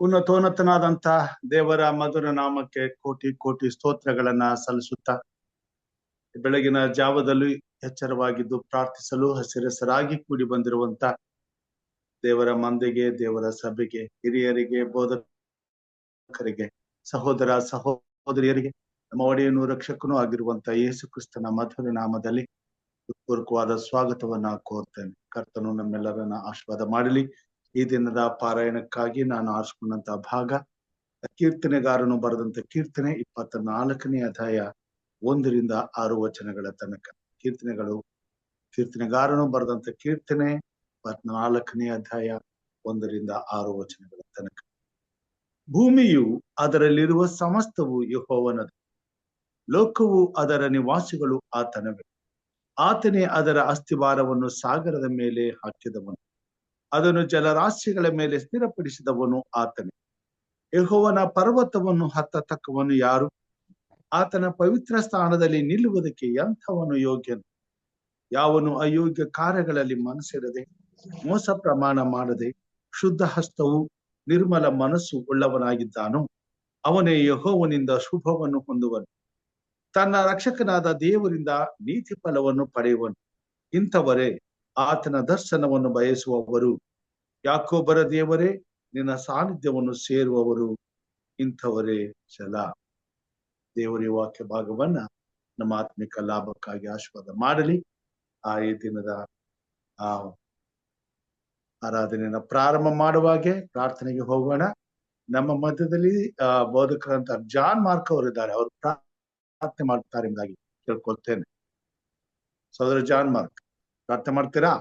ಉನ್ನತೋನ್ನತನಾದಂತ ದೇವರ ಮಧುರ ನಾಮಕ್ಕೆ ಕೋಟಿ ಕೋಟಿ ಸ್ತೋತ್ರಗಳನ್ನ ಸಲ್ಲಿಸುತ್ತಾ ಬೆಳಗಿನ ಜಾವದಲ್ಲಿ ಎಚ್ಚರವಾಗಿದ್ದು ಪ್ರಾರ್ಥಿಸಲು ಹಸಿರಸರಾಗಿ ಕೂಡಿ ಬಂದಿರುವಂತ ದೇವರ ಮಂದಿಗೆ, ದೇವರ ಸಭೆಗೆ, ಹಿರಿಯರಿಗೆ, ಬೋಧಕರಿಗೆ, ಸಹೋದರ ಸಹೋದರಿಯರಿಗೆ, ನಮ್ಮ ಒಡೆಯನು ರಕ್ಷಕನೂ ಆಗಿರುವಂತ ಯೇಸು ಕ್ರಿಸ್ತನ ಮಧುರ ನಾಮದಲ್ಲಿ ಪೂರ್ವಕವಾದ ಸ್ವಾಗತವನ್ನ ಕೋರ್ತೇನೆ. ಕರ್ತನು ನಮ್ಮೆಲ್ಲರನ್ನ ಆಶೀರ್ವಾದ ಮಾಡಲಿ. ಈ ದಿನದ ಪಾರಾಯಣಕ್ಕಾಗಿ ನಾನು ಆರಿಸಿಕೊಂಡಂತ ಭಾಗ ಕೀರ್ತನೆಗಾರನು ಬರೆದಂತ ಕೀರ್ತನೆ 24ನೇ ಅಧ್ಯಾಯ 1-6 ವಚನಗಳ ತನಕ. ಕೀರ್ತನೆಗಾರನು ಬರೆದಂತ ಕೀರ್ತನೆ 24ನೇ ಅಧ್ಯಾಯ 1-6 ವಚನಗಳ ತನಕ. ಭೂಮಿಯು ಅದರಲ್ಲಿರುವ ಸಮಸ್ತವು ಯೆಹೋವನದು, ಲೋಕವು ಅದರ ನಿವಾಸಿಗಳು ಆತನವೇ. ಆತನೇ ಅದರ ಅಸ್ತಿವಾರವನ್ನು ಸಾಗರದ ಮೇಲೆ ಹಾಕಿದವನು, ಅದನ್ನು ಜಲರಾಶಿಗಳ ಮೇಲೆ ಸ್ಥಿರಪಡಿಸಿದವನು ಆತನೇ. ಯೆಹೋವನ ಪರ್ವತವನ್ನು ಹತ್ತತಕ್ಕವನು ಯಾರು? ಆತನ ಪವಿತ್ರ ಸ್ಥಾನದಲ್ಲಿ ನಿಲ್ಲುವುದಕ್ಕೆ ಎಂಥವನು ಯೋಗ್ಯನು? ಯಾವನು ಅಯೋಗ್ಯ ಕಾರ್ಯಗಳಲ್ಲಿ ಮನಸ್ಸಿರದೆ, ಮೋಸ ಪ್ರಮಾಣ ಮಾಡದೆ, ಶುದ್ಧ ಹಸ್ತವು ನಿರ್ಮಲ ಮನಸ್ಸು ಉಳ್ಳವನಾಗಿದ್ದಾನೋ ಅವನೇ ಯೆಹೋವನಿಂದ ಶುಭವನ್ನು ಹೊಂದುವನು, ತನ್ನ ರಕ್ಷಕನಾದ ದೇವರಿಂದ ನೀತಿ ಫಲವನ್ನು ಪಡೆಯುವನು. ಇಂಥವರೇ ಆತನ ದರ್ಶನವನ್ನು ಬಯಸುವವರು. ಯಾಕೋಬರ ದೇವರೇ, ನಿನ್ನ ಸಾನ್ನಿಧ್ಯವನ್ನು ಸೇರುವವರು ಇಂಥವರೇ ಛಲ. ದೇವರ ವಾಕ್ಯ ಭಾಗವನ್ನ ನಮ್ಮ ಆತ್ಮಿಕ ಲಾಭಕ್ಕಾಗಿ ಆಶೀರ್ವಾದ ಮಾಡಲಿ. ಈ ದಿನದ ಆರಾಧನೆಯನ್ನ ಪ್ರಾರಂಭ ಮಾಡುವಾಗೆ ಪ್ರಾರ್ಥನೆಗೆ ಹೋಗೋಣ. ನಮ್ಮ ಮಧ್ಯದಲ್ಲಿ ಬೋಧಕರಂತ ಜಾನ್ ಮಾರ್ಕ್ ಅವರಿದ್ದಾರೆ. ಅವರು ಪ್ರಾರ್ಥನೆ ಮಾಡ್ತಾರೆ ಎಂಬುದಾಗಿ ಕೇಳ್ಕೊಳ್ತೇನೆ. ಸಹೋದರ ಜಾನ್ ಮಾರ್ಕ್, ಪ್ರಾರ್ಥನೆ ಮಾಡ್ತೀರಾ?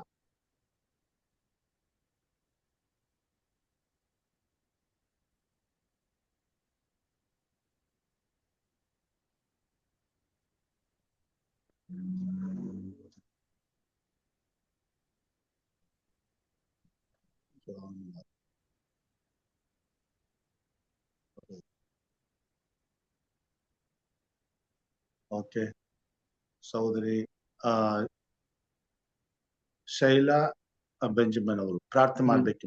ಓಕೆ, ಸಹೋದರಿ ಶೈಲಾ ಬೆಂಜಮಿನ್ ಅವರು ಪ್ರಾರ್ಥನೆ ಮಾಡ್ಬೇಕು.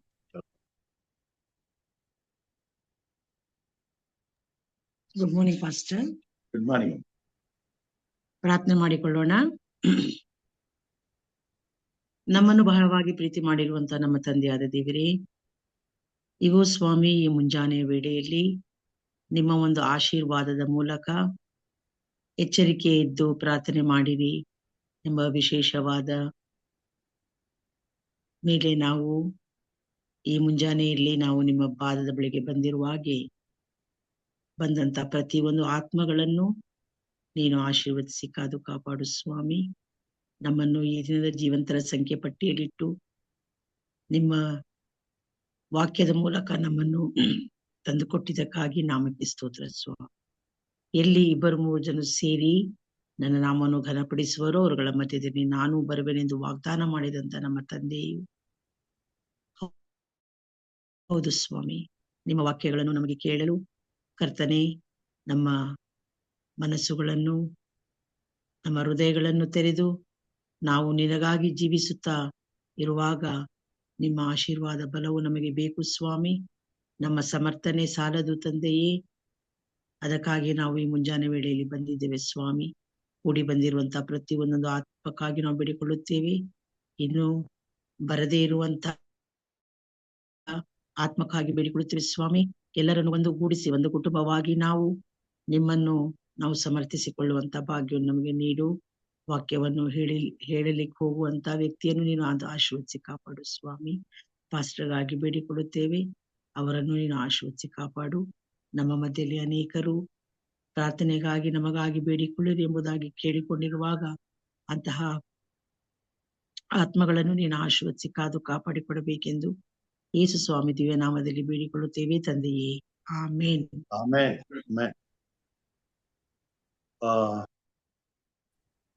Good morning pastor. Good morning. ಪ್ರಾರ್ಥನೆ ಮಾಡಿಕೊಳ್ಳೋಣ. ನಮ್ಮನ್ನು ಬಹಳವಾಗಿ ಪ್ರೀತಿ ಮಾಡಿರುವಂತ ನಮ್ಮ ತಂದೆಯಾದ ದೇವರೇ, ಇಗೋ ಸ್ವಾಮಿ, ಈ ಮುಂಜಾನೆಯ ವೇಳೆಯಲ್ಲಿ ನಿಮ್ಮ ಒಂದು ಆಶೀರ್ವಾದದ ಮೂಲಕ ಎಚ್ಚರಿಕೆ ಇದ್ದು ಪ್ರಾರ್ಥನೆ ಮಾಡಿರಿ ಎಂಬ ವಿಶೇಷವಾದ ಮೇಲೆ ನಾವು ಈ ಮುಂಜಾನೆಯಲ್ಲಿ ನಾವು ನಿಮ್ಮ ಪಾದದ ಬಳಿಗೆ ಬಂದಿರುವಾಗೆ ಬಂದಂತ ಪ್ರತಿಯೊಂದು ಆತ್ಮಗಳನ್ನು ನೀನು ಆಶೀರ್ವದಿಸಿ ಕಾದು ಕಾಪಾಡು ಸ್ವಾಮಿ. ನಮ್ಮನ್ನು ಈ ದಿನದ ಜೀವಂತರ ಸಂಖ್ಯೆ ಪಟ್ಟಿಯಲ್ಲಿಟ್ಟು ನಿಮ್ಮ ವಾಕ್ಯದ ಮೂಲಕ ನಮ್ಮನ್ನು ತಂದುಕೊಟ್ಟಿದ್ದಕ್ಕಾಗಿ ನಾಮಕ್ಕೆ ಸ್ತೋತ್ರ ಸ್ವಾಮಿ. ಎಲ್ಲಿ 2-3 ಜನ ಸೇರಿ ನನ್ನ ನಾಮವನ್ನು ಘನಪಡಿಸುವರೋ ಅವರುಗಳ ಮಧ್ಯದಲ್ಲಿ ನಾನು ಬರುವೆನೆಂದು ವಾಗ್ದಾನ ಮಾಡಿದಂತ ನಮ್ಮ ತಂದೆಯು ಹೌದು ಸ್ವಾಮಿ. ನಿಮ್ಮ ವಾಕ್ಯಗಳನ್ನು ನಮಗೆ ಕೇಳಲು ಕರ್ತನೆ, ನಮ್ಮ ಮನಸ್ಸುಗಳನ್ನು, ನಮ್ಮ ಹೃದಯಗಳನ್ನು ತೆರೆದು ನಾವು ನಿನಗಾಗಿ ಜೀವಿಸುತ್ತಾ ಇರುವಾಗ ನಿಮ್ಮ ಆಶೀರ್ವಾದ ಬಲವು ನಮಗೆ ಬೇಕು ಸ್ವಾಮಿ. ನಮ್ಮ ಸಮರ್ಥನೆ ಸಾಲದು ತಂದೆಯೇ. ಅದಕ್ಕಾಗಿ ನಾವು ಈ ಮುಂಜಾನೆ ವೇಳೆಯಲ್ಲಿ ಬಂದಿದ್ದೇವೆ ಸ್ವಾಮಿ. ಕೂಡಿ ಬಂದಿರುವಂತಹ ಪ್ರತಿಯೊಂದೊಂದು ಆತ್ಮಕ್ಕಾಗಿ ನಾವು ಬೇಡಿಕೊಳ್ಳುತ್ತೇವೆ. ಇನ್ನು ಬರದೇ ಇರುವಂತ ಆತ್ಮಕ್ಕಾಗಿ ಬೇಡಿಕೊಳ್ಳುತ್ತೇವೆ ಸ್ವಾಮಿ. ಎಲ್ಲರನ್ನು ಒಂದು ಗೂಡಿಸಿ ಒಂದು ಕುಟುಂಬವಾಗಿ ನಾವು ನಿಮ್ಮನ್ನು ನಾವು ಸಮರ್ಥಿಸಿಕೊಳ್ಳುವಂತ ಭಾಗ್ಯವನ್ನು ನಮಗೆ ನೀಡು. ವಾಕ್ಯವನ್ನು ಹೇಳಲಿಕ್ಕೆ ಹೋಗುವಂತ ವ್ಯಕ್ತಿಯನ್ನು ನೀನು ಆಶೀರ್ವದಿಸಿ ಕಾಪಾಡು ಸ್ವಾಮಿ. ಪಾಸ್ಟರ್ಗಾಗಿ ಬೇಡಿಕೊಳ್ಳುತ್ತೇವೆ, ಅವರನ್ನು ನೀನು ಆಶೀರ್ವದಿಸಿ ಕಾಪಾಡು. ನಮ್ಮ ಮಧ್ಯದಲ್ಲಿ ಅನೇಕರು ಪ್ರಾರ್ಥನೆಗಾಗಿ ನಮಗಾಗಿ ಬೇಡಿಕೊಳ್ಳಿರಿ ಎಂಬುದಾಗಿ ಕೇಳಿಕೊಂಡಿರುವಾಗ ಅಂತಹ ಆತ್ಮಗಳನ್ನು ನೀನು ಆಶೀರ್ವದಿಸಿ ಕಾದು ಕಾಪಾಡಿಕೊಡಬೇಕೆಂದು ಯೇಸು ಸ್ವಾಮಿ ದಿವ್ಯ ನಾಮದಲ್ಲಿ ಬೇಡಿಕೊಳ್ಳುತ್ತೇವೆ ತಂದೆಯೇ, ಆಮೇನ್.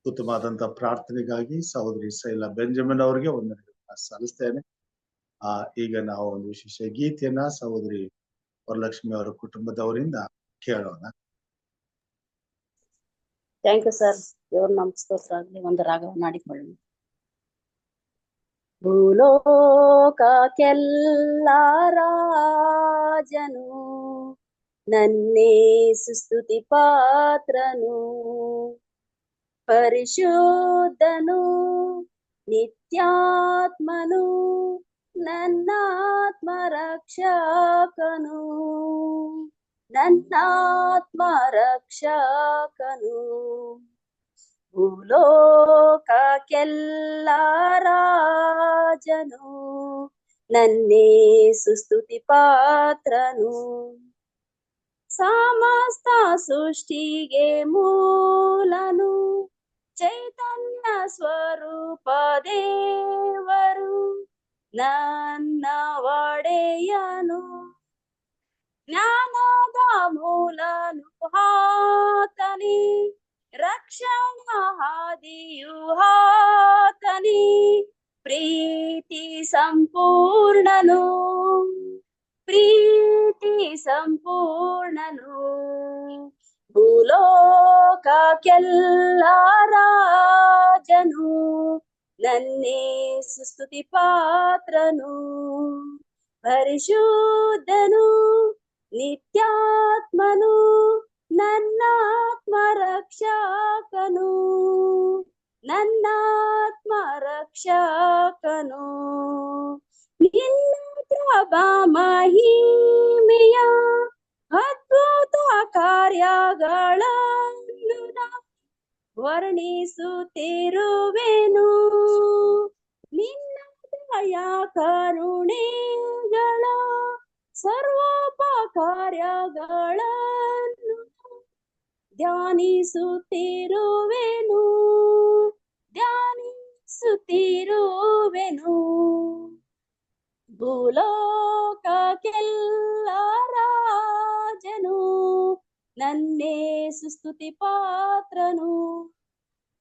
ಉತ್ತಮವಾದಂತ ಪ್ರಾರ್ಥನೆಗಾಗಿ ಸಹೋದರಿ ಶೈಲಾ ಬೆಂಜಮಿನ್ ಅವರಿಗೆ ವಂದನೆಗಳನ್ನ ಸಲ್ಲಿಸ್ತೇನೆ. ಈಗ ನಾವು ಒಂದು ವಿಶೇಷ ಗೀತೆಯನ್ನ ಸಹೋದರಿ ವರಲಕ್ಷ್ಮಿ ಅವರ ಕುಟುಂಬದವರಿಂದ ಕೇಳೋಣ. Thank you sir. ದೇವ್ರ ನಾಮಕ್ಕೆ ಸ್ತೋತ್ರ ಆಗಲಿ. ಒಂದು ರಾಗವನ್ನು ಹಾಡಿಕೊಳ್ಳೋಣ. ಭೂಲೋಕಕ್ಕೆಲ್ಲ ರಾಜನು ನನ್ನೇ ಸುಸ್ತುತಿ ಪಾತ್ರನು, ಪರಿಶುದ್ಧನು ನಿತ್ಯಾತ್ಮನು ನನ್ನಾತ್ಮ ರಕ್ಷಕನು, ನನ್ನಾತ್ಮ ರಕ್ಷಕನು. ಭೂಲೋಕಕ್ಕೆಲ್ಲ ರಾಜನು ನನ್ನೇ ಸುಸ್ತುತಿ ಪಾತ್ರನು, ಸಮಸ್ತ ಸೃಷ್ಟಿಗೆ ಮೂಲನು ಚೈತನ್ಯ ಸ್ವರೂಪ ದೇವರು ನನ್ನ ಒಡೆಯನು, ಜ್ಞಾನದ ಮೂಲನು ಆತನೇ, ರಕ್ಷಣಾ ಹಾದಿಯು ಆತನೇ, ಪ್ರೀತಿ ಸಂಪೂರ್ಣನು, ಪ್ರೀತಿ ಸಂಪೂರ್ಣನು. ಭೂಲೋಕಕ್ಕೆಲ್ಲ ರಾಜನು ನನ್ನೇ ಸುಸ್ತುತಿ ಪಾತ್ರನು, ಪರಿಶುದ್ಧನು ನಿತ್ಯಾತ್ಮನು ನನ್ನಾತ್ಮ ರಕ್ಷಕನು, ನನ್ನಾತ್ಮ ರಕ್ಷಕನು. ನಿನ್ನ ಕೃಪಾ ಮಹಿಮೆಯ ಅದ್ಭುತ ಕಾರ್ಯಗಳನ್ನು ವರ್ಣಿಸುತ್ತಿರುವೆನು, ನಿನ್ನ ದಯಾ ಕರುಣೆಗಳ ಸರ್ವೋಪಕಾರ್ಯಗಳನ್ನು ಧ್ಯಾನಿಸುತ್ತಿರುವೆನು, ಧ್ಯಾನಿಸುತ್ತಿರುವೆನು. ಭೂಲೋಕಕ್ಕೆಲ್ಲ ರಾಜನು ನನ್ನೇ ಸುಸ್ತುತಿ ಪಾತ್ರನು,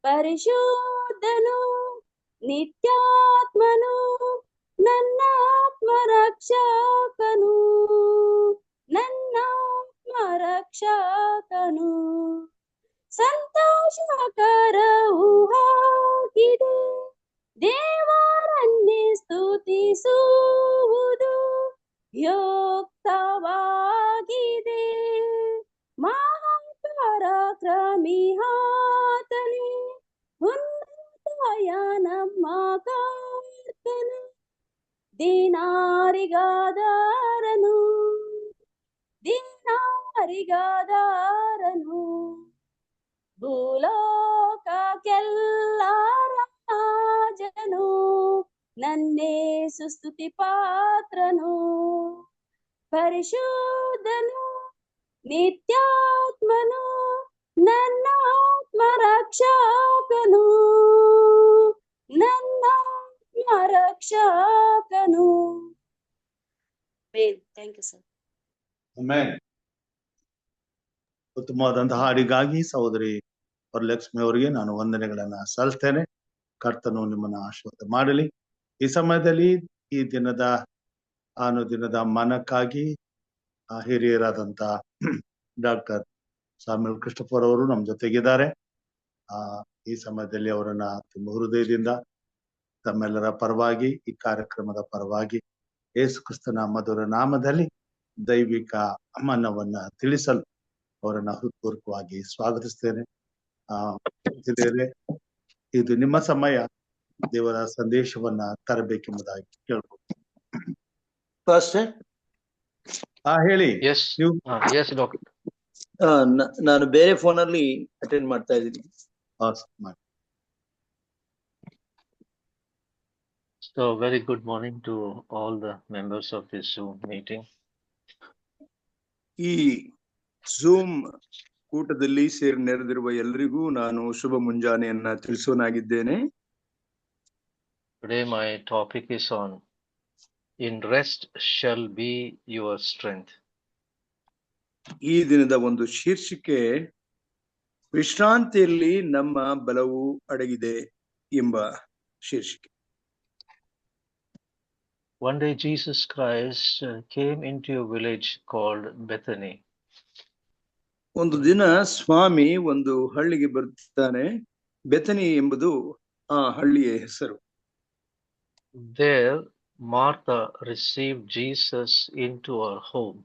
ಪರಿಶುದ್ಧನು ನಿತ್ಯಾತ್ಮನು ನನ್ನಾತ್ಮ ರಕ್ಷಕನು, ನನ್ನಾತ್ಮ ರಕ್ಷಕನು. ಸಂತೋಷಕರವೂ ಆಗಿದೆ ದೇವರನ್ನೇ ಸ್ತುತಿಸುವುದು ಯುಕ್ತವಾಗಿದೆ, ಮಹಾಪರಾಕ್ರಮಿ ಆತನೇ, ಉನ್ನತಯ ನಮ್ಮ ಕರ್ತನು, ದೀನಾರಿಗಾದಾರನು, ದೀನಾರಿಗಾದಾರನು. ಭೂಲೋಕಕ್ಕೆಲ್ಲ ರಾಜನು ನನ್ನೇ ಸುಸ್ತುತಿ ಪಾತ್ರನು, ಪರಿಶುದ್ಧನು ನಿತ್ಯಾತ್ಮನು ನನ್ನಾತ್ಮ ರಕ್ಷಕನು, ನನ್ನಾತ್ಮ ರಕ್ಷಕನು. Thank you sir. ಆಮೆನ್. ಉತ್ತಮವಾದಂತಹ ಹಾಡಿಗಾಗಿ ಸಹೋದರಿ ವರಲಕ್ಷ್ಮಿ ಅವರಿಗೆ ನಾನು ವಂದನೆಗಳನ್ನ ಸಲ್ಲಿಸ್ತೇನೆ. ಕರ್ತನು ನಿಮ್ಮನ್ನ ಆಶೀರ್ವಾದ ಮಾಡಲಿ. ಈ ಸಮಯದಲ್ಲಿ ಈ ದಿನದ ಅನುದಿನದ ಮನಕ್ಕಾಗಿ ಹಿರಿಯರಾದಂತ ಡಾಕ್ಟರ್ ಸಾಮ್ಯುಲ್ ಕ್ರಿಸ್ಟೋಫರ್ ಅವರು ನಮ್ಮ ಜೊತೆಗಿದ್ದಾರೆ. ಈ ಸಮಯದಲ್ಲಿ ಅವರನ್ನ ತುಂಬ ಹೃದಯದಿಂದ ತಮ್ಮೆಲ್ಲರ ಪರವಾಗಿ, ಈ ಕಾರ್ಯಕ್ರಮದ ಪರವಾಗಿ ಯೇಸು ಕ್ರಿಸ್ತನ ಮಧುರ ನಾಮದಲ್ಲಿ ದೈವಿಕ ಮನ್ನವನ್ನ ತಿಳಿಸಲು ಅವರನ್ನ ಹೃತ್ಪೂರ್ವಕವಾಗಿ ಸ್ವಾಗತಿಸ್ತೇನೆ. ಇದು ನಿಮ್ಮ ಸಮಯ, ದೇವರ ಸಂದೇಶವನ್ನ ತರಬೇಕೆಂಬುದಾಗಿ ಕೇಳ್ಕೊಳ್ತೀನಿ. ಹೇಳಿ. ನಾನು ಬೇರೆ ಫೋನ್ ಅಲ್ಲಿ ಅಟೆಂಡ್ ಮಾಡ್ತಾ ಇದ್ದೀನಿ. So very good morning to all the members of this Zoom meeting. ಈ ಝೂಮ್ ಕೂಟದಲ್ಲಿ ಸೇರಿ ನೆರೆದಿರುವ ಎಲ್ಲರಿಗೂ ನಾನು ಶುಭ ಮುಂಜಾನೆಯನ್ನ ತಿಳಿಸೋನಾಗಿದ್ದೇನೆ. Today my topic is on "In rest shall be your strength." ಈ ದಿನದ ಒಂದು ಶೀರ್ಷಿಕೆ ವಿಶ್ರಾಂತಿಯಲ್ಲಿ ನಮ್ಮ ಬಲವು ಅಡಗಿದೆ ಎಂಬ ಶೀರ್ಷಿಕೆ. One day Jesus Christ came into a village called Bethany. ಒಂದು ದಿನ ಸ್ವಾಮಿ ಒಂದು ಹಳ್ಳಿಗೆ ಬರ್ತಾನೆ. ಬೆಥನಿ ಎಂಬುದು ಆ ಹಳ್ಳಿಯ ಹೆಸರು. There, Martha received Jesus into her home.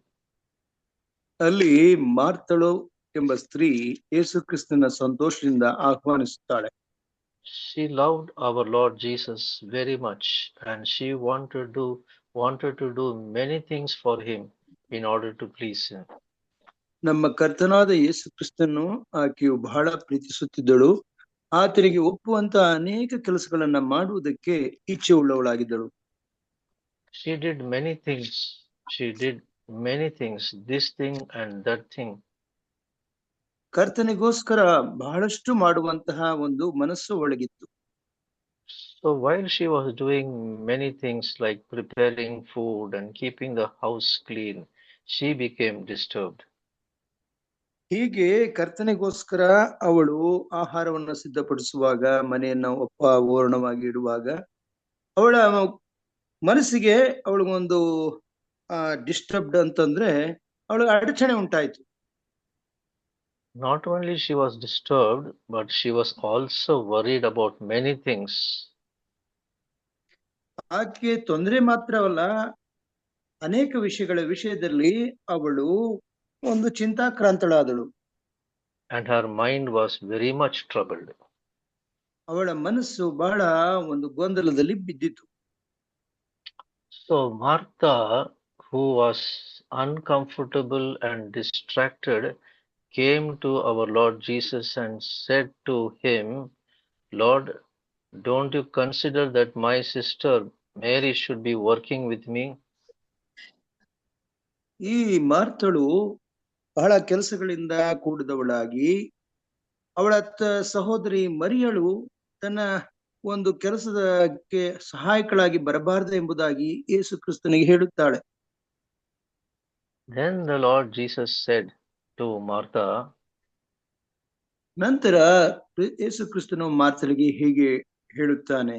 ಅಲ್ಲಿ ಮಾರ್ತಳು ಎಂಬ ಸ್ತ್ರೀ ಯೇಸು ಕ್ರಿಸ್ತನ ಸಂತೋಷದಿಂದ ಆಹ್ವಾನಿಸುತ್ತಾಳೆ. She loved our Lord Jesus very much, and she wanted to do many things for him in order to please him. ನಮ್ಮ ಕರ್ತನಾದ ಯೇಸು ಕ್ರಿಸ್ತನು ಆಕೆಯು ಬಹಳ ಪ್ರೀತಿಸುತ್ತಿದ್ದಳು. ಆತನಿಗೆ ಒಪ್ಪುವಂತ ಅನೇಕ ಕೆಲಸಗಳನ್ನ ಮಾಡುವುದಕ್ಕೆ ಇಚ್ಛೆ ಉಳ್ಳವಳಾಗಿದ್ದಳು. She did many things. She did many things, this thing and that thing. ಕರ್ತನಿಗೋಸ್ಕರ ಬಹಳಷ್ಟು ಮಾಡುವಂತಹ ಒಂದು ಮನಸ್ಸು ಒಳಗಿತ್ತು. So while she was doing many things like preparing food and keeping the house clean, she became disturbed. ಹೀಗೆ ಕರ್ತನಿಗೋಸ್ಕರ ಅವಳು ಆಹಾರವನ್ನು ಸಿದ್ಧಪಡಿಸುವಾಗ, ಮನೆಯನ್ನ ಓರಣವಾಗಿ ಇಡುವಾಗ, ಅವಳ ಮನಸ್ಸಿಗೆ ಅವಳಿಗೊಂದು ಡಿಸ್ಟರ್ಬ್ಡ್ ಅಂತಂದ್ರೆ ಅವಳಿಗೆ ಅಡಚಣೆ ಉಂಟಾಯ್ತು. Not only she was disturbed, but she was also worried about many things. ಆಕೆ ತೊಂದರೆ ಮಾತ್ರವಲ್ಲ, ಅನೇಕ ವಿಷಯಗಳ ವಿಷಯದಲ್ಲಿ ಅವಳು ಒಂದು ಚಿಂತಾಕ್ರಾಂತಳಾದಳು. And her mind was very much troubled. ಅವಳ ಮನಸ್ಸು ಬಹಳ ಒಂದು ಗೊಂದಲದಲ್ಲಿ ಬಿದ್ದಿತು. So Martha, who was uncomfortable and distracted, came to our Lord Jesus and said to him, Lord, don't you consider that my sister Mary should be working with me? ಈ ಮಾರ್ತಳು ಬಹಳ ಕೆಲಸಗಳಿಂದ ಕೂಡಿದವಳಾಗಿ, ಅವಳ ಸಹೋದರಿ ಮರಿಯಳು ತನ್ನ ಒಂದು ಕೆಲಸದಕ್ಕೆ ಸಹಾಯಕಳಾಗಿ ಬರಬಾರದು ಎಂಬುದಾಗಿ ಯೇಸು ಕ್ರಿಸ್ತನಿಗೆ ಹೇಳುತ್ತಾಳೆ. Then the Lord Jesus said to Martha, ನಂತರ ಯೇಸು ಕ್ರಿಸ್ತನು ಮಾರ್ತಳಿಗೆ ಹೀಗೆ ಹೇಳುತ್ತಾನೆ,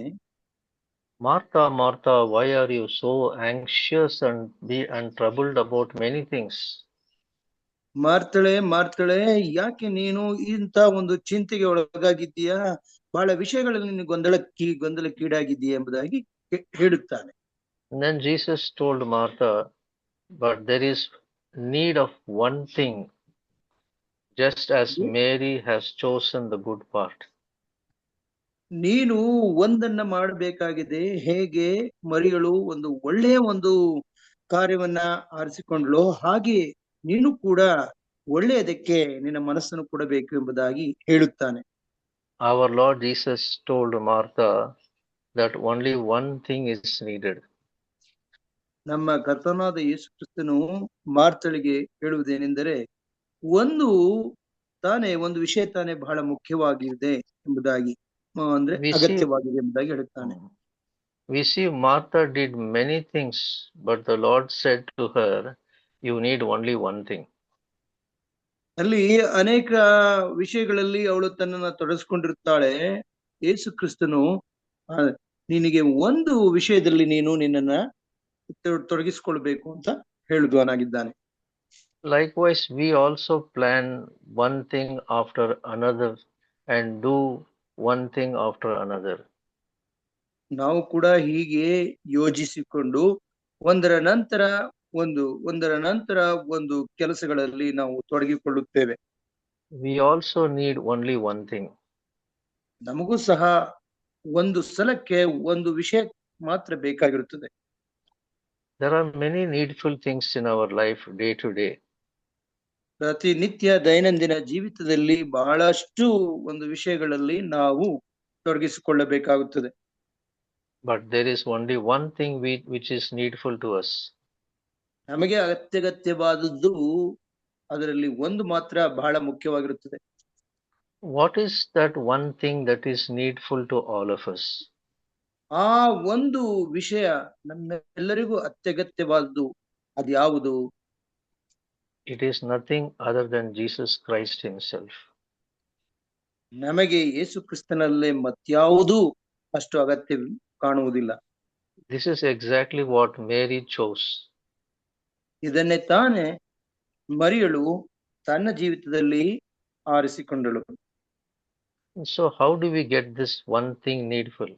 Martha, Martha, why are you so anxious and troubled about many things? ಮಾರ್ತಳೆ ಮಾರ್ತಳೆ, ಯಾಕೆ ನೀನು ಇಂಥ ಒಂದು ಚಿಂತೆಗೆ ಒಳಗಾಗಿದ್ದೀಯಾ, ಬಹಳ ವಿಷಯಗಳಲ್ಲಿ ನೀನು ಗೊಂದಲಕ್ಕೀಡಾಗಿದ್ದೀಯಾ ಎಂಬುದಾಗಿ ಹೇಳುತ್ತಾನೆ. Then Jesus told Martha, but there is need of one thing, just as Mary has chosen the good part. ನೀನು ಒಂದನ್ನ ಮಾಡಬೇಕಾಗಿದೆ, ಹೇಗೆ ಮರಿಯಳು ಒಂದು ಒಳ್ಳೆಯ ಒಂದು ಕಾರ್ಯವನ್ನ ಆರಿಸಿಕೊಂಡ್ಲೋ ಹಾಗೆ ನೀನು ಕೂಡ ಒಳ್ಳೆಯದಕ್ಕೆ ನಿನ್ನ ಮನಸ್ಸನ್ನು ಕೊಡಬೇಕು ಎಂಬುದಾಗಿ ಹೇಳುತ್ತಾನೆ. Our Lord Jesus told Martha that only one thing is needed. ನಮ್ಮ ಕರ್ತನಾದ ಯೇಸು ಕ್ರಿಸ್ತನು ಮಾರ್ತಳಿಗೆ ಹೇಳುವುದೇನೆಂದರೆ, ಒಂದು ವಿಷಯ ತಾನೇ ಬಹಳ ಮುಖ್ಯವಾಗಿದೆ ಎಂಬುದಾಗಿ, ಅಂದ್ರೆ ಅಗತ್ಯವಾಗಿದೆ ಎಂಬುದಾಗಿ ಹೇಳುತ್ತಾನೆ. We see Martha did many things, but the Lord said to her, you need only one thing. ಅಲ್ಲಿ ಅನೇಕ ವಿಷಯಗಳಲ್ಲಿ ಅವಳು ತನ್ನನ್ನ ತೊಡಗಿಸ್ಕೊಂಡಿರ್ತಾಳೆ. ಯೇಸು ಕ್ರಿಸ್ತನು ನಿನಗೆ ಒಂದು ವಿಷಯದಲ್ಲಿ ನೀನು ನಿನ್ನನ್ನ ತೊಡಗಿಸಿಕೊಳ್ಬೇಕು ಅಂತ ಹೇಳುವನಾಗಿದ್ದಾನೆ. Likewise, we also plan one thing after another and do one thing after another. ನಾವು ಕೂಡ ಹೀಗೆ ಯೋಜಿಸಿಕೊಂಡು ಒಂದರ ನಂತರ ಒಂದು ಕೆಲಸಗಳಲ್ಲಿ ನಾವು ತೊಡಗಿಕೊಳ್ಳುತ್ತೇವೆ. We also need only one thing. ನಮಗೂ ಸಹ ಒಂದು ಸಲಕ್ಕೆ ಒಂದು ವಿಷಯ ಮಾತ್ರ ಬೇಕಾಗಿರುತ್ತದೆ. There are many needful things in our life day to day. ಪ್ರತಿನಿತ್ಯ ದೈನಂದಿನ ಜೀವಿತದಲ್ಲಿ ಬಹಳಷ್ಟು ಒಂದು ವಿಷಯಗಳಲ್ಲಿ ನಾವು ತೊಡಗಿಸಿಕೊಳ್ಳಬೇಕಾಗುತ್ತದೆ. But there is only one thing which is needful to us. ನಮಗೆ ಅಗತ್ಯವಾದದ್ದು ಅದರಲ್ಲಿ ಒಂದು ಮಾತ್ರ ಬಹಳ ಮುಖ್ಯವಾಗಿರುತ್ತದೆ. What is that one thing that is needful to all of us? ಆ ಒಂದು ವಿಷಯ ನಮ್ಮೆಲ್ಲರಿಗೂ ಅತ್ಯಗತ್ಯವಾದದ್ದು ಅದು ಯಾವುದು? It is nothing other than Jesus Christ himself. ನಮಗೆ ಯೇಸು ಕ್ರಿಸ್ತನಲ್ಲೇ ಮತ್ಯಾವುದೂ ಅಷ್ಟು ಅಗತ್ಯ ಕಾಣುವುದಿಲ್ಲ. This is exactly what Mary chose. ಇದನ್ನೇ ತಾನೇ ಮರಿಯಳು ತನ್ನ ಜೀವಿತದಲ್ಲಿ ಆರಿಸಿಕೊಂಡಳು. So how do we get this one thing needful?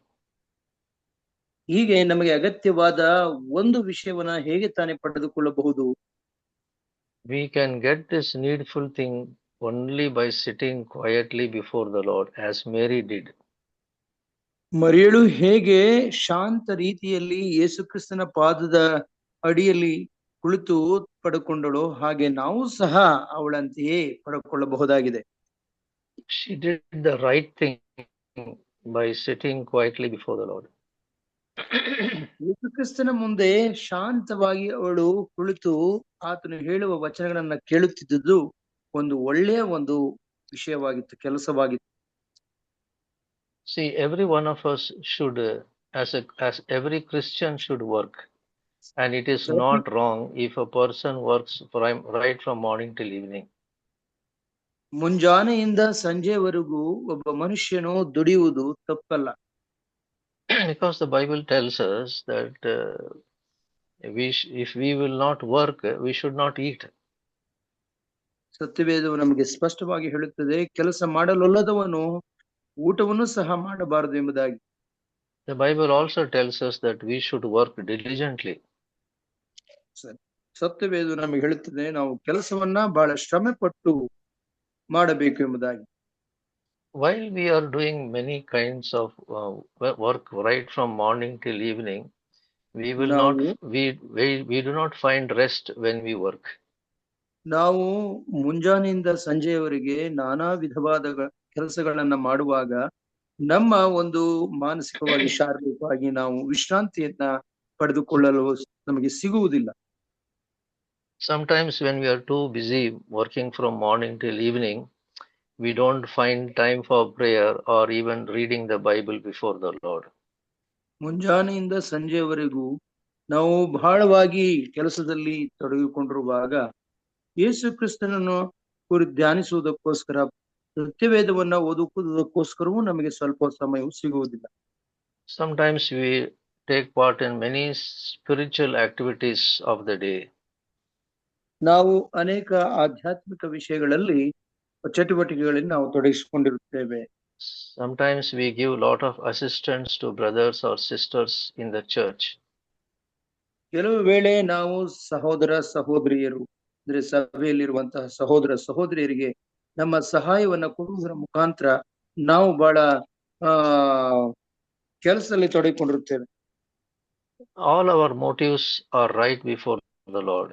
ಹೀಗೆ ನಮಗೆ ಅಗತ್ಯವಾದ ಒಂದು ವಿಷಯವನ್ನ ಹೇಗೆ ತಾನೇ ಪಡೆದುಕೊಳ್ಳಬಹುದು? We can get this needful thing only by sitting quietly before the Lord, as Mary did. ಮರಿಯಳು ಹೇಗೆ ಶಾಂತ ರೀತಿಯಲ್ಲಿ ಯೇಸು ಕ್ರಿಸ್ತನ ಪಾದದ ಅಡಿಯಲ್ಲಿ ಕುಳಿತು ಪಡೆದುಕೊಂಡಳೋ ಹಾಗೆ ನಾವು ಸಹ ಅವಳಂತೆಯೇ ಪಡೆದುಕೊಳ್ಳಬಹುದಾಗಿದೆ. She did the right thing by sitting quietly before the Lord. ಯೇಸು ಕ್ರಿಸ್ತನ ಮುಂದೆ ಶಾಂತವಾಗಿ ಅವಳು ಕುಳಿತು ಆತನು ಹೇಳುವ ವಚನಗಳನ್ನ ಕೇಳುತ್ತಿದ್ದುದು ಒಂದು ಒಳ್ಳೆಯ ಒಂದು ವಿಷಯವಾಗಿತ್ತು, ಕೆಲಸವಾಗಿತ್ತು. See, every one of us should, as every Christian should work, and it is not wrong if a person works right from morning till evening. ಮುಂಜಾನೆಯಿಂದ ಸಂಜೆವರೆಗೂ ಒಬ್ಬ ಮನುಷ್ಯನು ದುಡಿಯುವುದು ತಪ್ಪಲ್ಲ. Because the Bible tells us that if we will not work, we should not eat. ಸತ್ಯವೇದವು ನಮಗೆ ಸ್ಪಷ್ಟವಾಗಿ ಹೇಳುತ್ತದೆ, ಕೆಲಸ ಮಾಡಲೊಲ್ಲದವನು ಊಟವನ್ನು ಸಹ ಮಾಡಬಾರದು ಎಂಬುದಾಗಿ. The Bible also tells us that we should work diligently. ಸತ್ಯವೇದವು ನಮಗೆ ಹೇಳುತ್ತದೆ ನಾವು ಕೆಲಸವನ್ನ ಬಹಳ ಶ್ರಮೆ ಪಟ್ಟು ಮಾಡಬೇಕು ಎಂಬುದಾಗಿ. While we are doing many kinds of work right from morning till evening, we will not we do not find rest when we work. ನಾವು ಮುಂಜಾನೆಯಿಂದ ಸಂಜೆಯವರೆಗೆ ನಾನಾ ವಿಧವಾದ ಕೆಲಸಗಳನ್ನ ಮಾಡುವಾಗ ನಮ್ಮ ಒಂದು ಮಾನಸಿಕವಾಗಿ ಶಾರೀರಿಕವಾಗಿ ನಾವು ವಿಶ್ರಾಂತಿಯನ್ನ ಪಡೆದುಕೊಳ್ಳಲು ನಮಗೆ ಸಿಗುವುದಿಲ್ಲ. Sometimes when we are too busy working from morning till evening, we don't find time for prayer or even reading the Bible before the Lord. ಮುಂಜಾನೆಯಿಂದ ಸಂಜೆಯವರೆಗೂ ನಾವು ಬಹಳವಾಗಿ ಕೆಲಸದಲ್ಲಿ ತೊಡಗಿಕೊಂಡಿರುವಾಗ ಯೇಸು ಕ್ರಿಸ್ತನನ್ನು ಕುರಿತು ಧ್ಯಾನಿಸುವುದಕ್ಕೋಸ್ಕರ ಸತ್ಯವೇದವನ್ನ ಓದುವುದಕ್ಕೋಸ್ಕರವೂ ನಮಗೆ ಸ್ವಲ್ಪ ಸಮಯವು ಸಿಗುವುದಿಲ್ಲ. Sometimes we take part in many spiritual activities of the day. ನಾವು ಅನೇಕ ಆಧ್ಯಾತ್ಮಿಕ ವಿಷಯಗಳಲ್ಲಿ ಚಟುವಟಿಕೆಗಳಲ್ಲಿ ನಾವು ತೊಡಗಿಸಿಕೊಂಡಿರುತ್ತೇವೆ. Sometimes we give lot of assistance to brothers or sisters in the church. ಕೆಲವು ವೇಳೆ ನಾವು ಸಹೋದರ ಸಹೋದರಿಯರು ಅಂದ್ರೆ ಸಭೆಯಲ್ಲಿರುವಂತಹ ಸಹೋದರ ಸಹೋದರಿಯರಿಗೆ ನಮ್ಮ ಸಹಾಯವನ್ನ ಕೊಡುವುದರ ಮುಖಾಂತರ ನಾವು ಬಹಳ ಕೆಲಸದಲ್ಲಿ ತೊಡಗಿಕೊಂಡಿರುತ್ತೇವೆ. All our motives are right before the Lord.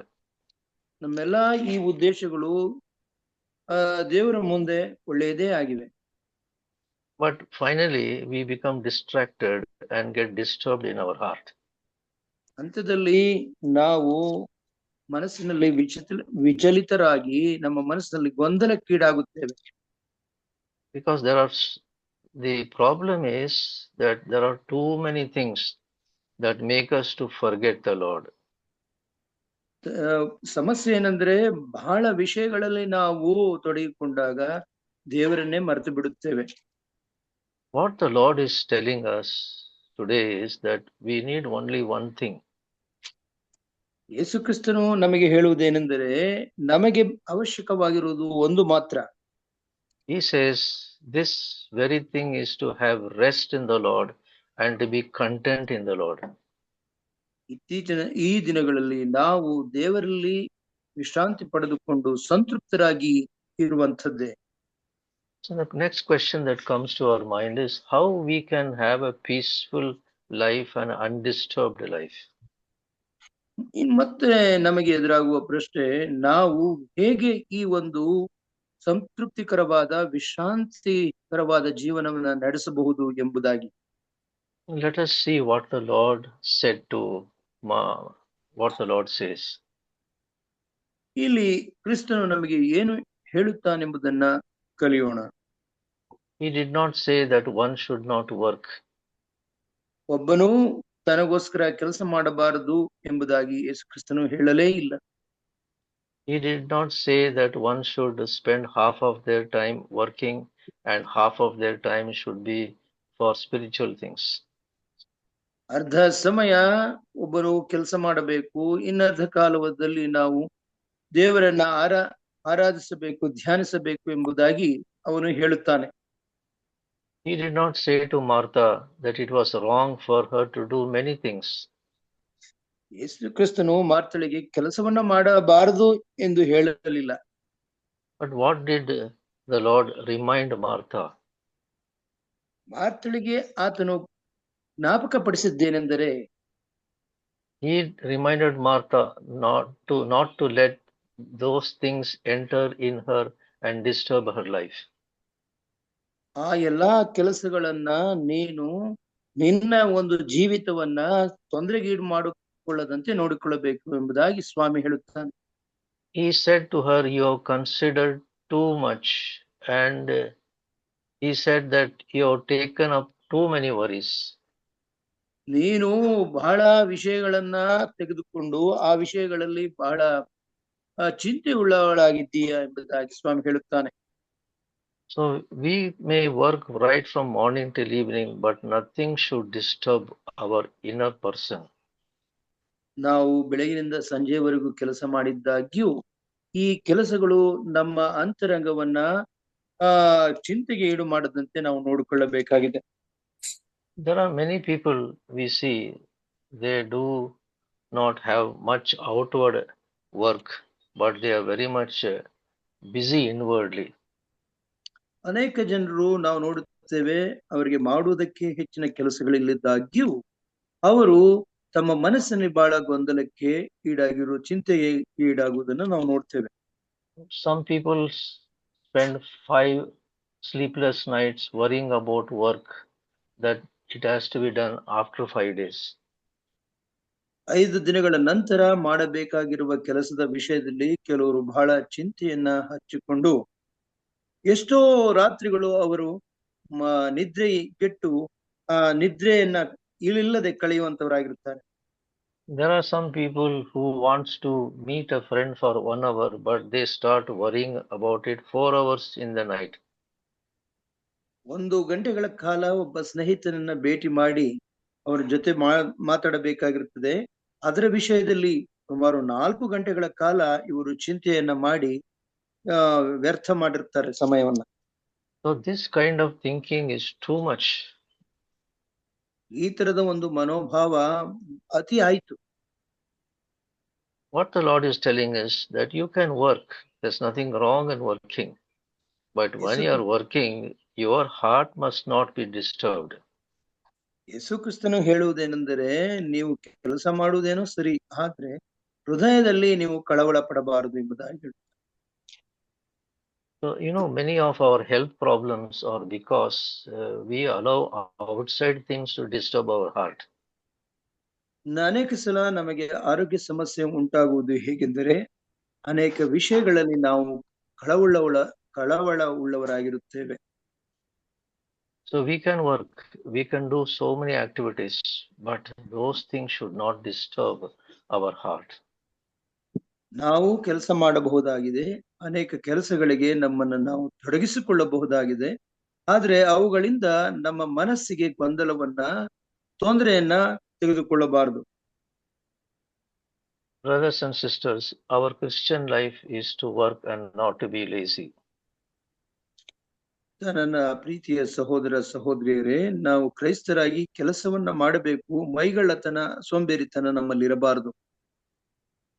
ನಮ್ಮೆಲ್ಲ ಈ ಉದ್ದೇಶಗಳು ದೇವರ ಮುಂದೆ ಒಳ್ಳೆಯದೇ ಆಗಿವೆ. But finally we become distracted and get disturbed in our heart. ಅಂತ್ಯದಲ್ಲಿ ನಾವು ಮನಸ್ಸಿನಲ್ಲಿ ವಿಚಲಿತರಾಗಿ ನಮ್ಮ ಮನಸ್ಸಿನಲ್ಲಿ ಗೊಂದಲಕ್ಕೀಡಾಗುತ್ತೇವೆ. Because the problem is that there are too many things that make us to forget the Lord. ಸಮಸ್ಯೆ ಏನಂದ್ರೆ ಬಹಳ ವಿಷಯಗಳಲ್ಲಿ ನಾವು ತೊಡಗಿಕೊಂಡಾಗ ದೇವರನ್ನೇ ಮರೆತು ಬಿಡುತ್ತೇವೆ. What the Lord is telling us today is that we need only one thing. ಯೇಸು ಕ್ರಿಸ್ತನು ನಮಗೆ ಹೇಳುವುದೇನೆಂದರೆ ನಮಗೆ ಅವಶ್ಯಕವಾಗಿರುವುದು ಒಂದು ಮಾತ್ರ. He says this very thing is to have rest in the Lord and to be content in the Lord. ಈ ದಿನಗಳಲ್ಲಿ ನಾವು ದೇವರಲ್ಲಿ ವಿಶ್ರಾಂತಿ ಪಡೆದುಕೊಂಡು ಸಂತೃಪ್ತರಾಗಿ ಇರುವಂತದ್ದೇ. So the next question that comes to our mind is how we can have a peaceful life and undisturbed life. ಮತ್ತೆ ನಮಗೆ ಎದುರಾಗುವ ಪ್ರಶ್ನೆ, ನಾವು ಹೇಗೆ ಈ ಒಂದು ಸಂತೃಪ್ತಿಕರವಾದ ವಿಶ್ರಾಂತಿಕರವಾದ ಜೀವನವನ್ನ ನಡೆಸಬಹುದು ಎಂಬುದಾಗಿ. Let us see what the Lord said what the Lord says. ಇಲ್ಲಿ ಕ್ರಿಸ್ತನು ನಮಗೆ ಏನು ಹೇಳುತ್ತಾನೆಂಬುದನ್ನ ಕಲಿಯೋಣ. He did not say that one should not work. ಒಬ್ಬನು ತನಗೋಸ್ಕರ ಕೆಲಸ ಮಾಡಬಾರದು ಎಂಬುದಾಗಿ ಯೇಸು ಕ್ರಿಸ್ತನು ಹೇಳಲೇ ಇಲ್ಲ. He did not say that one should spend half of their time working and half of their time should be for spiritual things. ಅರ್ಧ ಸಮಯ ಒಬ್ಬರು ಕೆಲಸ ಮಾಡಬೇಕು, ಇನ್ನರ್ಧ ಕಾಲದಲ್ಲಿ ನಾವು ದೇವರನ್ನ ಆರಾಧಿಸಬೇಕು, ಧ್ಯಾನಿಸಬೇಕು ಎಂಬುದಾಗಿ ಅವನು ಹೇಳುತ್ತಾನೆ. He did not say to Martha that it was wrong for her to do many things. ಯೇಸು ಕ್ರಿಸ್ತನು ಮಾರ್ತಳಿಗೆ ಕೆಲಸವನ್ನ ಮಾಡಬಾರದು ಎಂದು ಹೇಳಲಿಲ್ಲ. But what did the Lord remind Martha? ಮಾರ್ತಳಿಗೆ ಆತನು ಜ್ಞಾಪಕಪಡಿಸಿದ್ದೇನೆಂದರೆ, He reminded Martha not to let those things enter in her and disturb her life. ಆ ಎಲ್ಲಾ ಕೆಲಸಗಳನ್ನ ನೀನು ನಿನ್ನ ಒಂದು ಜೀವಿತವನ್ನ ತೊಂದರೆಗೀಡು ಮಾಡಿಕೊಳ್ಳದಂತೆ ನೋಡಿಕೊಳ್ಳಬೇಕು ಎಂಬುದಾಗಿ ಸ್ವಾಮಿ ಹೇಳುತ್ತಾನೆ. He said to her, "You have considered too much," and he said that you have taken up too many worries. ನೀನು ಬಹಳ ವಿಷಯಗಳನ್ನ ತೆಗೆದುಕೊಂಡು ಆ ವಿಷಯಗಳಲ್ಲಿ ಬಹಳ ಚಿಂತೆ ಉಳ್ಳವಳಾಗಿದ್ದೀಯ ಎಂಬುದಾಗಿ ಸ್ವಾಮಿ ಹೇಳುತ್ತಾನೆ. So we may work right from morning till evening, but nothing should disturb our inner person. ನಾವು ಬೆಳಗಿನಿಂದ ಸಂಜೆವರೆಗೂ ಕೆಲಸ ಮಾಡಿದ್ದಾಗ್ಯೂ ಈ ಕೆಲಸಗಳು ನಮ್ಮ ಅಂತರಂಗವನ್ನ ಚಿಂತೆಗೆ ಈಡು ಮಾಡದಂತೆ ನಾವು ನೋಡಿಕೊಳ್ಳಬೇಕಾಗಿದೆ. There are many people we see, they do not have much outward work, but they are very much busy inwardly. ಅನೇಕ ಜನರು ನಾವು ನೋಡುತ್ತೇವೆ, ಅವರಿಗೆ ಮಾಡುವುದಕ್ಕೆ ಹೆಚ್ಚಿನ ಕೆಲಸಗಳಿಲ್ಲದಾಗ್ಯೂ ಅವರು ತಮ್ಮ ಮನಸ್ಸಿನ ಬಹಳ ಗೊಂದಲಕ್ಕೆ ಈಡಾಗಿರುವ ಚಿಂತೆಗೆ ಈಡಾಗುವುದನ್ನು ನಾವು ನೋಡ್ತೇವೆ. Some people spend 5 sleepless nights worrying about work that it has to be done after 5 days. 5 ದಿನಗಳ ನಂತರ ಮಾಡಬೇಕಾಗಿರುವ ಕೆಲಸದ ವಿಷಯದಲ್ಲಿ ಕೆಲವರು ಬಹಳ ಚಿಂತೆಯನ್ನ ಹಚ್ಚಿಕೊಂಡು ಎಷ್ಟೋ ರಾತ್ರಿಗಳು ಅವರು ನಿದ್ರೆ ಕೆಟ್ಟು ನಿದ್ರೆಯನ್ನ ಇಳಿಲ್ಲದೆ ಕಳೆಯುವಂತವರಾಗಿರುತ್ತಾರೆ. There are some people who wants to meet a friend for 1 hour, but they start worrying about it 4 hours in the night. 1 ಗಂಟೆಗಳ ಕಾಲ ಒಬ್ಬ ಸ್ನೇಹಿತನನ್ನ ಭೇಟಿ ಮಾಡಿ ಅವರ ಜೊತೆ ಮಾತಾಡಬೇಕಾಗಿರುತ್ತದೆ. ಅದರ ವಿಷಯದಲ್ಲಿ ಸುಮಾರು 4 ಗಂಟೆಗಳ ಕಾಲ ಇವರು ಚಿಂತೆಯನ್ನ ಮಾಡಿ ವ್ಯರ್ಥ ಮಾಡಿರ್ತಾರೆ ಸಮಯವನ್ನ. So this kind of thinking is too much. ಈ ತರದ ಒಂದು ಮನೋಭಾವ ಅತಿ ಆಯ್ತು. What the Lord is telling is that you can work. There's nothing wrong in working. But when you are working, your heart must not be disturbed. ಯೇಸು ಕ್ರಿಸ್ತನು ಹೇಳುವುದೇನೆಂದರೆ, ನೀವು ಕೆಲಸ ಮಾಡುವುದೇನೋ ಸರಿ, ಆದ್ರೆ ಹೃದಯದಲ್ಲಿ ನೀವು ಕಳವಳ ಪಡಬಾರದು ಎಂಬುದಾಗಿ ಹೇಳುತ್ತಾರೆ. So, many of our health problems are because we allow outside things to disturb our heart. ಅನೇಕ ಸಲ ನಮಗೆ ಆರೋಗ್ಯ ಸಮಸ್ಯೆ ಉಂಟಾಗುವುದು ಹೇಗೆಂದರೆ, ಅನೇಕ ವಿಷಯಗಳಲ್ಲಿ ನಾವು ಕಳವಳ ಉಳ್ಳವರಾಗಿರುತ್ತೇವೆ. So we can work, we can do so many activities, but those things should not disturb our heart. ನಾವು ಕೆಲಸ ಮಾಡಬಹುದಾಗಿದೆ, ಅನೇಕ ಕೆಲಸಗಳಿಗೆ ನಮ್ಮನ್ನು ನಾವು ತೊಡಗಿಸಿಕೊಳ್ಳಬಹುದಾಗಿದೆ, ಆದ್ರೆ ಅವುಗಳಿಂದ ನಮ್ಮ ಮನಸ್ಸಿಗೆ ಗೊಂದಲವನ್ನ ತೊಂದರೆಯನ್ನ ತೆಗೆದುಕೊಳ್ಳಬಾರದು. Brothers and sisters, our Christian life is to work and not to be lazy. ನನ್ನ ಪ್ರೀತಿಯ ಸಹೋದರ ಸಹೋದರಿಯರೇ, ನಾವು ಕ್ರೈಸ್ತರಾಗಿ ಕೆಲಸವನ್ನ ಮಾಡಬೇಕು, ಮೈಗಳ್ಳತನ ಸೋಂಬೇರಿತನ ನಮ್ಮಲ್ಲಿ ಇರಬಾರದು.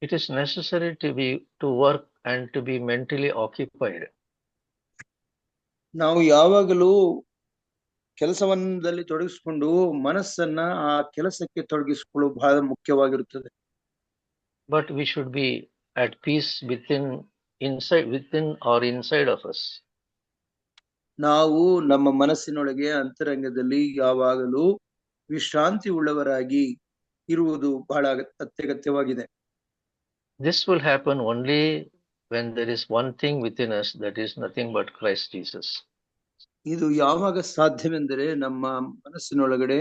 It is necessary to work and to be mentally occupied. ನಾವು ಯಾವಾಗಲೂ ಕೆಲಸವನ್ನದಲ್ಲಿ ತೊಡಗಿಸಿಕೊಂಡು ಮನಸ್ಸನ್ನ ಆ ಕೆಲಸಕ್ಕೆ ತೊಡಗಿಸಿಕೊಳ್ಳುವುದು ಬಹಳ ಮುಖ್ಯವಾಗಿರುತ್ತದೆ. But we should be at peace within or inside of us. ನಾವು ನಮ್ಮ ಮನಸ್ಸಿನೊಳಗೆ ಅಂತರಂಗದಲ್ಲಿ ಯಾವಾಗಲೂ ವಿಶ್ರಾಂತಿ ಉಳ್ಳವರಾಗಿ ಇರುವುದು ಬಹಳ ಅತ್ಯಗತ್ಯವಾಗಿದೆ. This will happen only when there is one thing within us that is nothing but Christ Jesus. ಇದು ಯಾವಾಗ ಸಾಧ್ಯವೆಂದರೆ ನಮ್ಮ ಮನಸ್ಸಿನೊಳಗಡೆ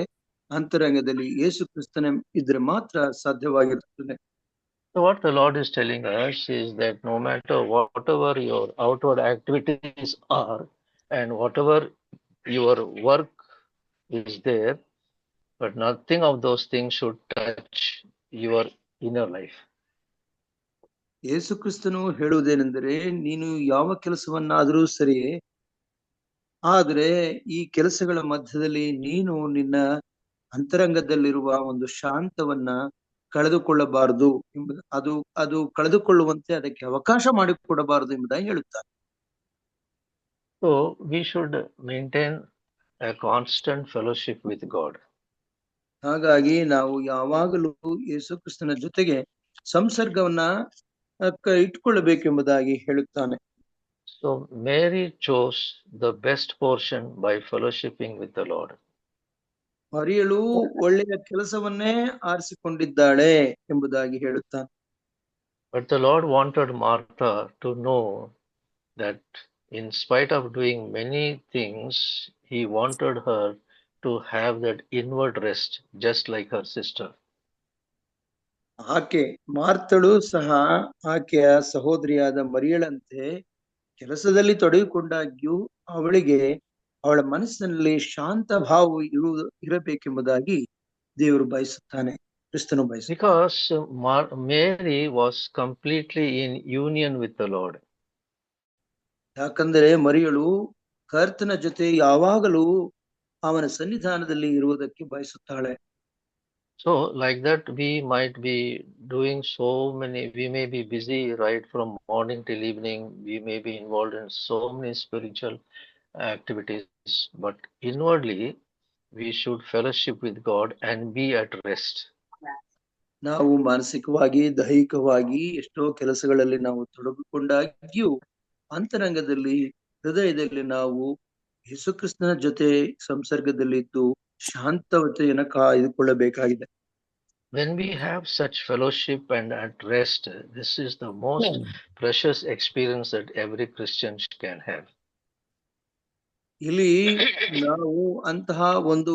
ಅಂತರಂಗದಲ್ಲಿ ಯೇಸು ಕ್ರಿಸ್ತನೇ ಇದ್ರೆ ಮಾತ್ರ ಸಾಧ್ಯವಾಗಿರುತ್ತದೆ. So what the Lord is telling us is that no matter whatever your outward activities are and whatever your work is there, but nothing of those things should touch your inner life. ಯೇಸು ಕ್ರಿಸ್ತನು ಹೇಳುವುದೇನೆಂದರೆ, ನೀನು ಯಾವ ಕೆಲಸವನ್ನಾದರೂ ಸರಿಯೇ, ಆದ್ರೆ ಈ ಕೆಲಸಗಳ ಮಧ್ಯದಲ್ಲಿ ನೀನು ನಿನ್ನ ಅಂತರಂಗದಲ್ಲಿರುವ ಒಂದು ಶಾಂತವನ್ನ ಕಳೆದುಕೊಳ್ಳಬಾರದು ಎಂಬುದು ಅದು ಕಳೆದುಕೊಳ್ಳುವಂತೆ ಅದಕ್ಕೆ ಅವಕಾಶ ಮಾಡಿಕೊಡಬಾರದು ಎಂಬುದಾಗಿ ಹೇಳುತ್ತಾರೆ. So we should maintain a constant fellowship with God. ಹಾಗಾಗಿ ನಾವು ಯಾವಾಗಲೂ ಯೇಸು ಕ್ರಿಸ್ತನ ಜೊತೆಗೆ ಸಂಸರ್ಗವನ್ನ ಇಟ್ಕೊಳ್ಳಬೇಕೆಂಬುದಾಗಿ ಹೇಳುತ್ತಾನೆ. So Mary chose the best portion by fellowshipping with the Lord. ಮರಿಯಳು ಒಳ್ಳೆಯ ಕೆಲಸವನ್ನೇ ಆರಿಸಿಕೊಂಡಿದ್ದಾಳೆ ಎಂಬುದಾಗಿ ಹೇಳುತ್ತಾನೆ. But the Lord wanted Martha to know that in spite of doing many things, he wanted her to have that inward rest, just like her sister. ಆಕೆ ಮಾರ್ತಳು ಸಹ ಆಕೆಯ ಸಹೋದರಿಯಾದ ಮರಿಯಳಂತೆ ಕೆಲಸದಲ್ಲಿ ತೊಡಗಿಕೊಂಡಾಗ್ಯೂ ಅವಳಿಗೆ ಅವಳ ಮನಸ್ಸಿನಲ್ಲಿ ಶಾಂತ ಭಾವ ಇರಬೇಕೆಂಬುದಾಗಿ ದೇವರು ಬಯಸುತ್ತಾನೆ, ಕ್ರಿಸ್ತನು ಬಯಸುತ್ತಾನೆ. Because Mary was completely in union with the Lord. ಯಾಕಂದರೆ ಮರಿಯಳು ಕರ್ತನ ಜೊತೆ ಯಾವಾಗಲೂ ಅವನ ಸನ್ನಿಧಾನದಲ್ಲಿ ಇರುವುದಕ್ಕೆ ಬಯಸುತ್ತಾಳೆ. So like that we might be doing we may be busy right from morning till evening, we may be involved in so many spiritual activities, but inwardly we should fellowship with God and be at rest. ನಾವು ಮಾನಸಿಕವಾಗಿ ದೈಹಿಕವಾಗಿ ಎಷ್ಟೋ ಕೆಲಸಗಳಲ್ಲಿ ನಾವು ತೊಡಗಿಕೊಂಡಾಗ್ಯೂ ಅಂತರಂಗದಲ್ಲಿ ಹೃದಯದಲ್ಲಿ ನಾವು ಯೇಸುಕ್ರಿಸ್ತನ ಜೊತೆ ಸಂಸರ್ಗದಲ್ಲಿದ್ದು ಶಾಂತವತೆಯನ್ನು ಕಾಯ್ದುಕೊಳ್ಳಬೇಕಾಗಿದೆ. When we have such fellowship and at rest, this is the most precious experience that every Christian can have. ಇಲ್ಲಿ ನಾವು ಅಂತಹ ಒಂದು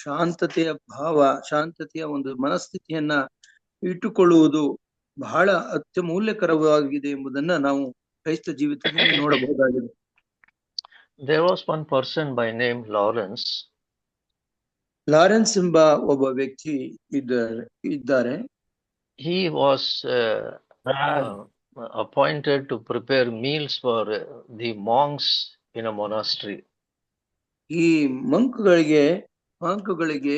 ಶಾಂತತೆಯ ಒಂದು ಮನಸ್ಥಿತಿಯನ್ನ ಇಟ್ಟುಕೊಳ್ಳುವುದು ಬಹಳ ಅತ್ಯಮೂಲ್ಯಕರವಾಗಿದೆ ಎಂಬುದನ್ನ ನಾವು ಕ್ರೈಸ್ತ ಜೀವಿತದಲ್ಲಿ ನೋಡಬಹುದಾಗಿದೆ. There was one person by name Lawrence. Lawrence ಎಂಬ ಒಬ್ಬ ವ್ಯಕ್ತಿ ಇದ್ದಾರೆ. He was appointed to prepare meals for the monks in a monastery. ಈ ಮಂಕುಗಳಿಗೆ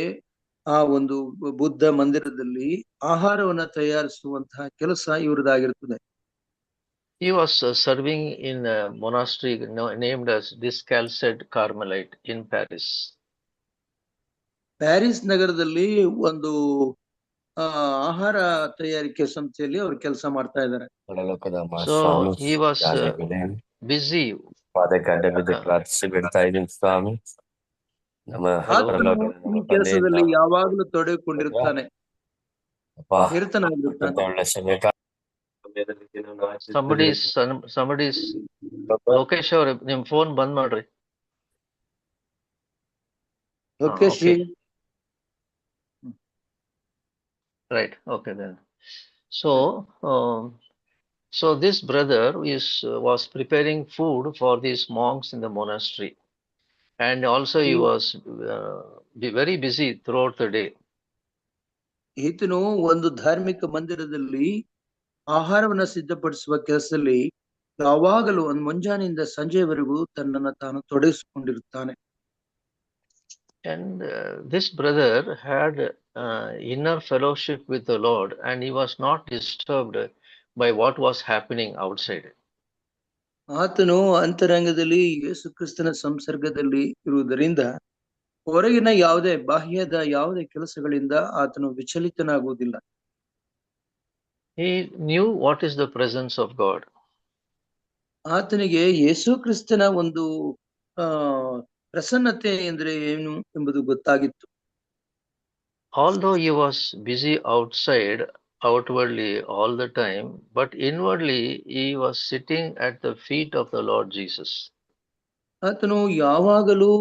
ಆ ಒಂದು ಬುದ್ಧ ಮಂದಿರದಲ್ಲಿ ಆಹಾರವನ್ನ ತಯಾರಿಸುವಂತಹ ಕೆಲಸ ಇವರದಾಗಿರುತ್ತದೆ. He was serving in a monastery named as Discalced Carmelite in Paris. Paris ನಗರದಲ್ಲಿ ಒಂದು ಆಹಾರ ತಯಾರಿಕೆ ಸಂಸ್ಥೆಯಲ್ಲಿ ಅವರು ಕೆಲಸ ಮಾಡ್ತಾ ಇದ್ದಾರೆ. So he was busy. ಈ ಕೆಲಸದಲ್ಲಿ ಯಾವಾಗಲೂ ತೊಡಗಿಕೊಂಡಿರುತ್ತಾನೆ. Somebody's ಲೋಕೇಶ್ ಅವ್ರೆ ನಿಮ್ ಫೋನ್ ಬಂದ್ ಮಾಡ್ರಿ. Lokesh Right. Okay then. So this brother was preparing food for these monks in the monastery, and also he was very busy throughout the day. ಈತನು ಒಂದು ಧಾರ್ಮಿಕ ಮಂದಿರದಲ್ಲಿ ಆಹಾರವನ್ನ ಸಿದ್ಧಪಡಿಸುವ ಕೆಲಸದಲ್ಲಿ ಯಾವಾಗಲೂ ಒಂದು ಮುಂಜಾನೆಯಿಂದ ಸಂಜೆವರೆಗೂ ತನ್ನನ್ನು ತಾನು ತೊಡಗಿಸಿಕೊಂಡಿರುತ್ತಾನೆ. And this brother had inner fellowship with the Lord, and he was not disturbed by what was happening outside. ಆತನು ಅಂತರಂಗದಲ್ಲಿ ಯೇಸು ಕ್ರಿಸ್ತನ ಸಂಸರ್ಗದಲ್ಲಿ ಇರುವುದರಿಂದ ಹೊರಗಿನ ಬಾಹ್ಯದ ಯಾವುದೇ ಕೆಲಸಗಳಿಂದ ಆತನು ವಿಚಲಿತನಾಗುವುದಿಲ್ಲ. He knew what is the presence of God. ಆತನಿಗೆ ಯೇಸು ಕ್ರಿಸ್ತನ ಒಂದು ಪ್ರಸನ್ನತೆ ಎಂದ್ರೆ ಏನು ಎಂಬುದು ಗೊತ್ತಾಗಿತ್ತು. Although he was busy outwardly all the time, but inwardly he was sitting at the feet of the Lord Jesus. ಆತನು ಯಾವಾಗಲೂ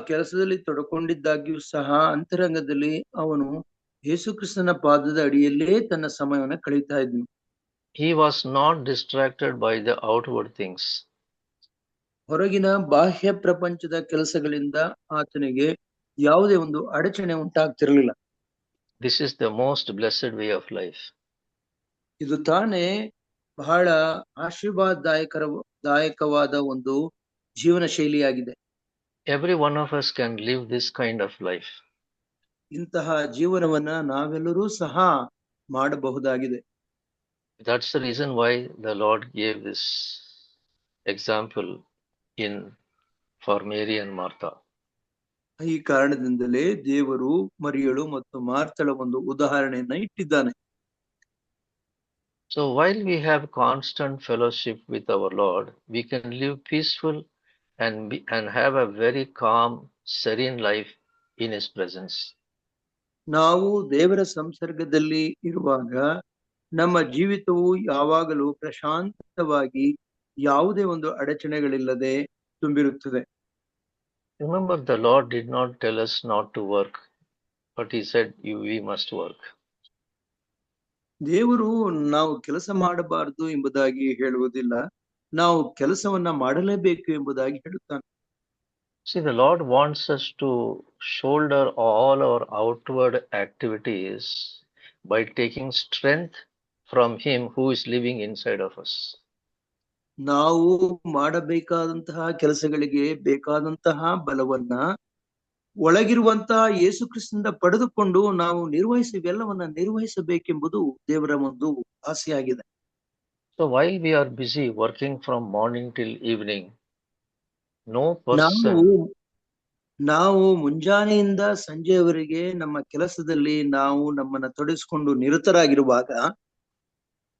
ಕೆಲಸದಲ್ಲಿ ತೊಡಕೊಂಡಿದ್ದಾಗ್ಯೂ ಸಹ ಅಂತರಂಗದಲ್ಲಿ ಅವನು ಯೇಸು ಕ್ರಿಸ್ತನ ಪಾದದ ಅಡಿಯಲ್ಲೇ ತನ್ನ ಸಮಯವನ್ನು ಕಳೀತಾ ಇದ್ನು. He was not distracted by the outward things. ಹೊರಗಿನ ಬಾಹ್ಯ ಪ್ರಪಂಚದ ಕೆಲಸಗಳಿಂದ ಆತನಿಗೆ ಯಾವುದೇ ಒಂದು ಅಡಚಣೆ ಉಂಟಾಗ್ತಿರಲಿಲ್ಲ. This is the most blessed way of life. ಇದು ತಾನೇ ಬಹಳ ಆಶೀರ್ವಾದದಾಯಕವಾದ ಒಂದು ಜೀವನ ಶೈಲಿಯಾಗಿದೆ. Every one of us can live this kind of life. ಇಂತಹ ಜೀವನವನ್ನ ನಾವೆಲ್ಲರೂ ಸಹ ಮಾಡಬಹುದಾಗಿದೆ. That's the reason why the Lord gave this example for Mary and Martha. ಈ ಕಾರಣದಿಂದಲೇ ದೇವರು ಮರಿಯಳು ಮತ್ತು ಮಾರ್ತಳ ಒಂದು ಉದಾಹರಣೆಯನ್ನ ಇಟ್ಟಿದ್ದಾನೆ. So while we have constant fellowship with our Lord, we can live peaceful and have a very calm, serene life in His presence. ನಾವು ದೇವರ ಸಂಸರ್ಗದಲ್ಲಿ ಇರುವಾಗ ನಮ್ಮ ಜೀವಿತವು ಯಾವಾಗಲೂ ಪ್ರಶಾಂತವಾಗಿ ಯಾವುದೇ ಒಂದು ಅಡಚಣೆಗಳಿಲ್ಲದೆ ತುಂಬಿರುತ್ತದೆ. Remember, the Lord did not tell us not to work, but He said we must work. ದೇವರು ನಾವು ಕೆಲಸ ಮಾಡಬಾರದು ಎಂಬುದಾಗಿ ಹೇಳುವುದಿಲ್ಲ, ನಾವು ಕೆಲಸವನ್ನ ಮಾಡಲೇಬೇಕು ಎಂಬುದಾಗಿ ಹೇಳುತ್ತಾನೆ. See, the Lord wants us to shoulder all our outward activities by taking strength from Him who is living inside of us. ನಾವು ಮಾಡಬೇಕಾದಂತಹ ಕೆಲಸಗಳಿಗೆ ಬೇಕಾದಂತಹ ಬಲವನ್ನ ಒಳಗಿರುವಂತಹ ಯೇಸು ಕ್ರಿಸ್ತನಿಂದ ಪಡೆದುಕೊಂಡು ನಾವು ಇವೆಲ್ಲವನ್ನ ನಿರ್ವಹಿಸಬೇಕೆಂಬುದು ದೇವರ ಒಂದು ಆಸೆಯಾಗಿದೆ. So while we are busy working from morning till evening, no person ನಾವು ಮುಂಜಾನೆಯಿಂದ ಸಂಜೆಯವರೆಗೆ ನಮ್ಮ ಕೆಲಸದಲ್ಲಿ ನಾವು ನಮ್ಮನ್ನ ತೊಡಗಿಸಿಕೊಂಡು ನಿರತರಾಗಿರುವಾಗ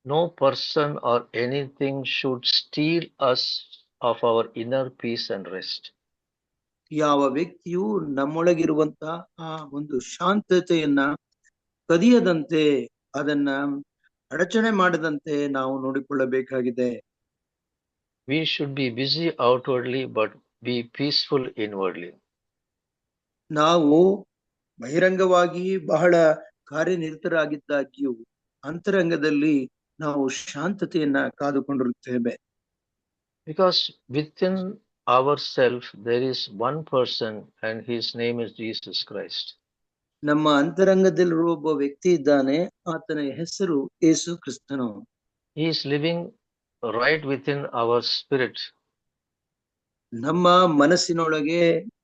no person or anything should steal us of our inner peace and rest. ಯಾವ ವ್ಯಕ್ತಿಯು ನಮ್ಮೊಳಗಿರುವಂತಹ ಆ ಒಂದು ಶಾಂತತೆಯನ್ನ ಕದಿಯದಂತೆ, ಅದನ್ನ ಅಡಚಣೆ ಮಾಡದಂತೆ ನಾವು ನೋಡಿಕೊಳ್ಳಬೇಕಾಗಿದೆ. We should be busy outwardly but be peaceful inwardly. ನಾವು ಬಹಿರಂಗವಾಗಿ ಬಹಳ ಕಾರ್ಯನಿರತರಾಗಿದ್ದಾಗ್ಯೂ ಅಂತರಂಗದಲ್ಲಿ ನಾವು ಶಾಂತತೆಯನ್ನ ಕಾದುಕೊಂಡಿರುತ್ತೇವೆ. Because within ourselves there is one person and his name is Jesus Christ. ನಮ್ಮ ಅಂತರಂಗದಲ್ಲಿರುವ ಒಬ್ಬ ವ್ಯಕ್ತಿ ಇದ್ದಾನೆ, ಆತನ ಹೆಸರು ಯೇಸು ಕ್ರಿಸ್ತನು. He is living right within our spirit. ನಮ್ಮ ಮನಸ್ಸಿನೊಳಗೆ,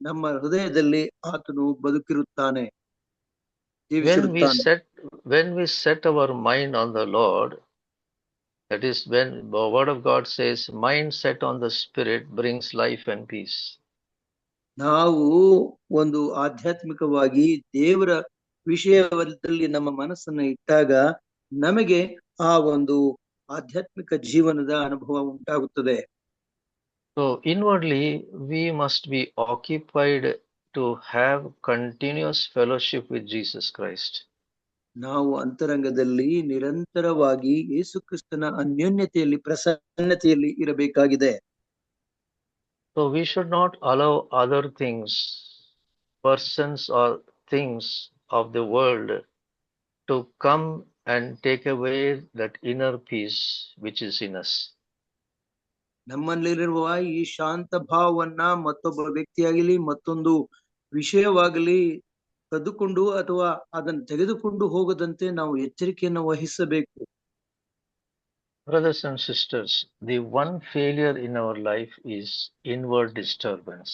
ನಮ್ಮ ಹೃದಯದಲ್ಲಿ ಆತನು ಬದುಕಿರುತ್ತಾನೆ, ಜೀವಿಸಿರುತ್ತಾನೆ. When we set our mind on the Lord, that is when the word of God says, mind set on the spirit brings life and peace. ನಾವು ಒಂದು ಆಧ್ಯಾತ್ಮಿಕವಾಗಿ ದೇವರ ವಿಷಯದಲ್ಲಿ ನಮ್ಮ ಮನಸ್ಸನ್ನು ಇಟ್ಟಾಗ ನಮಗೆ ಆ ಒಂದು ಆಧ್ಯಾತ್ಮಿಕ ಜೀವನದ ಅನುಭವ ಉಂಟಾಗುತ್ತದೆ. So inwardly we must be occupied to have continuous fellowship with Jesus Christ. ನಾವು ಅಂತರಂಗದಲ್ಲಿ ನಿರಂತರವಾಗಿ ಯೇಸು ಕ್ರಿಸ್ತನ ಅನ್ಯೋನ್ಯತೆಯಲ್ಲಿ, ಪ್ರಸನ್ನತೆಯಲ್ಲಿ ಇರಬೇಕಾಗಿದೆ. So we should not allow other things, persons or things of the world to come and take away that inner peace which is in us. ನಮ್ಮಲ್ಲಿರುವ ಈ ಶಾಂತ ಭಾವವನ್ನ ಮತ್ತೊಬ್ಬ ವ್ಯಕ್ತಿಯಾಗಲಿ ಮತ್ತೊಂದು ವಿಷಯವಾಗಲಿ ಕದ್ದುಕೊಂಡು ಅಥವಾ ಅದನ್ನು ತೆಗೆದುಕೊಂಡು ಹೋಗದಂತೆ ನಾವು ಎಚ್ಚರಿಕೆಯನ್ನು ವಹಿಸಬೇಕು. Brothers and sisters, the one failure in our life is inward disturbance.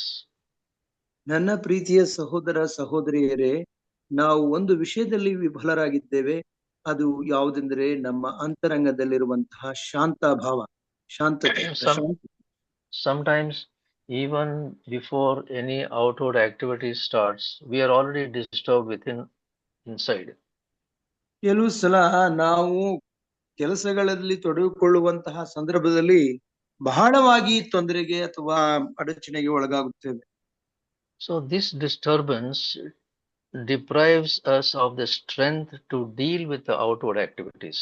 ನನ್ನ ಪ್ರೀತಿಯ ಸಹೋದರ ಸಹೋದರಿಯರೇ, ನಾವು ಒಂದು ವಿಷಯದಲ್ಲಿ ವಿಫಲರಾಗಿದ್ದೇವೆ. ಅದು ಯಾವುದೆಂದರೆ ನಮ್ಮ ಅಂತರಂಗದಲ್ಲಿರುವಂತಹ ಶಾಂತ ಭಾವ, ಶಾಂತತೆ. Sometimes even before any outward activity starts, we are already disturbed inside. ಕೆಲವು ಸಲ ನಾವು ಕೆಲಸಗಳಲ್ಲಿ ತೊಡಗಿಕೊಳ್ಳುವಂತಹ ಸಂದರ್ಭದಲ್ಲಿ ಬಹಳವಾಗಿ ತೊಂದರೆಗೆ ಅಥವಾ ಅಡಚಣೆಗೆ ಒಳಗಾಗುತ್ತೇವೆ. So this disturbance deprives us of the strength to deal with the outward activities.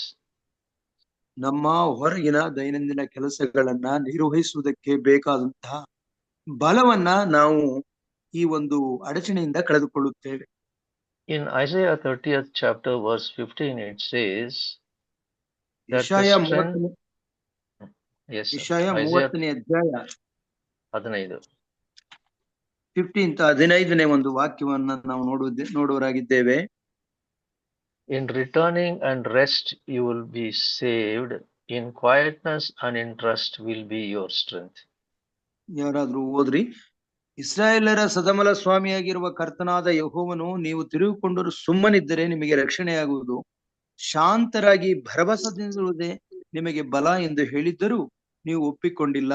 ನಮ್ಮ ಹೊರಗಿನ ದೈನಂದಿನ ಕೆಲಸಗಳನ್ನ ನಿರ್ವಹಿಸುವುದಕ್ಕೆ ಬೇಕಾದಂತಹ ಬಲವನ್ನ ನಾವು ಈ ಒಂದು ಅಡಚಣೆಯಿಂದ ಕಳೆದುಕೊಳ್ಳುತ್ತೇವೆ. In Isaiah 30th chapter verse 15 it says that ಯೆಶಾಯ 30ನೇ ಅಧ್ಯಾಯ 15ನೇ ಒಂದು ವಾಕ್ಯವನ್ನ ನಾವು ನೋಡುವರಾಗಿದ್ದೇವೆ. In returning and rest you will be saved, in quietness and in trust will be your strength. ಯಾರಾದ್ರೂ ಓದ್ರಿ. ಇಸ್ರಾಯೇಲರ ಸದಮಲ ಸ್ವಾಮಿಯಾಗಿರುವ ಕರ್ತನಾದ ಯೆಹೋವನು, ನೀವು ತಿರುಗಿಕೊಂಡು ಸುಮ್ಮನಿದ್ದರೆ ನಿಮಗೆ ರಕ್ಷಣೆಯಾಗುವುದು, ಶಾಂತರಾಗಿ ಭರವಸೆಯಿಂದಿರುವುದೇ ನಿಮಗೆ ಬಲ ಎಂದು ಹೇಳಿದ್ದರೂ ನೀವು ಒಪ್ಪಿಕೊಂಡಿಲ್ಲ.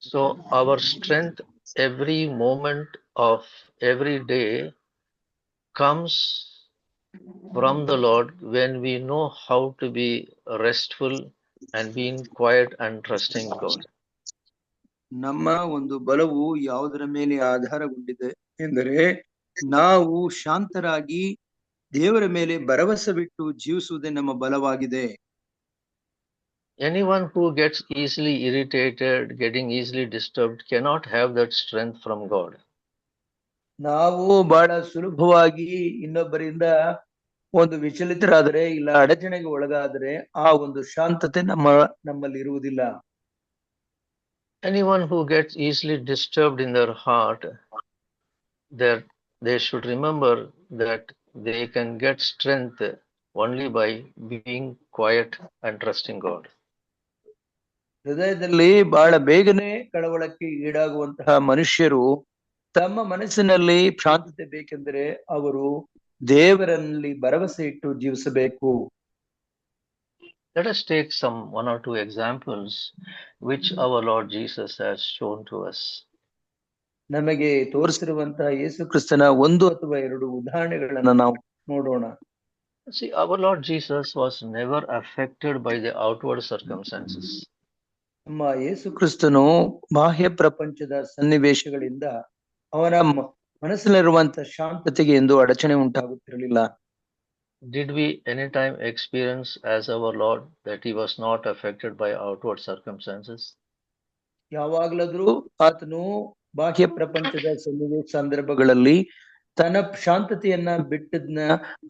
So our strength every moment of every day comes from the Lord when we know how to be restful and being quiet and trusting God. ನಮ್ಮ ಒಂದು ಬಲವು ಯಾವುದರ ಮೇಲೆ ಆಧಾರಗೊಂಡಿದೆ ಎಂದರೆ, ನಾವು ಶಾಂತರಾಗಿ ದೇವರ ಮೇಲೆ ಭರವಸೆ ಬಿಟ್ಟು ಜೀವಿಸುವುದೇ ನಮ್ಮ ಬಲವಾಗಿದೆ. Anyone who gets easily irritated, getting easily disturbed, cannot have that strength from God. ನಾವು ಬಹಳ ಸುಲಭವಾಗಿ ಇನ್ನೊಬ್ಬರಿಂದ ಒಂದು ವಿಚಲಿತರಾದರೆ ಇಲ್ಲ ಅಡಚಣೆಗೆ ಒಳಗಾದರೆ ಆ ಒಂದು ಶಾಂತತೆ ನಮ್ಮಲ್ಲಿ ಇರುವುದಿಲ್ಲ. Anyone who gets easily disturbed in their heart, that they should remember that they can get strength only by being quiet and trusting God. ಹೃದಯದಲ್ಲಿ ಬಹಳ ಬೇಗನೆ ಕಳವಳಕ್ಕೆ ಈಡಾಗುವಂತಹ ಮನುಷ್ಯರು ತಮ್ಮ ಮನಸ್ಸಿನಲ್ಲಿ ಶಾಂತತೆ ಬೇಕೆಂದರೆ ಅವರು ದೇವರಲ್ಲಿ ಭರವಸೆ ಇಟ್ಟು ಜೀವಿಸಬೇಕು. Let us take some 1 or 2 examples which our Lord Jesus has shown to us. ನಮಗೆ ತೋರಿಸಿರುವಂತಹ ಯೇಸು ಕ್ರಿಸ್ತನ 1 ಅಥವಾ 2 ಉದಾಹರಣೆಗಳನ್ನ ನಾವು ನೋಡೋಣ. See, our Lord Jesus was never affected by the outward circumstances. ನಮ್ಮ ಯೇಸು ಕ್ರಿಸ್ತನು ಬಾಹ್ಯ ಪ್ರಪಂಚದ ಸನ್ನಿವೇಶಗಳಿಂದ ಅವನ ಮನಸ್ಸಿನಲ್ಲಿರುವಂತಹ ಶಾಂತತೆಗೆ ಎಂದು ಅಡಚಣೆ ಉಂಟಾಗುತ್ತಿರಲಿಲ್ಲ. Did we anytime experience as our Lord that he was not affected by outward circumstances? ಯಾವಾಗಲಾದ್ರೂ ಆತನು ಬಾಹ್ಯ ಪ್ರಪಂಚದ ಸಂದರ್ಭಗಳಲ್ಲಿ ತನ್ನ ಶಾಂತತೆಯನ್ನ ಬಿಟ್ಟದ್ನ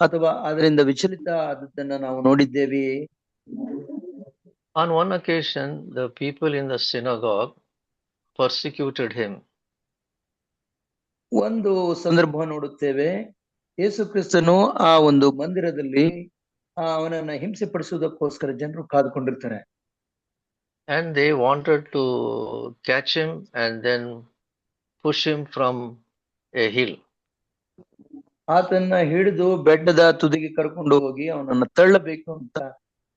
ಅಥವಾ ಅದರಿಂದ ವಿಚಲಿತ ಆದದ್ದನ್ನ ನಾವು ನೋಡಿದ್ದೇವೆ. On one occasion, the people in the synagogue persecuted him. ಒಂದು ಸಂದರ್ಭ ನೋಡುತ್ತೇವೆ, ಯೇಸು ಕ್ರಿಸ್ತನು ಆ ಒಂದು ಮಂದಿರದಲ್ಲಿ ಅವನನ್ನ ಹಿಂಸೆ ಪಡಿಸುವುದಕ್ಕೋಸ್ಕರ ಜನರು ಕಾದುಕೊಂಡಿರ್ತಾರೆ. And they wanted to catch him and then push him from a hill. ಆತನ್ನ ಹಿಡಿದು ಬೆಟ್ಟದ ತುದಿಗೆ ಕರ್ಕೊಂಡು ಹೋಗಿ ಅವನನ್ನ ತಳ್ಳಬೇಕು ಅಂತ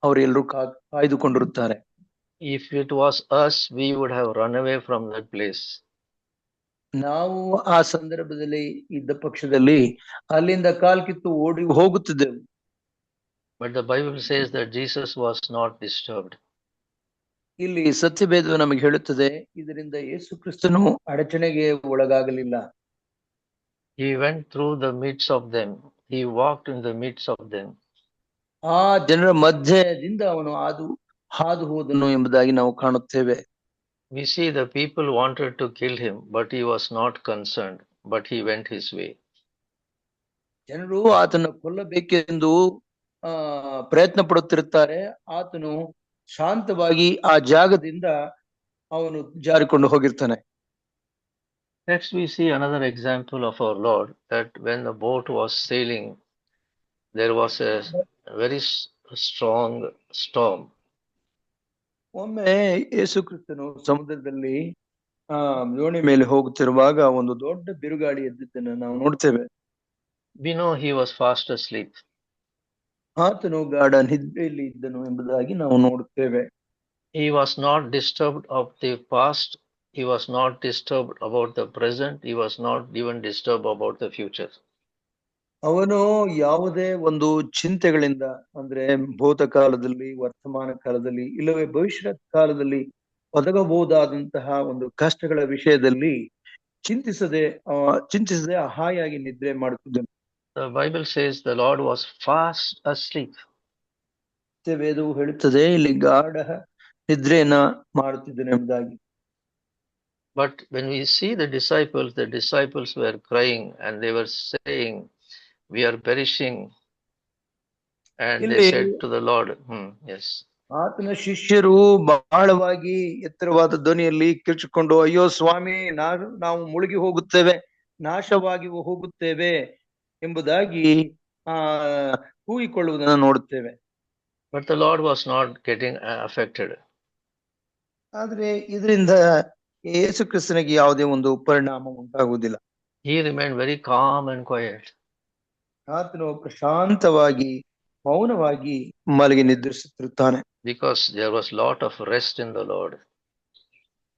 ಅವರೆಲ್ಲರೂ ಕಾಯ್ದುಕೊಂಡಿರುತ್ತಾರೆ. If it was us, we would have run away from that place. ನಾವು ಆ ಸಂದರ್ಭದಲ್ಲಿ ಇದ್ದ ಪಕ್ಷದಲ್ಲಿ ಅಲ್ಲಿಂದ ಕಾಲ್ಕಿತ್ತು ಓಡಿ ಹೋಗುತ್ತಿದ್ದೆವು. But the Bible says that Jesus was not disturbed. ಇಲ್ಲಿ ಸತ್ಯವೇದ ನಮಗೆ ಹೇಳುತ್ತದೆ, ಇದರಿಂದ ಯೇಸು ಕ್ರಿಸ್ತನು ಅಡಚಣೆಗೆ ಒಳಗಾಗಲಿಲ್ಲ. He went through the midst of them. He walked in the midst of them. ಆ ಜನರ ಮಧ್ಯದಿಂದ ಅವನು ಹಾದು ಹೋದನು ಎಂಬುದಾಗಿ ನಾವು ಕಾಣುತ್ತೇವೆ. We see the people wanted to kill him, but he was not concerned, but he went his way. ಜನರು ಆತನ ಕೊಲ್ಲಬೇಕೆಂದು ಪ್ರಯತ್ನ ಪಡುತ್ತಿರುತ್ತಾರೆ. ಆತನು ಶಾಂತವಾಗಿ ಆ ಜಾಗದಿಂದ ಅವನು ಜಾರಿಕೊಂಡು ಹೋಗಿರ್ತಾನೆ. Next we see another example of our Lord, that when the boat was sailing, there was a very strong storm. ಒಮ್ಮೆ ಯೇಸು ಕ್ರಿಸ್ತನು ಸಮುದ್ರದಲ್ಲಿ ದೋಣಿ ಮೇಲೆ ಹೋಗುತ್ತಿರುವಾಗ ಒಂದು ದೊಡ್ಡ ಬಿರುಗಾಳಿ ಎದ್ದಿದ್ದನ್ನು ನಾವು ನೋಡ್ತೇವೆ. We know he was fast asleep. ಆತನು ಗಾಢ ನಿದ್ರೆಯಲ್ಲಿ ಇದ್ದನು ಎಂಬುದಾಗಿ ನಾವು ನೋಡುತ್ತೇವೆ. He was not disturbed of the past. He was not disturbed about the present. He was not even disturbed about the future. ಅವನು ಯಾವುದೇ ಒಂದು ಚಿಂತೆಗಳಿಂದ, ಅಂದ್ರೆ ಭೂತ ಕಾಲದಲ್ಲಿ, ವರ್ತಮಾನ ಕಾಲದಲ್ಲಿ, ಇಲ್ಲವೇ ಭವಿಷ್ಯತ್ ಕಾಲದಲ್ಲಿ ಒದಗಬಹುದಾದಂತಹ ಒಂದು ಕಷ್ಟಗಳ ವಿಷಯದಲ್ಲಿ ಚಿಂತಿಸದೆ ಹಾಯಾಗಿ ನಿದ್ರೆ ಮಾಡುತ್ತಿದ್ದನು. The Bible says the Lord was fast asleep. ವೇದವು ಹೇಳುತ್ತದೆ ಇಲ್ಲಿ ಗಾಢ ನಿದ್ರೆಯನ್ನ ಮಾಡುತ್ತಿದ್ದನು ಎಂಬುದಾಗಿ. But when we see the disciples were crying and they were saying, "We are perishing." And they said to the Lord, yes. ಆತನ ಶಿಷ್ಯರು ಬಹಳವಾಗಿ ಎತ್ತರವಾದ ಧ್ವನಿಯಲ್ಲಿ ಕಿರ್ಚಿಕೊಂಡು, ಅಯ್ಯೋ ಸ್ವಾಮಿ, ನಾವು ಮುಳುಗಿ ಹೋಗುತ್ತೇವೆ, ನಾಶವಾಗಿ ಹೋಗುತ್ತೇವೆ ಎಂಬುದಾಗಿ ಕೂಗಿಕೊಳ್ಳುವುದನ್ನು ನೋಡುತ್ತೇವೆ. But the Lord was not getting affected. ಆದ್ರೆ ಇದರಿಂದ ಯೇಸು ಕ್ರಿಸ್ತನಿಗೆ ಯಾವುದೇ ಒಂದು ಪರಿಣಾಮ ಉಂಟಾಗುವುದಿಲ್ಲ. He remained very calm and quiet ಆತನು ಪ್ರಶಾಂತವಾಗಿ ಮೌನವಾಗಿ ಮಲಗಿ ನಿದ್ರಿಸುತ್ತಿರುತ್ತಾನೆ. because there was lot of rest in the Lord.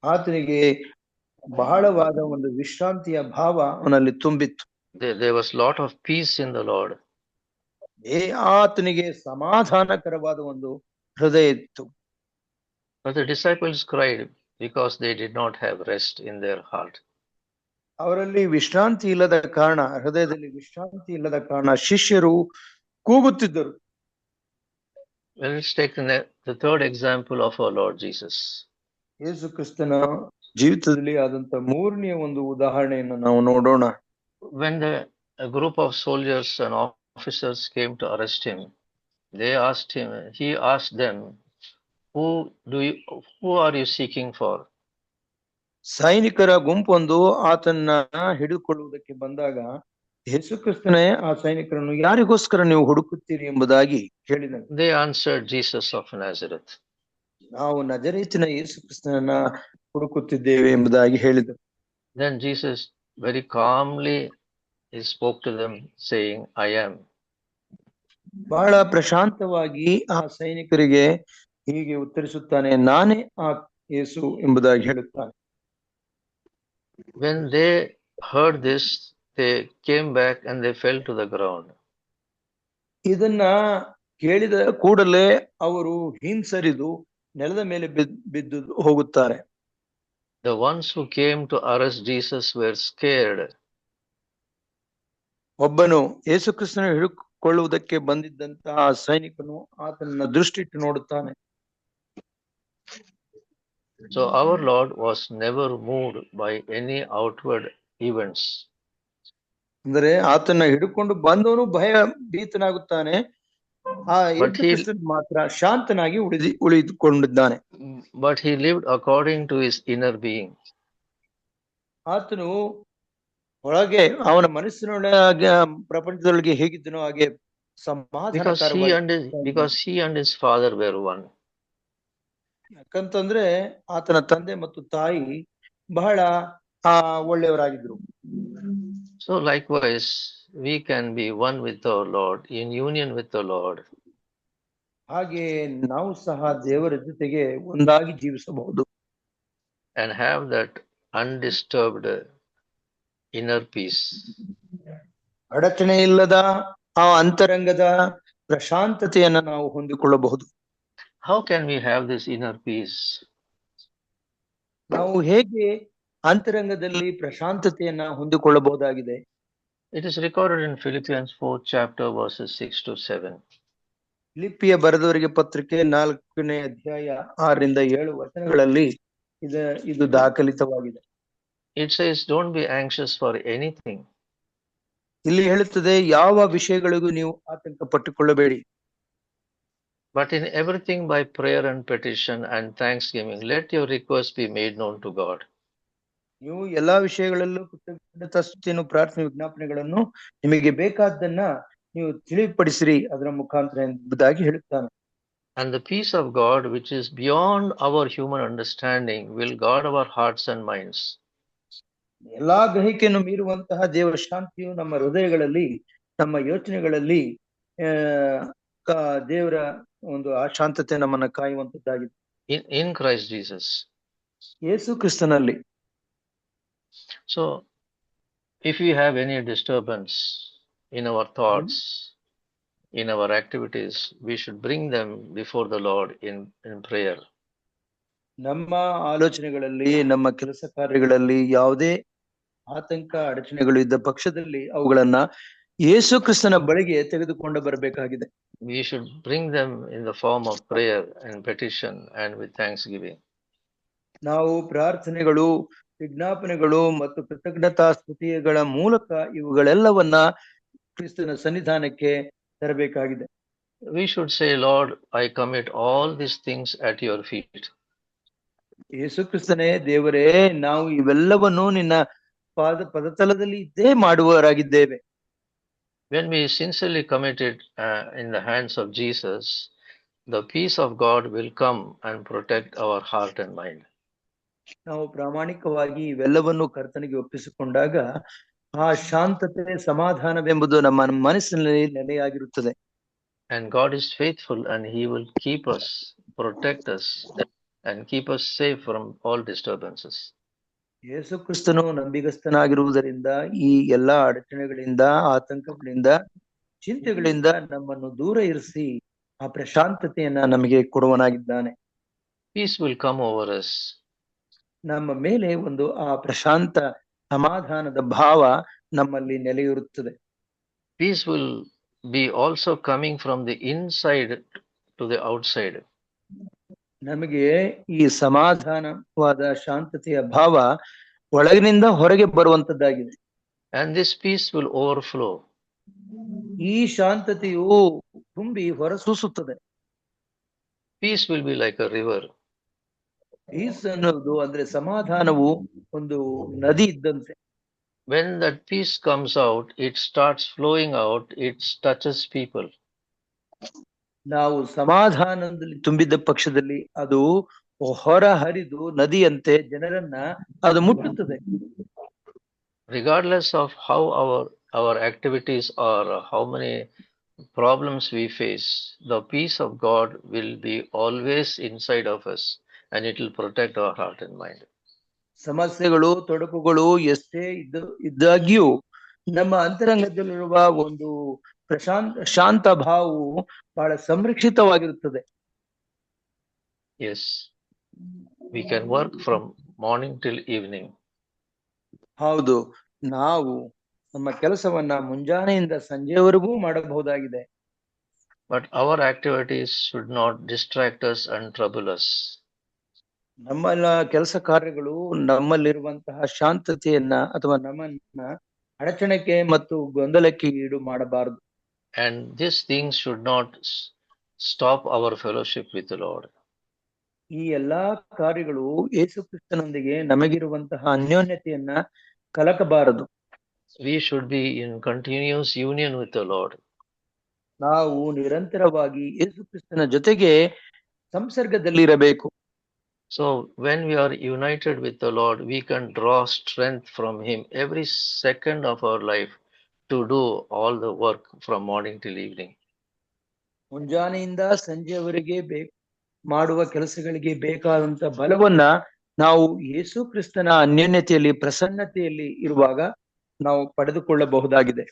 ಆತನಿಗೆ ಬಹಳವಾದ ಒಂದು ವಿಶ್ರಾಂತಿಯ ಭಾವ ಅವನಲ್ಲಿ ತುಂಬಿತ್ತು. There was lot of peace in the Lord. ಆತನಿಗೆ ಸಮಾಧಾನಕರವಾದ ಒಂದು ಹೃದಯ ಇತ್ತು. But the disciples cried because they did not have rest in their heart. ಅವರಲ್ಲಿ ವಿಶ್ರಾಂತಿ ಇಲ್ಲದ ಕಾರಣ, ಹೃದಯದಲ್ಲಿ ವಿಶ್ರಾಂತಿ ಇಲ್ಲದ ಕಾರಣ ಶಿಷ್ಯರು ಕೂಗುತ್ತಿದ್ದರು. Well, let's take the third example of our Lord Jesus. ಯೇಸು ಕ್ರಿಸ್ತನ ಜೀವಿತದಲ್ಲಿ ಆದಂತ ಮೂರನೆಯ ಒಂದು ಉದಾಹರಣೆಯನ್ನು ನಾವು ನೋಡೋಣ. When a group of soldiers and officers came to arrest him, he asked them, who are you seeking for? ಸೈನಿಕರ ಗುಂಪೊಂದು ಆತನ್ನ ಹಿಡಿದುಕೊಳ್ಳುವುದಕ್ಕೆ ಬಂದಾಗ ಯೇಸು ಕ್ರಿಸ್ತನೇ ಆ ಸೈನಿಕರನ್ನು ಯಾರಿಗೋಸ್ಕರ ನೀವು ಹುಡುಕುತ್ತೀರಿ ಎಂಬುದಾಗಿ ಹೇಳಿದರು. They answered, Jesus of Nazareth. ನಾವು ನಜರೇತಿನ ಯೇಸು ಕ್ರಿಸ್ತನನ್ನ ಹುಡುಕುತ್ತಿದ್ದೇವೆ ಎಂಬುದಾಗಿ ಹೇಳಿದರು. Then Jesus very calmly he spoke to them saying, I am. ಬಹಳ ಪ್ರಶಾಂತವಾಗಿ ಆ ಸೈನಿಕರಿಗೆ ಹೀಗೆ ಉತ್ತರಿಸುತ್ತಾನೆ, ನಾನೇ ಆ ಯೇಸು ಎಂಬುದಾಗಿ ಹೇಳುತ್ತಾನೆ. When they heard this, they came back and they fell to the ground. ಇದನ್ನ ಕೇಳಿದ ಕೂಡಲೇ ಅವರು ಹಿಂಸರಿದು ನೆಲದ ಮೇಲೆ ಬಿದ್ದು ಹೋಗುತ್ತಾರೆ. The ones who came to arrest Jesus were scared. ಒಬ್ಬನು ಯೇಸು ಕ್ರಿಸ್ತನ ಹಿಡಿದುಕೊಳ್ಳುವುದಕ್ಕೆ ಬಂದಿದ್ದಂತಹ ಸೈನಿಕನು ಆತನ ದೃಷ್ಟಿಟ್ಟು ನೋಡುತ್ತಾನೆ. So our Lord was never moved by any outward events. ಅಂದರೆ ಆತನ ಹಿಡ್ಕೊಂಡು ಬಂದವನು ಭಯ ಭೀತನಾಗುತ್ತಾನೆ. ಆ ಯೇಸು ಕ್ರಿಸ್ತನು ಮಾತ್ರ ಶಾಂತನಾಗಿ ಉಳಿದುಕೊಂಡಿದ್ದಾನೆ. But he lived according to his inner being. ಆತನು ಒಳಗೆ ಅವನ ಮನಸ್ಸಿನೊಳಗೆ ಪ್ರಪಂಚದೊಳಗೆ ಹೇಗಿದ್ದನೋ ಹಾಗೆ because he and his father were one. ಯಾಕಂತಂದ್ರೆ ಆತನ ತಂದೆ ಮತ್ತು ತಾಯಿ ಬಹಳ ಒಳ್ಳೆಯವರಾಗಿದ್ರು. So likewise we can be one with our Lord, in union with the Lord. ಹಾಗೆ ನಾವು ಸಹ ದೇವರ ಜೊತೆಗೆ ಒಂದಾಗಿ ಜೀವಿಸಬಹುದು. And have that undisturbed inner peace. ಅಡಚಣೆ ಇಲ್ಲದ ಆ ಅಂತರಂಗದ ಪ್ರಶಾಂತತೆಯನ್ನು ನಾವು ಹೊಂದಿಕೊಳ್ಳಬಹುದು. How can we have this inner peace? ನಾವು ಹೇಗೆ ಅಂತರಂಗದಲ್ಲಿ ಪ್ರಶಾಂತತೆಯನ್ನ ಹೊಂದಿಕೊಳ್ಳಬಹುದಾಗಿದೆ? It is recorded in Philippians 4th chapter verses 6 to 7. ಫಿಲಿಪ್ಪಿಯ ಬರೆದವರಿಗೆ ಪತ್ರಿಕೆ 4ನೇ ಅಧ್ಯಾಯ 6ರಿಂದ 7 ವಚನಗಳಲ್ಲಿ ಇದು ದಾಖಲಿತವಾಗಿದೆ. It says, don't be anxious for anything. ಇಲ್ಲಿ ಹೇಳುತ್ತದೆ, ಯಾವ ವಿಷಯಗಳಿಗೂ ನೀವು ಆತಂಕ ಪಟ್ಟುಕೊಳ್ಳಬೇಡಿ. But in everything by prayer and petition and thanksgiving, let your requests be made known to God. ನೀವು ಎಲ್ಲಾ ವಿಷಯಗಳಲ್ಲೂ ಕೃತಜ್ಞತಾಸ್ತುತಿಯನ್ನು, ಪ್ರಾರ್ಥನೆ, ವಿಜ್ಞಾಪನೆಗಳನ್ನು ನಿಮಗೆ ಬೇಕಾದ್ದನ್ನ ನೀವು ತಿಳಿಪಡಿಸಿರಿ ಅದರ ಮುಖಾಂತರ ಎಂಬುದಾಗಿ ಹೇಳುತ್ತಾನೆ. And the peace of God, which is beyond our human understanding, will guard our hearts and minds. ಎಲ್ಲಾ ಗ್ರಹಿಕೆಯನ್ನು ಮೀರುವಂತಹ ದೇವರ ಶಾಂತಿಯು ನಮ್ಮ ಹೃದಯಗಳಲ್ಲಿ, ನಮ್ಮ ಯೋಚನೆಗಳಲ್ಲಿ ದೇವರ ಒಂದು ಆ ಶಾಂತತೆ ನಮ್ಮನ್ನ ಕಾಯುವಂತದ್ದಾಗಿದೆ. In Christ Jesus. ಯೇಸು ಕ್ರಿಸ್ತನಲ್ಲಿ. So if we have any disturbance in our thoughts, in our activities, we should bring them before the Lord in prayer. ನಮ್ಮ ಆಲೋಚನೆಗಳಲ್ಲಿ, ನಮ್ಮ ಕೆಲಸ ಕಾರ್ಯಗಳಲ್ಲಿ ಯಾವುದೇ ಆತಂಕ ಅಡಚಣೆಗಳು ಇದ್ದ ಪಕ್ಷದಲ್ಲಿ ಅವುಗಳನ್ನ ಯೇಸು ಕ್ರಿಸ್ತನ ಬಳಿಗೆ ತೆಗೆದುಕೊಂಡು ಬರಬೇಕಾಗಿದೆ. We should bring them in the form of prayer and petition and with thanksgiving. ನಾವು ಪ್ರಾರ್ಥನೆಗಳು, ವಿಜ್ಞಾಪನೆಗಳು ಮತ್ತು ಕೃತಜ್ಞತಾ ಸ್ತುತಿಗಳ ಮೂಲಕ ಇವುಗಳೆಲ್ಲವನ್ನ ಕ್ರಿಸ್ತನ ಸನ್ನಿಧಾನಕ್ಕೆ ತರಬೇಕಾಗಿದೆ. We should say, Lord, I commit all these things at your feet. ಯೇಸು ಕ್ರಿಸ್ತನೇ, ದೇವರೇ, ನಾವು ಇವೆಲ್ಲವನ್ನು ನಿನ್ನ ಪದತಲದಲ್ಲಿ ಇದ್ದೇ ಮಾಡುವವರಾಗಿದ್ದೇವೆ. When we sincerely commit it in the hands of Jesus, the peace of God will come and protect our heart and mind. ನಾವು ಪ್ರಾಮಾಣಿಕವಾಗಿ ಇವೆಲ್ಲವನ್ನು ಕರ್ತನಿಗೆ ಒಪ್ಪಿಸಿಕೊಂಡಾಗ ಆ ಶಾಂತತೆ ಸಮಾಧಾನವೆಂಬುದು ನಮ್ಮ ಮನಸ್ಸಿನಲ್ಲಿ ನೆಲೆಯಾಗಿರುತ್ತದೆ. And God is faithful and He will keep us, protect us, and keep us safe from all disturbances. ಯೇಸು ಕ್ರಿಸ್ತನು ನಂಬಿಗಸ್ತನಾಗಿರುವುದರಿಂದ ಈ ಎಲ್ಲಾ ಅಡಚಣೆಗಳಿಂದ, ಆತಂಕಗಳಿಂದ, ಚಿಂತೆಗಳಿಂದ ನಮ್ಮನ್ನು ದೂರ ಇರಿಸಿ ಆ ಪ್ರಶಾಂತತೆಯನ್ನ ನಮಗೆ ಕೊಡುವನಾಗಿದ್ದಾನೆ. Peace will come over us. ನಮ್ಮ ಮೇಲೆ ಒಂದು ಆ ಪ್ರಶಾಂತ ಸಮಾಧಾನದ ಭಾವ ನಮ್ಮಲ್ಲಿ ನೆಲೆಯಿರುತ್ತದೆ. Peace will be also coming from the inside to the outside. ನಮಗೆ ಈ ಸಮಾಧಾನವಾದ ಶಾಂತತೆಯ ಭಾವ ಒಳಗಿನಿಂದ ಹೊರಗೆ ಬರುವಂತದ್ದಾಗಿದೆ. And this peace will overflow. ಈ ಶಾಂತತೆಯು ತುಂಬಿ ಹೊರಸೂಸುತ್ತದೆ. Peace will be like a river. Peace ಅನ್ನೋದು ಅಂದ್ರೆ ಸಮಾಧಾನವು ಒಂದು ನದಿ ಇದ್ದಂತೆ. When that peace comes out, it starts flowing out, it touches people. ನಾವು ಸಮಾಧಾನದಲ್ಲಿ ತುಂಬಿದ್ದ ಪಕ್ಷದಲ್ಲಿ ಅದು ಹೊರ ಹರಿದು ನದಿಯಂತೆ ಜನರನ್ನ ಅದು ಮುಟ್ಟುತ್ತದೆ. Regardless of how our activities are, how many problems we face, the peace of God will be always inside of us and it will protect our heart and mind. ಸಮಸ್ಯೆಗಳು ತೊಡಕುಗಳು ಎಷ್ಟೇ ಇದ್ದಾಗ್ಯೂ ನಮ್ಮ ಅಂತರಂಗದಲ್ಲಿರುವ ಒಂದು ಶಾಂತ ಭಾವವು ಬಹಳ ಸಂರಕ್ಷಿತವಾಗಿರುತ್ತದೆ. Yes, we can work from morning till evening. ಹೌದು, ನಾವು ನಮ್ಮ ಕೆಲಸವನ್ನ ಮುಂಜಾನೆಯಿಂದ ಸಂಜೆವರೆಗೂ ಮಾಡಬಹುದಾಗಿದೆ. But our activities should not distract us and trouble us. ನಮ್ಮೆಲ್ಲ ಕೆಲಸ ಕಾರ್ಯಗಳು ನಮ್ಮಲ್ಲಿರುವಂತಹ ಶಾಂತತೆಯನ್ನ ಅಥವಾ ನಮ್ಮನ್ನ ಅಡಚಣೆಗೆ ಮತ್ತು ಗೊಂದಲಕ್ಕೆ ಈಡು ಮಾಡಬಾರದು. And these things should not stop our fellowship with the Lord. ಈ ಎಲ್ಲಾ ಕಾರ್ಯಗಳು ಯೇಸು ಕ್ರಿಸ್ತನೊಂದಿಗೆ ನಮಗಿರುವಂತಹ ಅನ್ಯೋನ್ಯತೆಯನ್ನ ಕಲಕಬಾರದು. We should be in continuous union with the Lord. ನಾವು ನಿರಂತರವಾಗಿ ಯೇಸು ಕ್ರಿಸ್ತನ ಜೊತೆಗೆ ಸಂಸರ್ಗದಲ್ಲಿರಬೇಕು. So when we are united with the Lord, we can draw strength from Him every second of our life to do all the work from morning till evening. ಮುಂಜಾನೆಯಿಂದ ಸಂಜೆಯವರೆಗೆ ಮಾಡುವ ಕೆಲಸಗಳಿಗೆ ಬೇಕಾದಂತ ಬಲವನ್ನ ನಾವು ಯೇಸು ಕ್ರಿಸ್ತನ ಅನ್ಯೋನ್ಯತೆಯಲ್ಲಿ ಪ್ರಸನ್ನತೆಯಲ್ಲಿ ಇರುವಾಗ ನಾವು ಪಡೆದುಕೊಳ್ಳಬಹುದಾಗಿದೆ.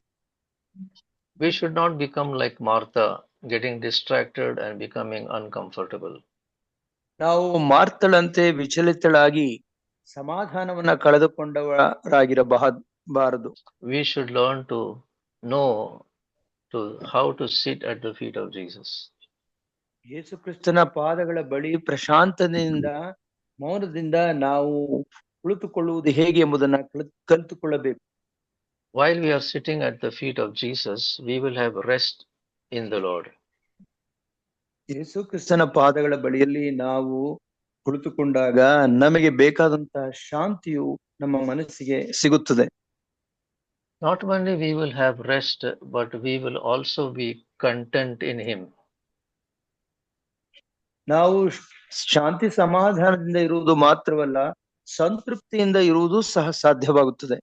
We should not become like Martha, getting distracted and becoming uncomfortable. ನಾವು ಮಾರ್ತಳಂತೆ ವಿಚಲಿತಳಾಗಿ ಸಮಾಧಾನವನ್ನ ಕಳೆದುಕೊಂಡವರಾಗಿರಬಾರದು. We should learn to know how to sit at the feet of Jesus. ಯೇಸು ಕ್ರಿಸ್ತನ ಪಾದಗಳ ಬಳಿ ಪ್ರಶಾಂತದಿಂದ ಮೌನದಿಂದ ನಾವು ಕುಳಿತುಕೊಳ್ಳುವುದು ಹೇಗೆ ಎಂಬುದನ್ನ ಕಲಿತುಕೊಳ್ಳಬೇಕು. While we are sitting at the feet of Jesus, we will have rest in the Lord. ಯೇಸು ಕ್ರಿಸ್ತನ ಪಾದಗಳ ಬಳಿಯಲ್ಲಿ ನಾವು ಕುಳಿತುಕೊಂಡಾಗ ನಮಗೆ ಬೇಕಾದಂತಹ ಶಾಂತಿಯು ನಮ್ಮ ಮನಸ್ಸಿಗೆ ಸಿಗುತ್ತದೆ. Not only we will have rest, but we will also be content in Him. ನಾವು ಶಾಂತಿ ಸಮಾಧಾನದಿಂದ ಇರುವುದು ಮಾತ್ರವಲ್ಲ, ಸಂತೃಪ್ತಿಯಿಂದ ಇರುವುದು ಸಹ ಸಾಧ್ಯವಾಗುತ್ತದೆ.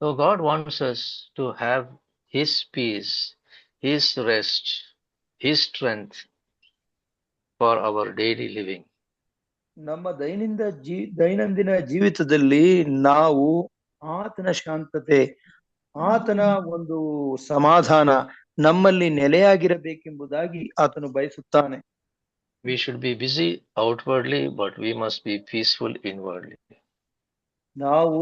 So God wants us to have His peace, His rest, His strength for our daily living. ನಮ್ಮ ದೈನಂದಿನ ಜೀವಿತದಲ್ಲಿ ನಾವು ಆತನ ಶಾಂತತೆ, ಆತನ ಒಂದು ಸಮಾಧಾನ ನಮ್ಮಲ್ಲಿ ನೆಲೆಯಾಗಿರಬೇಕೆಂಬುದಾಗಿ ಆತನು ಬಯಸುತ್ತಾನೆ. We should be busy outwardly, but we must be peaceful inwardly. ನಾವು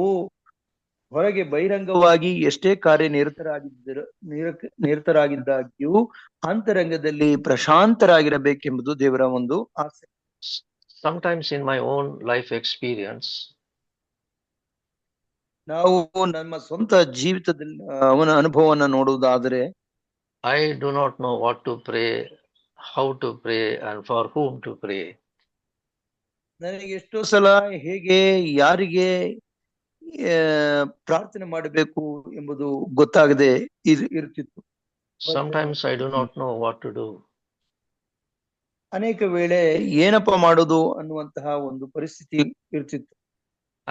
ಹೊರಗೆ ಬಹಿರಂಗವಾಗಿ ಎಷ್ಟೇ ನಿರತರಾಗಿದ್ದಾಗ್ಯೂ ಅಂತರಂಗದಲ್ಲಿ ಪ್ರಶಾಂತರಾಗಿರಬೇಕೆಂಬುದು ದೇವರ ಒಂದು ಆಸೆ. Sometimes in my own life experience, ನಾವು ನಮ್ಮ ಸ್ವಂತ ಜೀವಿತದಲ್ಲಿ ಅವನ ಅನುಭವವನ್ನು ನೋಡುವುದಾದರೆ, I do not know what to pray, how to pray, and for whom to pray. ನನಗೆ ಎಷ್ಟೋ ಸಲ ಹೇಗೆ ಯಾರಿಗೆ ಪ್ರಾರ್ಥನೆ ಮಾಡಬೇಕು ಎಂಬುದು ಗೊತ್ತಾಗದೆ ಇರುತ್ತಿತ್ತು. Sometimes I do not know what to do. ಅನೇಕ ವೇಳೆ ಏನಪ್ಪ ಮಾಡೋದು ಅನ್ನುವಂತಹ ಒಂದು ಪರಿಸ್ಥಿತಿ ಇರ್ತಿತ್ತು.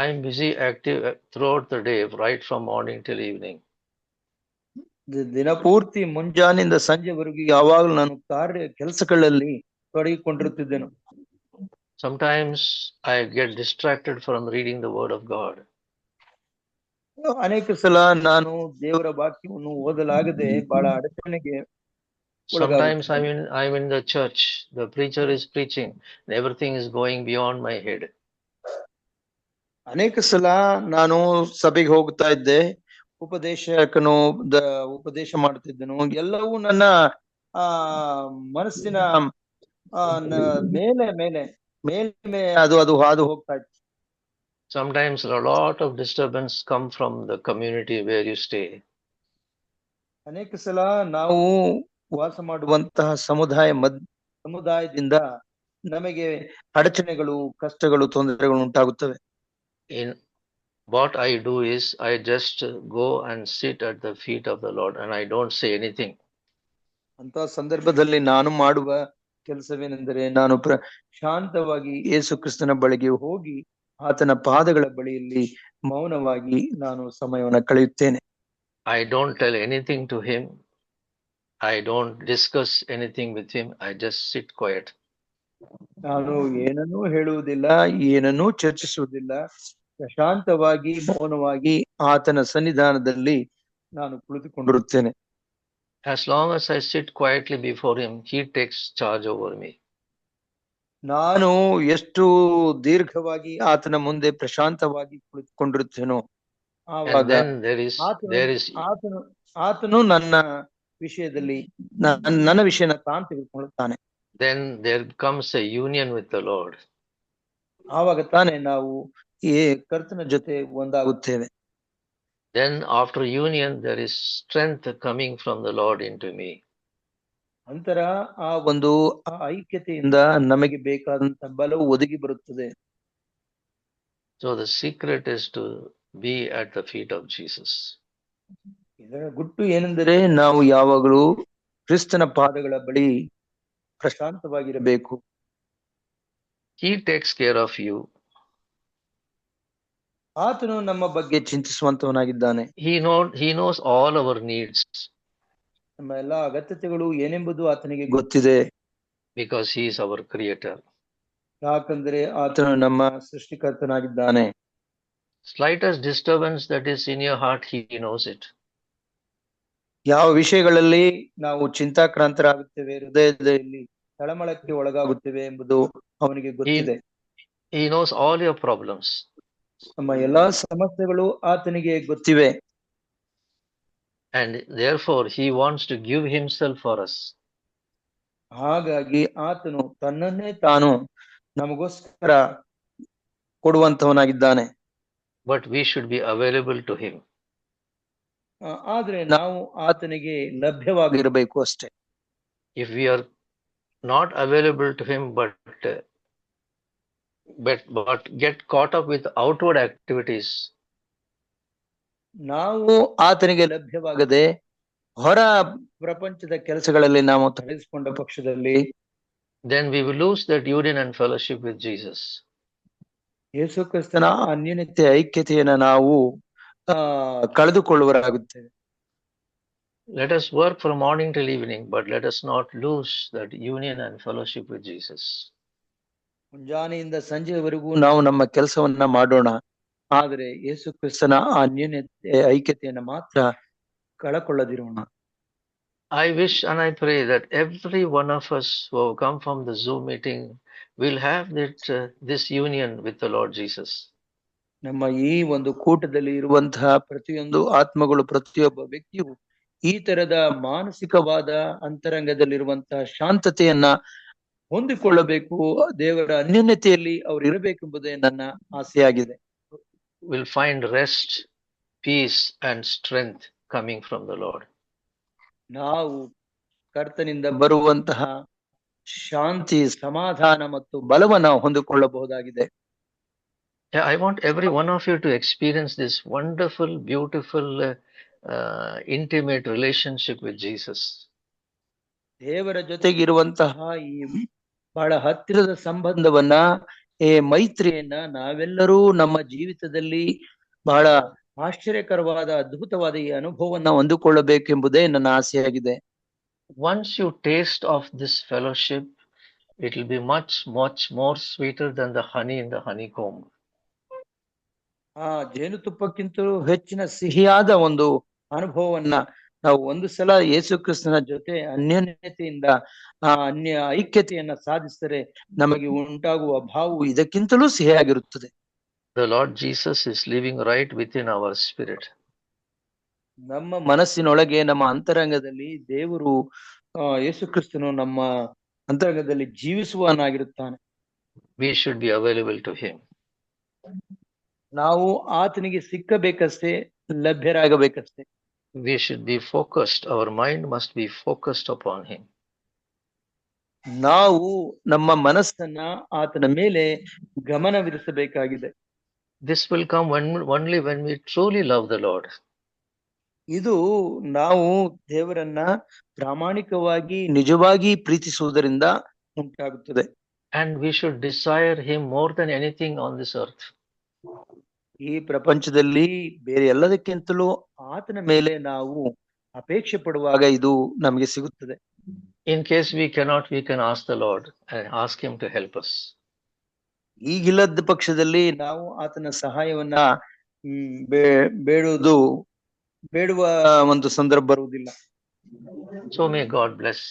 I am busy active throughout the day, right from morning till evening. ದಿನಪೂರ್ತಿ ಮುಂಜಾನಿಂದ ಸಂಜೆವರೆಗೂ ಯಾವಾಗಲೂ ನಾನು ಕೆಲಸಗಳಲ್ಲಿ ತೊಡಗಿಕೊಂಡಿರುತ್ತಿದ್ದೆನು. Sometimes I get distracted from reading the word of God. ಅನೇಕ ಸಲ ನಾನು ದೇವರ ವಾಕ್ಯವನ್ನು ಓದಲಾಗದೆ ಬಹಳ ಅಡಚಣೆಗೆ Sometimes I'm in the church, the preacher is preaching, and everything is going beyond my head. ಅನೇಕ ಸಲ ನಾನು ಸಭೆಗೆ ಹೋಗ್ತಾ ಇದ್ದೆ, ಉಪದೇಶಕನು ಉಪದೇಶ ಮಾಡ್ತಿದ್ದನು, ಎಲ್ಲವೂ ನನ್ನ ಮನಸ್ಸಿನ ಮೇಲೆ ಮೇಲೆ ಮೇಲೆ ಅದು ಹಾದು ಹೋಗ್ತಾ ಇತ್ತು. Sometimes a lot of disturbance come from the community where you stay. ಅನೇಕ ಸಲ ನಾವು ವಾಸ ಮಾಡುವಂತಹ ಸಮುದಾಯದಿಂದ ನಮಗೆ ಅಡಚಣೆಗಳು, ಕಷ್ಟಗಳು, ತೊಂದರೆಗಳು ಉಂಟಾಗುತ್ತವೆ. In what I do is I just go and sit at the feet of the Lord and I don't say anything. ಅಂತ ಸಂದರ್ಭದಲ್ಲಿ ನಾನು ಮಾಡುವ ಕೆಲಸವೇನೆಂದರೆ ನಾನು ಶಾಂತವಾಗಿ ಯೇಸು ಕ್ರಿಸ್ತನ ಬಳಿಗೆ ಹೋಗಿ ಆತನ ಪಾದಗಳ ಬಳಿಯಲ್ಲಿ ಮೌನವಾಗಿ ನಾನು ಸಮಯವನ್ನು ಕಳೆಯುತ್ತೇನೆ. I don't tell anything to him. I don't discuss anything with him. I just sit quiet. ನಾನು ಏನನ್ನೂ ಹೇಳುವುದಿಲ್ಲ, ಏನನ್ನೂ ಚರ್ಚಿಸುವುದಿಲ್ಲ. ಪ್ರಶಾಂತವಾಗಿ ಮೌನವಾಗಿ ಆತನ ಸನ್ನಿಧಾನದಲ್ಲಿ ನಾನು ಕುಳಿತುಕೊಂಡಿರುತ್ತೇನೆ. As long as I sit quietly before him, he takes charge over me. ನಾನು ಎಷ್ಟು ದೀರ್ಘವಾಗಿ ಆತನ ಮುಂದೆ ಪ್ರಶಾಂತವಾಗಿ ಕುಳಿತುಕೊಂಡಿರುತ್ತೇನೋ ಆವಾಗ ಆತನು ನನ್ನ ವಿಷಯದಲ್ಲಿ ನನ್ನ ವಿಷಯನ ತಾನು ತೆಗೆದುಕೊಳ್ಳುತ್ತಾನೆ. Then there comes a union with the Lord. ಆವಾಗ ತಾನೇ ನಾವು ಈ ಕರ್ತನ ಜೊತೆ ಒಂದಾಗುತ್ತೇವೆ. Then after union there is strength coming from the Lord into me. ನಂತರ ಆ ಒಂದು ಐಕ್ಯತೆಯಿಂದ ನಮಗೆ ಬೇಕಾದಂತ ಬಲವು ಒದಗಿ ಬರುತ್ತದೆ. So the secret is to be at the feet of Jesus. ಇದರ ಗುಟ್ಟು ಏನೆಂದರೆ ನಾವು ಯಾವಾಗಲೂ ಕ್ರಿಸ್ತನ ಪಾದಗಳ ಬಳಿ ಪ್ರಶಾಂತವಾಗಿರಬೇಕು. He takes care of you. ಆತನು ನಮ್ಮ ಬಗ್ಗೆ ಚಿಂತಿಸುವಂತವನಾಗಿದ್ದಾನೆ. He knows all our needs. ನಮ್ಮ ಎಲ್ಲಾ ಅಗತ್ಯತೆಗಳು ಏನೆಂಬುದು ಆತನಿಗೆ ಗೊತ್ತಿದೆ. Because he is our creator. ಯಾಕಂದ್ರೆ ಆತನು ನಮ್ಮ ಸೃಷ್ಟಿಕರ್ತನಾಗಿದ್ದಾನೆ. Slightest disturbance that is in your heart, he knows it. ಯಾವ ವಿಷಯಗಳಲ್ಲಿ ನಾವು ಚಿಂತಾಕ್ರಾಂತರಾಗುತ್ತೇವೆ, ಹೃದಯದಲ್ಲಿ ತಳಮಳಕ್ಕೆ ಒಳಗಾಗುತ್ತೇವೆ ಎಂಬುದು ಅವನಿಗೆ ಗೊತ್ತಿದೆ. He knows all your problems. ನಮ್ಮ ಎಲ್ಲಾ ಸಮಸ್ಯೆಗಳು ಆತನಿಗೆ ಗೊತ್ತಿವೆ. And therefore he wants to give himself for us. ಹಾಗಾಗಿ ಆತನು ತನ್ನನ್ನೇ ತಾನು ನಮಗೋಸ್ಕರ ಕೊಡುವಂತವನಾಗಿದ್ದಾನೆ. But we should be available to him. ಆದ್ರೆ ನಾವು ಆತನಿಗೆ ಲಭ್ಯವಾಗಿರಬೇಕು ಅಷ್ಟೇ. If we are not available to him but get caught up with outward activities, ನಾವು ಆತನಿಗೆ ಲಭ್ಯವಾಗದೆ ಹೊರ ಪ್ರಪಂಚದ ಕೆಲಸಗಳಲ್ಲಿ ನಾವು ತೊಡಗಿಸಿಕೊಂಡ ಪಕ್ಷದಲ್ಲಿ then we will lose that union and fellowship with Jesus. ಯೇಸು ಕ್ರಿಸ್ತನ ಅನ್ಯೋನ್ಯತೆ ಐಕ್ಯತೆಯನ್ನು ನಾವು ಕಳೆದುಕೊಳ್ಳುವರಾಗುತ್ತೇವೆ. Let us work from morning till evening, but let us not lose that union and fellowship with Jesus. ಮುಂಜಾನೆಯಿಂದ ಸಂಜೆಯವರೆಗೂ ನಾವು ನಮ್ಮ ಕೆಲಸವನ್ನ ಮಾಡೋಣ, ಆದರೆ ಯೇಸು ಕ್ರಿಸ್ತನ ಅನ್ಯೋನ್ಯತೆ ಐಕ್ಯತೆಯನ್ನು ಮಾತ್ರ ಕಳಕೊಳ್ಳದಿರೋಣ. I wish and I pray that every one of us who have come from the Zoom meeting will have this union with the Lord Jesus. ನಮ್ಮ ಈ ಒಂದು ಕೂಟದಲ್ಲಿ ಇರುವಂತಹ ಪ್ರತಿಯೊಂದು ಆತ್ಮಗಳು, ಪ್ರತಿಯೊಬ್ಬ ವ್ಯಕ್ತಿಯು ಈ ತರದ ಮಾನಸಿಕವಾದ ಅಂತರಂಗದಲ್ಲಿರುವಂತಹ ಶಾಂತತೆಯನ್ನ ಹೊಂದಿಕೊಳ್ಳಬೇಕು, ದೇವರ ಅನ್ಯೋನ್ಯತೆಯಲ್ಲಿ ಅವರು ಇರಬೇಕೆಂಬುದೇ ನನ್ನ ಆಸೆಯಾಗಿದೆ. Will find rest, peace and strength coming from the Lord. ನಾವು ಕರ್ತನಿಂದ ಬರುವಂತಹ ಶಾಂತಿ, ಸಮಾಧಾನ ಮತ್ತು ಬಲವನ್ನು ಹೊಂದಿಕೊಳ್ಳಬಹುದಾಗಿದೆ. I want every one of you to experience this wonderful, beautiful, intimate relationship with Jesus. ದೇವರ ಜೊತೆಗಿರುವಂತಹ ಈ ಬಹಳ ಹತ್ತಿರದ ಸಂಬಂಧವನ್ನ, ಮೈತ್ರಿಯನ್ನ ನಾವೆಲ್ಲರೂ ನಮ್ಮ ಜೀವಿತದಲ್ಲಿ ಬಹಳ ಆಶ್ಚರ್ಯಕರವಾದ ಅದ್ಭುತವಾದ ಈ ಅನುಭವವನ್ನ ಹೊಂದಿಕೊಳ್ಳಬೇಕೆಂಬುದೇ ನನ್ನ ಆಸೆಯಾಗಿದೆ. Once you taste of this fellowship, it will be much, much more sweeter than the honey in the honeycomb. ಜೇನುತುಪ್ಪಕ್ಕಿಂತಲೂ ಹೆಚ್ಚಿನ ಸಿಹಿಯಾದ ಒಂದು ಅನುಭವವನ್ನ ನಾವು ಒಂದು ಸಲ ಯೇಸು ಕ್ರಿಸ್ತನ ಜೊತೆ ಅನ್ಯೋನ್ಯತೆಯಿಂದ ಅನ್ಯ ಐಕ್ಯತೆಯನ್ನ ಸಾಧಿಸಿದರೆ ನಮಗೆ ಉಂಟಾಗುವ ಭಾವವು ಇದಕ್ಕಿಂತಲೂ ಸಿಹಿಯಾಗಿರುತ್ತದೆ. The Lord Jesus is living right within our spirit. ನಮ್ಮ ಮನಸ್ಸಿನೊಳಗೆ, ನಮ್ಮ ಅಂತರಂಗದಲ್ಲಿ ದೇವರು ಯೇಸು ಕ್ರಿಸ್ತನು ನಮ್ಮ ಅಂತರಂಗದಲ್ಲಿ ಜೀವಿಸುವನಾಗಿರುತ್ತಾನೆ. We should be available to him. ನಾವು ಆತನಿಗೆ ಸಿಕ್ಕಬೇಕಷ್ಟೇ, ಲಭ್ಯರಾಗಬೇಕಷ್ಟೇ. We should be focused. Our mind must be focused upon him. ನಾವು ನಮ್ಮ ಮನಸ್ಸನ್ನ ಆತನ ಮೇಲೆ ಗಮನವಿರಿಸಬೇಕಾಗಿದೆ. This will come only when we truly love the Lord. ಇದು ನಾವು ದೇವರನ್ನ ಪ್ರಾಮಾಣಿಕವಾಗಿ ನಿಜವಾಗಿ ಪ್ರೀತಿಸುವುದರಿಂದ ಉಂಟಾಗುತ್ತದೆ. And we should desire him more than anything on this earth. ಈ ಪ್ರಪಂಚದಲ್ಲಿ ಬೇರೆ ಎಲ್ಲದಕ್ಕಿಂತಲೂ ಆತನ ಮೇಲೆ ನಾವು ಅಪೇಕ್ಷೆ ಪಡುವಾಗ ಇದು ನಮಗೆ ಸಿಗುತ್ತದೆ. In case we cannot, we can ask the Lord and ask him to help us. ಈಗಿಲ್ಲದ ಪಕ್ಷದಲ್ಲಿ ನಾವು ಆತನ ಸಹಾಯವನ್ನ ಬೇಡುವ ಒಂದು ಸಂದರ್ಭ ಬರುವುದಿಲ್ಲ. So may God bless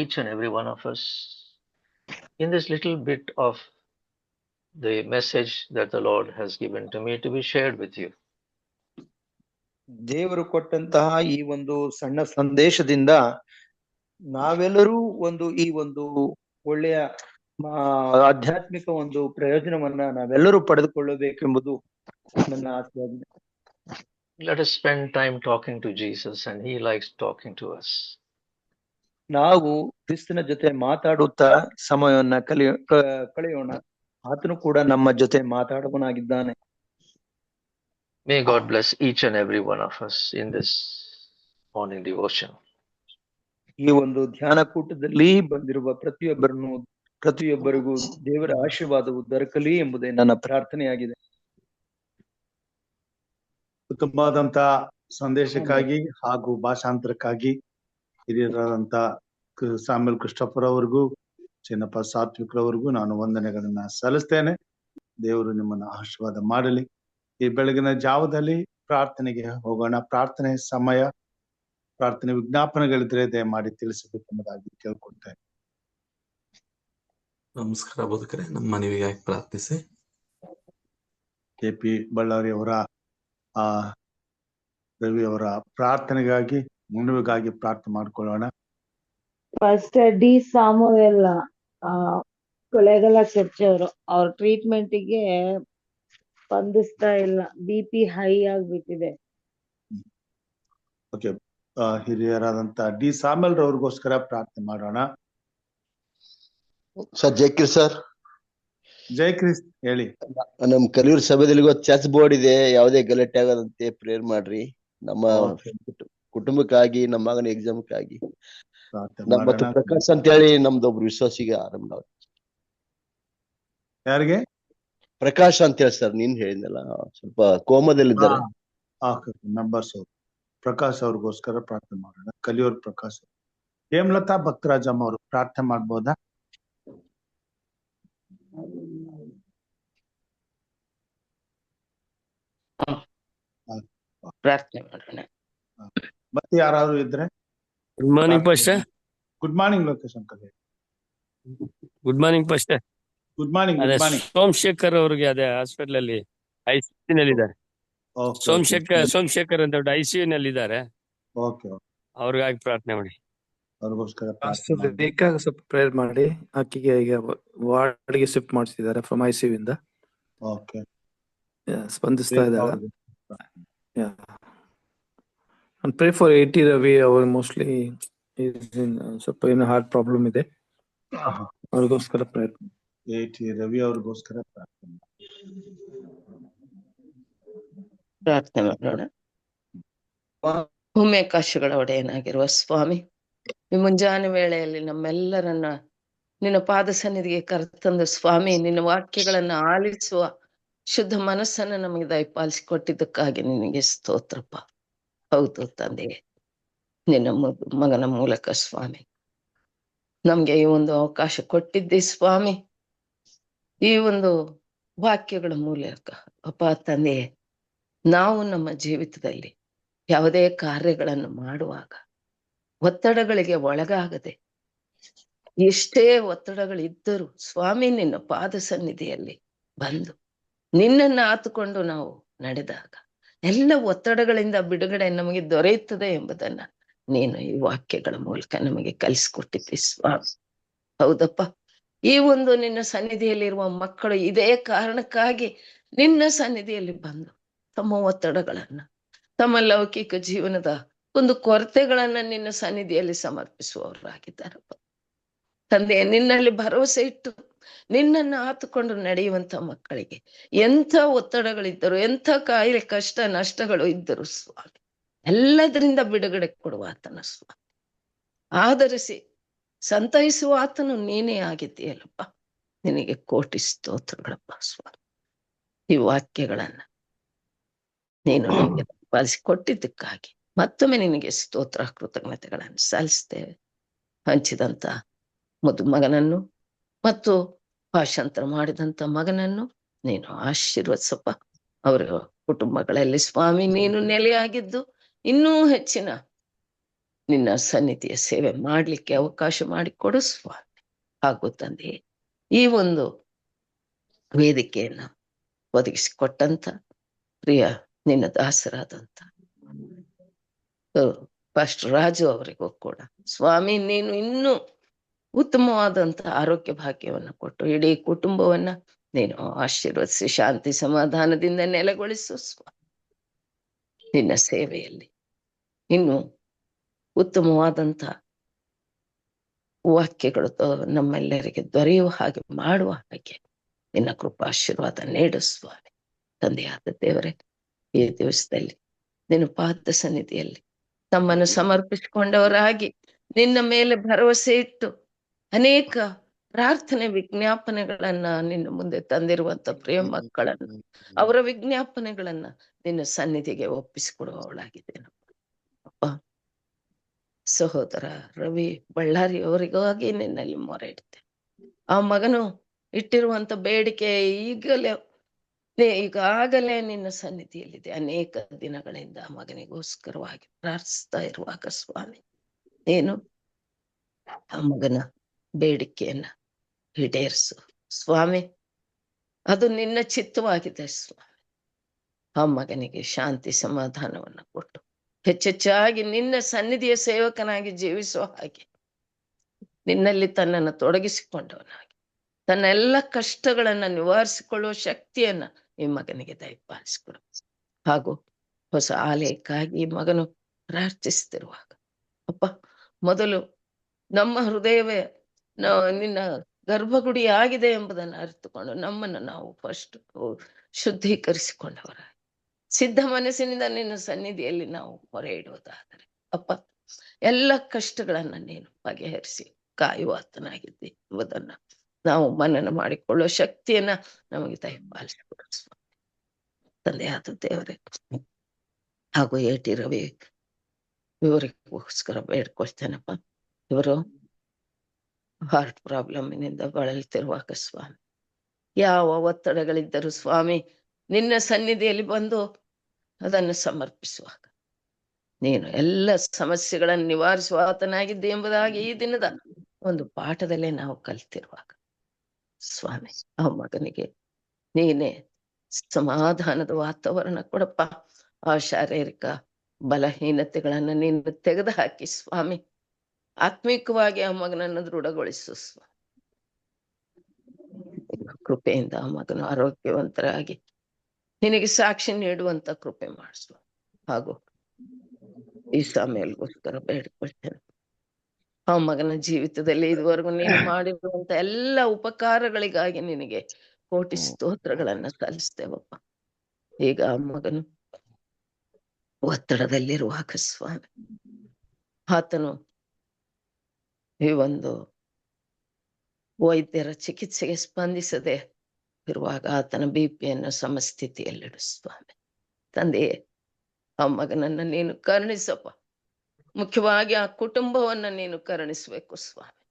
each and every one of us in this little bit of the message that the Lord has given to me to be shared with you. ದೇವರು ಕೊಟ್ಟಂತಹ ಈ ಒಂದು ಸಣ್ಣ ಸಂದೇಶದಿಂದ ನಾವೆಲ್ಲರೂ ಈ ಒಂದು ಒಳ್ಳೆಯ ಆಧ್ಯಾತ್ಮಿಕ ಒಂದು ಪ್ರಯೋಜನವನ್ನ ನಾವೆಲ್ಲರೂ ಪಡೆದುಕೊಳ್ಳಬೇಕೆಂಬುದು ನನ್ನ ಆಸೆಯಾಗಿದೆ. Let us spend time talking to Jesus, and he likes talking to us. ನಾವು ಕ್ರಿಸ್ತನ ಜೊತೆ ಮಾತಾಡುತ್ತಾ ಸಮಯವನ್ನ ಕಳೆಯೋಣ. ಆತನು ಕೂಡ ನಮ್ಮ ಜೊತೆ ಮಾತಾಡುವನಾಗಿದ್ದಾನೆ. May God bless each and every one of us in this morning devotion. ಈ ಒಂದು ಧ್ಯಾನ ಕೂಟದಲ್ಲಿ ಬಂದಿರುವ ಪ್ರತಿಯೊಬ್ಬರಿಗೂ ದೇವರ ಆಶೀರ್ವಾದವು ದೊರಕಲಿ ಎಂಬುದೇ ನನ್ನ ಪ್ರಾರ್ಥನೆಯಾಗಿದೆ. ಉತ್ತಮವಾದಂತ ಸಂದೇಶಕ್ಕಾಗಿ ಹಾಗೂ ಭಾಷಾಂತರಕ್ಕಾಗಿ ಹಿರಿಯರಾದಂತ ಸಾಮ್ಯಲ್ ಕ್ರಿಸ್ಟೋಫರ್ ಅವರಿಗೂ, ಚಿನ್ನಪ್ಪ ಸಾತ್ವಿಕ್ರವರಿಗೂ ನಾನು ವಂದನೆಗಳನ್ನ ಸಲ್ಲಿಸ್ತೇನೆ. ದೇವರು ನಿಮ್ಮನ್ನ ಆಶೀರ್ವಾದ ಮಾಡಲಿ. ಈ ಬೆಳಗಿನ ಜಾವದಲ್ಲಿ ಪ್ರಾರ್ಥನೆಗೆ ಹೋಗೋಣ. ಪ್ರಾರ್ಥನೆ ಸಮಯ, ಪ್ರಾರ್ಥನೆ ವಿಜ್ಞಾಪನೆಗಳಿದ್ರೆ ದಯಮಾಡಿ ತಿಳಿಸಬೇಕೆಂಬುದಾಗಿ ಕೇಳ್ಕೊಳ್ತೇನೆ. ನಮಸ್ಕಾರ ಬೋಧಕರೇ, ನಮ್ಮ ಮನವಿಗಾಗಿ ಪ್ರಾರ್ಥಿಸಿ. KP ಬಳ್ಳಾರಿ ಅವರ ರವಿ ಅವರ ಪ್ರಾರ್ಥನೆಗಾಗಿ, ಮನವಿಗಾಗಿ ಪ್ರಾರ್ಥನೆ ಮಾಡ್ಕೊಳ್ಳೋಣ. ಫಸ್ಟ್ ಡಿ ಸಾಮುವೆಲ್ ಕೊಲೆಗಲ ಚರ್ಚ್ ಅವರು ಅವ್ರ ಟ್ರೀಟ್ಮೆಂಟ್ಗೆ ಸ್ಪಂದಿಸ್ತಾ ಇಲ್ಲ, BP ಹೈ ಆಗ್ಬಿಟ್ಟಿದೆ. ಓಕೆ, ಹಿರಿಯರಾದಂತ ಡಿ ಸಾಮಲ್ ರವ್ರಿಗೋಸ್ಕರ ಪ್ರಾರ್ಥನೆ ಮಾಡೋಣ. Sir ಜೈಕ್ರಿಸ್ sir. ಜೈಕ್ರಿಸ್ ಹೇಳಿ. ನಮ್ ಕಲಿಯೂರ್ ಸಭೆದಲ್ಲಿ ಚರ್ಚ್ ಬೋರ್ಡ್ ಇದೆ, ಯಾವುದೇ ಗಲಾಟೆ ಆಗದಂತೆ ಪ್ರೇಯರ್ ಮಾಡ್ರಿ. ನಮ್ಮ ಕುಟುಂಬಕ್ಕಾಗಿ, ನಮ್ಮ ಮಗನ ಎಕ್ಸಾಮ್ಕ್ಕಾಗಿ. ಮತ್ತು ಪ್ರಕಾಶ್ ಅಂತ ಹೇಳಿ ನಮ್ದು ಒಬ್ರು ವಿಶ್ವಾಸಿಗೆ ಆರಂಭ. ಯಾರಿಗೆ? ಪ್ರಕಾಶ್ ಅಂತ ಹೇಳಿ ಸರ್, ನೀನ್ ಹೇಳಿದ್ನಲ್ಲ, ಸ್ವಲ್ಪ ಕೋಮದಲ್ಲಿದ್ದಾರೆ. ನಂಬರ್ಸ್ ಪ್ರಕಾಶ್ ಅವ್ರಿಗೋಸ್ಕರ ಪ್ರಾರ್ಥನೆ ಮಾಡೋಣ. ಕಲಿಯೂರ್ ಪ್ರಕಾಶ್. ಹೇಮಲತಾ ಭಕ್ತರಾಜಮ್ಮ ಅವರು ಪ್ರಾರ್ಥನೆ ಮಾಡ್ಬೋದಾ? ಪ್ರಾರ್ಥನೆ ಮಾಡೋಣ. ಮತ್ತೆ ಯಾರಾದ್ರೂ ಇದ್ರೆ? Good morning pastor. Good morning Lokesh uncle. Good morning pastor. Good morning. Somashekar ಅವ್ರಿಗೆ ಅದೇ ಹಾಸ್ಪಿಟಲ್ ಅಲ್ಲಿ ICU ನಲ್ಲಿ ಇದ್ದಾರೆ. ಸೋಮಶೇಖರ್ ಅಂತ ICU ನಲ್ಲಿ ಇದ್ದಾರೆ. ಅವ್ರಿಗಾಗಿ ಪ್ರಾರ್ಥನೆ ಮಾಡಿ. ಅವ್ರಿಗೋಸ್ಕರ ಸ್ವಲ್ಪ ಪ್ರೇಯರ್ ಮಾಡಿ. ಆಕೆಗೆ ಈಗ ವಾರ್ಡ್ಗೆ ಶಿಫ್ಟ್ ಮಾಡಿಸಿದ್ದಾರೆ ಫ್ರಮ್ ICU ಇಂದ. ಸ್ಪಂದಿಸ್ತಾ ಇದ್ದಾರೆ. And pray for AT Ravi. Our mostly is in ಸ್ವಲ್ಪ ಏನೋ ಹಾರ್ಟ್ ಪ್ರಾಬ್ಲಮ್ ಇದೆ, ಅವ್ರಿಗೋಸ್ಕರ ಪ್ರೇಯರ್. AT ರವಿ ಅವ್ರಿಗೋಸ್ಕರ ಪ್ರಾರ್ಥನೆ ಮಾಡೋಣ. ಭೂಮ್ಯಾಕಾಶಗಳ ಒಡೆಯನಾಗಿರುವ ಸ್ವಾಮಿ, ಈ ಮುಂಜಾನೆ ವೇಳೆಯಲ್ಲಿ ನಮ್ಮೆಲ್ಲರನ್ನ ನಿನ್ನ ಪಾದ ಸನ್ನಿಧಿಗೆ ಕರೆತಂದು ಸ್ವಾಮಿ ನಿನ್ನ ವಾಕ್ಯಗಳನ್ನ ಆಲಿಸುವ ಶುದ್ಧ ಮನಸ್ಸನ್ನ ನಮಗೆ ದಯಪಾಲಿಸಿಕೊಟ್ಟಿದ್ದಕ್ಕಾಗಿ ನಿನಗೆ ಸ್ತೋತ್ರಪ್ಪ. ಹೌದು ತಂದೆ, ನಿನ್ನ ಮಗನ ಮೂಲಕ ಸ್ವಾಮಿ ನಮ್ಗೆ ಈ ಒಂದು ಅವಕಾಶ ಕೊಟ್ಟಿದ್ದೆ ಸ್ವಾಮಿ. ಈ ಒಂದು ವಾಕ್ಯಗಳ ಮೂಲಕ ಅಪ್ಪ ತಂದೆ, ನಾವು ನಮ್ಮ ಜೀವಿತದಲ್ಲಿ ಯಾವುದೇ ಕಾರ್ಯಗಳನ್ನು ಮಾಡುವಾಗ ಒತ್ತಡಗಳಿಗೆ ಒಳಗಾಗದೆ, ಎಷ್ಟೇ ಒತ್ತಡಗಳಿದ್ದರೂ ಸ್ವಾಮಿ ನಿನ್ನ ಪಾದ ಸನ್ನಿಧಿಯಲ್ಲಿ ಬಂದು ನಿನ್ನನ್ನು ಆತುಕೊಂಡು ನಾವು ನಡೆದಾಗ ಎಲ್ಲ ಒತ್ತಡಗಳಿಂದ ಬಿಡುಗಡೆ ನಮಗೆ ದೊರೆಯುತ್ತದೆ ಎಂಬುದನ್ನ ನೀನು ಈ ವಾಕ್ಯಗಳ ಮೂಲಕ ನಮಗೆ ಕಲಿಸ್ಕೊಟ್ಟಿದ್ದಿ ಸ್ವಾಮಿ. ಹೌದಪ್ಪ, ಈ ಒಂದು ನಿನ್ನ ಸನ್ನಿಧಿಯಲ್ಲಿರುವ ಮಕ್ಕಳು ಇದೇ ಕಾರಣಕ್ಕಾಗಿ ನಿನ್ನ ಸನ್ನಿಧಿಯಲ್ಲಿ ಬಂದು ತಮ್ಮ ಒತ್ತಡಗಳನ್ನ, ತಮ್ಮ ಲೌಕಿಕ ಜೀವನದ ಒಂದು ಕೊರತೆಗಳನ್ನ ನಿನ್ನ ಸನ್ನಿಧಿಯಲ್ಲಿ ಸಮರ್ಪಿಸುವವರಾಗಿದ್ದಾರಪ್ಪ ತಂದೆ. ನಿನ್ನಲ್ಲಿ ಭರವಸೆ ಇಟ್ಟು ನಿನ್ನನ್ನು ಆತುಕೊಂಡು ನಡೆಯುವಂತ ಮಕ್ಕಳಿಗೆ ಎಂಥ ಒತ್ತಡಗಳಿದ್ದರು, ಎಂಥ ಕಾಯಿಲೆ ಕಷ್ಟ ನಷ್ಟಗಳು ಇದ್ದರು ಸ್ವಾಮಿ, ಎಲ್ಲದರಿಂದ ಬಿಡುಗಡೆ ಕೊಡುವ ಆತನ ಸ್ವಾಮಿ, ಆಧರಿಸಿ ಸಂತೈಸುವ ಆತನು ನೀನೇ ಆಗಿದ್ದೀಯಲ್ಲಪ್ಪ. ನಿನಗೆ ಕೋಟಿ ಸ್ತೋತ್ರಗಳಪ್ಪ ಸ್ವಾಮಿ. ಈ ವಾಕ್ಯಗಳನ್ನ ನೀನು ನಮಗೆ ಪಾಲಿಸಿಕೊಟ್ಟಿದ್ದಕ್ಕಾಗಿ ಮತ್ತೊಮ್ಮೆ ನಿನಗೆ ಸ್ತೋತ್ರ ಕೃತಜ್ಞತೆಗಳನ್ನು ಸಲ್ಲಿಸ್ತೇವೆ. ಹಂಚಿದಂತ ಮಗನನ್ನು ಮತ್ತು ಭಾಷಾಂತರ ಮಾಡಿದಂತ ಮಗನನ್ನು ನೀನು ಆಶೀರ್ವದಿಸಪ್ಪ. ಅವರ ಕುಟುಂಬಗಳಲ್ಲಿ ಸ್ವಾಮಿ ನೀನು ನೆಲೆಯಾಗಿದ್ದು ಇನ್ನೂ ಹೆಚ್ಚಿನ ನಿನ್ನ ಸನ್ನಿಧಿಯ ಸೇವೆ ಮಾಡ್ಲಿಕ್ಕೆ ಅವಕಾಶ ಮಾಡಿಕೊಡು ಸ್ವಾಮಿ. ಹಾಗೂ ತಂದೆ, ಈ ಒಂದು ವೇದಿಕೆಯನ್ನ ಒದಗಿಸಿಕೊಟ್ಟಂತ ಪ್ರಿಯ ನಿನ್ನ ದಾಸರಾದಂತ ಪಾಸ್ಟರ್ ರಾಜು ಅವರಿಗೂ ಕೂಡ ಸ್ವಾಮಿ ನೀನು ಇನ್ನೂ ಉತ್ತಮವಾದಂತ ಆರೋಗ್ಯ ಭಾಗ್ಯವನ್ನು ಕೊಟ್ಟು ಇಡೀ ಕುಟುಂಬವನ್ನ ನೀನು ಆಶೀರ್ವದಿಸಿ ಶಾಂತಿ ಸಮಾಧಾನದಿಂದ ನೆಲೆಗೊಳಿಸು ಸ್ವಾಮಿ. ನಿನ್ನ ಸೇವೆಯಲ್ಲಿ ಇನ್ನು ಉತ್ತಮವಾದಂತ ವಾಕ್ಯಗಳು ನಮ್ಮೆಲ್ಲರಿಗೆ ದೊರೆಯುವ ಹಾಗೆ ಮಾಡುವ ಹಾಗೆ ನಿನ್ನ ಕೃಪಾಶೀರ್ವಾದ ನೀಡು ಸ್ವಾಮಿ. ತಂದೆಯಾದ ದೇವರೇ, ಈ ದಿವಸದಲ್ಲಿ ನಿನ್ನ ಪಾದ ಸನ್ನಿಧಿಯಲ್ಲಿ ತಮ್ಮನ್ನು ಸಮರ್ಪಿಸಿಕೊಂಡವರಾಗಿ ನಿನ್ನ ಮೇಲೆ ಭರವಸೆ ಇಟ್ಟು ಅನೇಕ ಪ್ರಾರ್ಥನೆ ವಿಜ್ಞಾಪನೆಗಳನ್ನ ನಿನ್ನ ಮುಂದೆ ತಂದಿರುವಂತ ಪ್ರಿಯ ಮಕ್ಕಳನ್ನು, ಅವರ ವಿಜ್ಞಾಪನೆಗಳನ್ನ ನಿನ್ನ ಸನ್ನಿಧಿಗೆ ಒಪ್ಪಿಸಿಕೊಡುವವಳಾಗಿದ್ದೇನಪ್ಪ. ಅಪ್ಪ, ಸಹೋದರ ರವಿ ಬಳ್ಳಾರಿ ಅವರಿಗಾಗಿ ನಿನ್ನಲ್ಲಿ ಮೊರೆ ಇಡ್ತೇನೆ. ಆ ಮಗನು ಇಟ್ಟಿರುವಂತ ಬೇಡಿಕೆ ಈಗಾಗಲೇ ನಿನ್ನ ಸನ್ನಿಧಿಯಲ್ಲಿದೆ. ಅನೇಕ ದಿನಗಳಿಂದ ಮಗನಿಗೋಸ್ಕರವಾಗಿ ಪ್ರಾರ್ಥಿಸ್ತಾ ಇರುವಾಗ ಸ್ವಾಮಿ ಏನು ಆ ಮಗನ ಬೇಡಿಕೆಯನ್ನ ಈಡೇರಿಸು ಸ್ವಾಮಿ. ಅದು ನಿನ್ನ ಚಿತ್ತವಾಗಿದೆ ಸ್ವಾಮಿ. ಆ ಮಗನಿಗೆ ಶಾಂತಿ ಸಮಾಧಾನವನ್ನ ಕೊಟ್ಟು ಹೆಚ್ಚೆಚ್ಚಾಗಿ ನಿನ್ನ ಸನ್ನಿಧಿಯ ಸೇವಕನಾಗಿ ಜೀವಿಸುವ ಹಾಗೆ, ನಿನ್ನಲ್ಲಿ ತನ್ನನ್ನು ತೊಡಗಿಸಿಕೊಂಡವನಾಗಿ ತನ್ನ ಎಲ್ಲ ಕಷ್ಟಗಳನ್ನ ನಿವಾರಿಸಿಕೊಳ್ಳುವ ಶಕ್ತಿಯನ್ನ ಈ ಮಗನಿಗೆ ದಯಪಾಲಿಸಿಕೊಡು. ಹಾಗೂ ಹೊಸ ಆಲಯಕ್ಕಾಗಿ ಮಗನು ಪ್ರಾರ್ಥಿಸುತ್ತಿರುವಾಗ ಅಪ್ಪ, ಮೊದಲು ನಮ್ಮ ಹೃದಯವೇ ನಿನ್ನ ಗರ್ಭಗುಡಿ ಆಗಿದೆ ಎಂಬುದನ್ನು ಅರಿತುಕೊಂಡು ನಮ್ಮನ್ನು ನಾವು ಫಸ್ಟ್ ಶುದ್ಧೀಕರಿಸಿಕೊಂಡವರಾಗಿ ಸಿದ್ಧ ಮನಸ್ಸಿನಿಂದ ನಿನ್ನ ಸನ್ನಿಧಿಯಲ್ಲಿ ನಾವು ಹೊರೆ ಇಡುವುದಾದರೆ ಅಪ್ಪ, ಎಲ್ಲ ಕಷ್ಟಗಳನ್ನ ನೀನು ಬಗೆಹರಿಸಿ ಕಾಯುವಾತನಾಗಿದ್ದೆ ಎಂಬುದನ್ನ ನಾವು ಮನನ ಮಾಡಿಕೊಳ್ಳುವ ಶಕ್ತಿಯನ್ನ ನಮಗೆ ದಯಪಾಲಿಸಿಕೊಡು ಸ್ವಾಮಿ. ತಂದೆಯಾದ ದೇವರೇ, ಹಾಗೂ ಏಟಿ ರವಿ ಇವರಿಗೋಸ್ಕರ ಬೇಡ್ಕೊಳ್ತೇನಪ್ಪ. ಇವರು ಹಾರ್ಟ್ ಪ್ರಾಬ್ಲಮ್ನಿಂದ ಬಳಲ್ತಿರುವಾಗ ಸ್ವಾಮಿ, ಯಾವ ಒತ್ತಡಗಳಿದ್ದರೂ ಸ್ವಾಮಿ ನಿನ್ನ ಸನ್ನಿಧಿಯಲ್ಲಿ ಬಂದು ಅದನ್ನು ಸಮರ್ಪಿಸುವಾಗ ನೀನು ಎಲ್ಲ ಸಮಸ್ಯೆಗಳನ್ನು ನಿವಾರಿಸುವ ಆತನಾಗಿದ್ದೆ ಎಂಬುದಾಗಿ ಈ ದಿನದ ಒಂದು ಪಾಠದಲ್ಲೇ ನಾವು ಕಲಿತಿರುವಾಗ ಸ್ವಾಮಿ, ಆ ಮಗನಿಗೆ ನೀನೇ ಸಮಾಧಾನದ ವಾತಾವರಣ ಕೊಡಪ್ಪ. ಆ ಶಾರೀರಿಕ ಬಲಹೀನತೆಗಳನ್ನ ನೀನು ತೆಗೆದು ಹಾಕಿ ಸ್ವಾಮಿ, ಆತ್ಮಿಕವಾಗಿ ಆ ಮಗನನ್ನು ದೃಢಗೊಳಿಸು ಸ್ವಾಮಿ. ಕೃಪೆಯಿಂದ ಆ ಮಗನು ಆರೋಗ್ಯವಂತರಾಗಿ ನಿನಗೆ ಸಾಕ್ಷಿ ನೀಡುವಂತ ಕೃಪೆ ಮಾಡಿಸುವ. ಹಾಗೂ ಈ ಸಮಯಗೋಸ್ಕರ ಬೇಡಿಕೊಳ್ತೇನೆ. ಆ ಮಗನ ಜೀವಿತದಲ್ಲಿ ಇದುವರೆಗೂ ನೀನು ಮಾಡಿರುವಂತ ಎಲ್ಲ ಉಪಕಾರಗಳಿಗಾಗಿ ನಿನಗೆ ಕೋಟಿ ಸ್ತೋತ್ರಗಳನ್ನ ಸಲ್ಲಿಸ್ತೇವಪ್ಪ. ಈಗ ಆ ಮಗನು ಒತ್ತಡದಲ್ಲಿರುವಾಗ ಸ್ವಾಮಿ, ಆತನು ಈ ಒಂದು ವೈದ್ಯರ ಚಿಕಿತ್ಸೆಗೆ ಸ್ಪಂದಿಸದೆ ಇರುವಾಗ ಆತನ ಬಿಪಿಯನ್ನು ಸಮಸ್ಥಿತಿಯಲ್ಲಿಡು ಸ್ವಾಮಿ. ತಂದೆಯೇ, ಆ ಮಗನನ್ನ ನೀನು ಕರುಣಿಸಪ್ಪ. ಮುಖ್ಯವಾಗಿ ಆ ಕುಟುಂಬವನ್ನ ನೀನು ಕರುಣಿಸ್ಬೇಕು ಸ್ವಾಮಿ.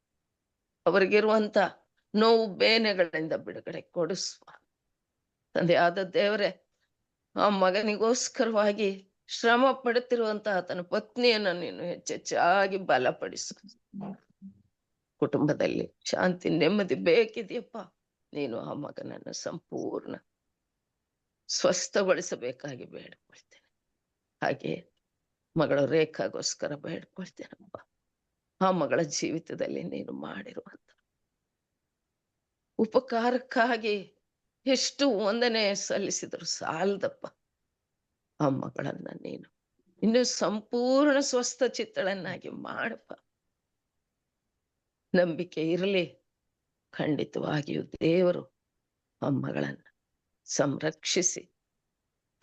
ಅವರಿಗಿರುವಂತ ನೋವು ಬೇನೆಗಳಿಂದ ಬಿಡುಗಡೆ ಕೊಡು ಸ್ವಾಮಿ. ತಂದೆ ಆದ ದೇವರೇ, ಆ ಮಗನಿಗೋಸ್ಕರವಾಗಿ ಶ್ರಮ ಪಡುತ್ತಿರುವಂತ ಆತನ ಪತ್ನಿಯನ್ನ ನೀನು ಹೆಚ್ಚೆಚ್ಚಾಗಿ ಬಲಪಡಿಸು. ಕುಟುಂಬದಲ್ಲಿ ಶಾಂತಿ ನೆಮ್ಮದಿ ಬೇಕಿದೆಯಪ್ಪ. ನೀನು ಆ ಮಗನನ್ನು ಸಂಪೂರ್ಣ ಸ್ವಸ್ಥಗೊಳಿಸಬೇಕಾಗಿ ಬೇಡ್ಕೊಳ್ತೇನೆ. ಹಾಗೆ ಮಗಳು ರೇಖಾಗೋಸ್ಕರ ಬೇಡ್ಕೊಳ್ತೇನಪ್ಪ. ಆ ಮಗಳ ಜೀವಿತದಲ್ಲಿ ನೀನು ಮಾಡಿರುವಂತ ಉಪಕಾರಕ್ಕಾಗಿ ಎಷ್ಟು ವಂದನೆ ಸಲ್ಲಿಸಿದ್ರು ಸಾಲದಪ್ಪ. ಆ ಮಗಳನ್ನ ನೀನು ಇನ್ನು ಸಂಪೂರ್ಣ ಸ್ವಸ್ಥ ಚಿತ್ತಳನ್ನಾಗಿ ಮಾಡಪ್ಪ. ನಂಬಿಕೆ ಇರಲಿ, ಖಂಡಿತವಾಗಿಯೂ ದೇವರು ಆ ಮಗಳನ್ನ ಸಂರಕ್ಷಿಸಿ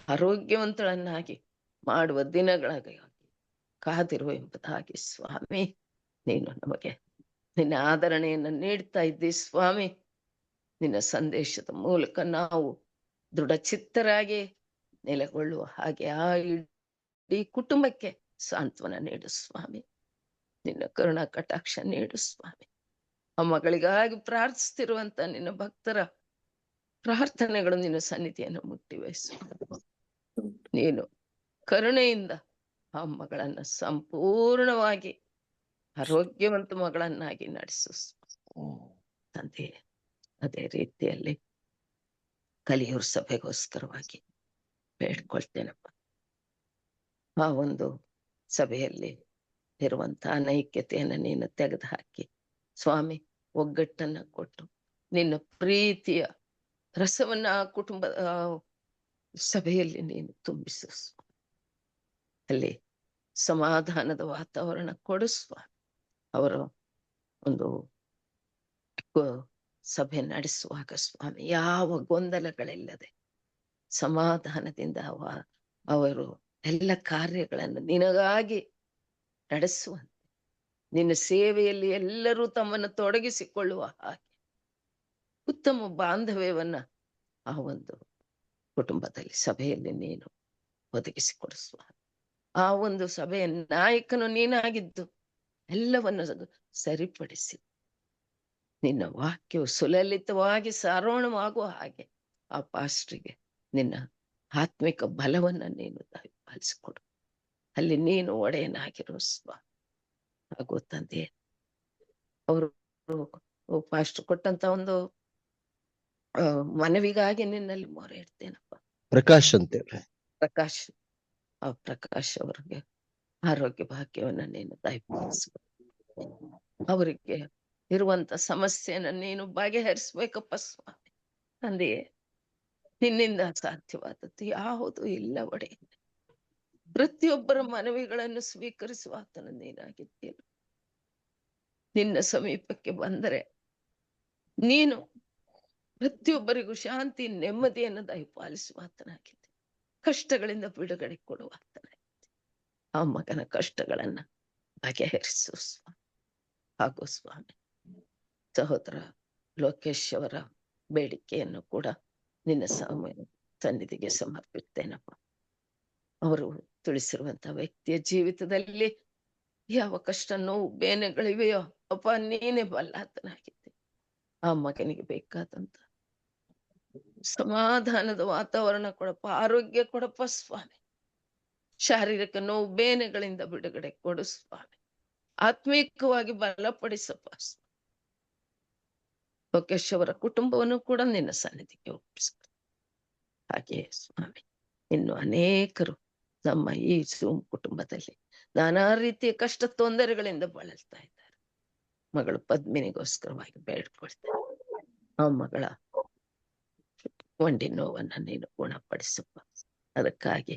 ಆರೋಗ್ಯವಂತಳನ್ನಾಗಿ ಮಾಡುವ ದಿನಗಳಾಗಿ ಕಾದಿರುವ ಎಂಬುದಾಗಿ ಸ್ವಾಮಿ ನೀನು ನಮಗೆ ನಿನ್ನ ಆದರಣೆಯನ್ನು ನೀಡ್ತಾ ಇದ್ದಿ ಸ್ವಾಮಿ. ನಿನ್ನ ಸಂದೇಶದ ಮೂಲಕ ನಾವು ದೃಢಚಿತ್ತರಾಗಿ ನೆಲೆಗೊಳ್ಳುವ ಹಾಗೆ ಆ ಇಡೀ ಕುಟುಂಬಕ್ಕೆ ಸಾಂತ್ವನ ನೀಡು ಸ್ವಾಮಿ. ನಿನ್ನ ಕರುಣಾ ಕಟಾಕ್ಷ ನೀಡು ಸ್ವಾಮಿ. ಆ ಮಗಳಿಗಾಗಿ ಪ್ರಾರ್ಥಿಸ್ತಿರುವಂತ ನಿನ್ನ ಭಕ್ತರ ಪ್ರಾರ್ಥನೆಗಳು ನಿನ್ನ ಸನ್ನಿಧಿಯನ್ನು ಮುಟ್ಟಿವೆ ಸ್ವಾಮಿ. ನೀನು ಕರುಣೆಯಿಂದ ಆ ಮಗಳನ್ನ ಸಂಪೂರ್ಣವಾಗಿ ಆರೋಗ್ಯವಂತ ಮಗಳನ್ನಾಗಿ ನಡೆಸು ತಂದೆ. ಅದೇ ರೀತಿಯಲ್ಲಿ ಕಲಿಯೂರ್ ಸಭೆಗೋಸ್ಕರವಾಗಿ ಬೇಡ್ಕೊಳ್ತೇನಪ್ಪ. ಆ ಒಂದು ಸಭೆಯಲ್ಲಿ ಇರುವಂತ ಅನೈಕ್ಯತೆಯನ್ನ ನೀನು ತೆಗೆದು ಹಾಕಿ ಸ್ವಾಮಿ, ಒಗ್ಗಟ್ಟನ್ನ ಕೊಟ್ಟು ನಿನ್ನ ಪ್ರೀತಿಯ ರಸವನ್ನ ಆ ಕುಟುಂಬ ಸಭೆಯಲ್ಲಿ ನೀನು ತುಂಬಿಸು. ಅಲ್ಲಿ ಸಮಾಧಾನದ ವಾತಾವರಣ ಕೊಡು ಸ್ವಾಮಿ. ಅವರ ಒಂದು ಸಭೆ ನಡೆಸುವಾಗ ಸ್ವಾಮಿ ಯಾವ ಗೊಂದಲಗಳಿಲ್ಲದೆ ಸಮಾಧಾನದಿಂದ ಅವರು ಎಲ್ಲ ಕಾರ್ಯಗಳನ್ನು ನಿನಗಾಗಿ ನಡೆಸುವಂತೆ, ನಿನ್ನ ಸೇವೆಯಲ್ಲಿ ಎಲ್ಲರೂ ತಮ್ಮನ್ನು ತೊಡಗಿಸಿಕೊಳ್ಳುವ ಹಾಗೆ ಉತ್ತಮ ಬಾಂಧವ್ಯವನ್ನ ಆ ಒಂದು ಕುಟುಂಬದಲ್ಲಿ ಸಭೆಯಲ್ಲಿ ನೀನು ಒದಗಿಸಿಕೊಡು ಸ್ವಾಮಿ. ಆ ಒಂದು ಸಭೆಯ ನಾಯಕನು ನೀನಾಗಿದ್ದು ಎಲ್ಲವನ್ನು ಸರಿಪಡಿಸಿ ನಿನ್ನ ವಾಕ್ಯವು ಸುಲಲಿತವಾಗಿ ಸಾರೋಣವಾಗುವ ಹಾಗೆ ಆ ಪಾಸ್ಟ್ರಿಗೆ ನಿನ್ನ ಆತ್ಮಿಕ ಬಲವನ್ನ ನೀನು ಪಾಲಿಸಿಕೊಡು. ಅಲ್ಲಿ ನೀನು ಒಡೆಯನಾಗಿರೋ ಸ್ವಾಮಿ. ಹಾಗೂ ತಂದೆ, ಅವರು ಪಾಸ್ಟರ್ ಕೊಟ್ಟಂತ ಒಂದು ಮನವಿಗಾಗಿ ನಿನ್ನಲ್ಲಿ ಮೊರೆ ಇಡ್ತೇನಪ್ಪ. ಪ್ರಕಾಶ್ ಅಂತೇಳಿ ಪ್ರಕಾಶ್, ಆ ಪ್ರಕಾಶ್ ಅವರಿಗೆ ಆರೋಗ್ಯ ಭಾಗ್ಯವನ್ನ ನೀನು ದಯಪಾಲಿಸು. ಅವರಿಗೆ ಇರುವಂತ ಸಮಸ್ಯೆಯನ್ನ ನೀನು ಬಗೆಹರಿಸ್ಬೇಕಪ್ಪ ಸ್ವಾಮಿ. ತಂದೆಯೇ, ನಿನ್ನಿಂದ ಸಾಧ್ಯವಾದದ್ದು ಯಾವುದು ಇಲ್ಲ ಒಡೆ. ಪ್ರತಿಯೊಬ್ಬರ ಮನವಿಗಳನ್ನು ಸ್ವೀಕರಿಸುವ ಆತನು ನೀನಾಗಿದ್ದೀಯ. ನಿನ್ನ ಸಮೀಪಕ್ಕೆ ಬಂದರೆ ನೀನು ಪ್ರತಿಯೊಬ್ಬರಿಗೂ ಶಾಂತಿ ನೆಮ್ಮದಿಯನ್ನು ದಯಪಾಲಿಸುವ ಆತನಾಗಿದ್ದೆ. ಕಷ್ಟಗಳಿಂದ ಬಿಡುಗಡೆ ಕೊಡುವ ಆತನಾಗಿದ್ದೆ. ಆ ಮಗನ ಕಷ್ಟಗಳನ್ನ ಬಗೆಹರಿಸು ಸ್ವಾಮಿ. ಹಾಗೂ ಸ್ವಾಮಿ, ಸಹೋದರ ಲೋಕೇಶ್ ಅವರ ಬೇಡಿಕೆಯನ್ನು ಕೂಡ ನಿನ್ನ ಸನ್ನಿಧಿಗೆ ಸಮರ್ಪಿಸ್ತೇನಪ್ಪ. ಅವರು ತಿಳಿಸಿರುವಂತ ವ್ಯಕ್ತಿಯ ಜೀವಿತದಲ್ಲಿ ಯಾವ ಕಷ್ಟ ನೋವು ಬೇನೆಗಳಿವೆಯೋ ಅಪ್ಪ, ನೀನೇ ಬಲ್ಲಾತನಾಗಿದ್ದೆ. ಆ ಮಗನಿಗೆ ಬೇಕಾದಂತ ಸಮಾಧಾನದ ವಾತಾವರಣ ಕೊಡಪ್ಪ, ಆರೋಗ್ಯ ಕೊಡಪ್ಪ ಸ್ವಾಮಿ. ಶಾರೀರಿಕ ನೋವು ಬೇನೆಗಳಿಂದ ಬಿಡುಗಡೆ ಕೊಡು ಸ್ವಾಮಿ. ಆತ್ಮೀಕವಾಗಿ ಬಲಪಡಿಸಪ್ಪ. ಲೋಕೇಶ್ ಅವರ ಕುಟುಂಬವನ್ನು ಕೂಡ ನಿನ್ನ ಸನ್ನಿಧಿಗೆ ಒಪ್ಪಿಸ್ಕೊ. ಹಾಗೆ ಸ್ವಾಮಿ, ಇನ್ನು ಅನೇಕರು ನಮ್ಮ ಈ ಜೂಮ್ ಕುಟುಂಬದಲ್ಲಿ ನಾನಾ ರೀತಿಯ ಕಷ್ಟ ತೊಂದರೆಗಳಿಂದ ಬಳಲ್ತಾ ಇದ್ದಾರೆ. ಮಗಳು ಪದ್ಮಿನಿಗೋಸ್ಕರವಾಗಿ ಬೇಡ್ಕೊಳ್ತಾರೆ. ಆ ಮಗಳ ಒಂಟಿ ನೋವನ್ನ ನೀನು ಗುಣಪಡಿಸಪ್ಪ. ಅದಕ್ಕಾಗಿ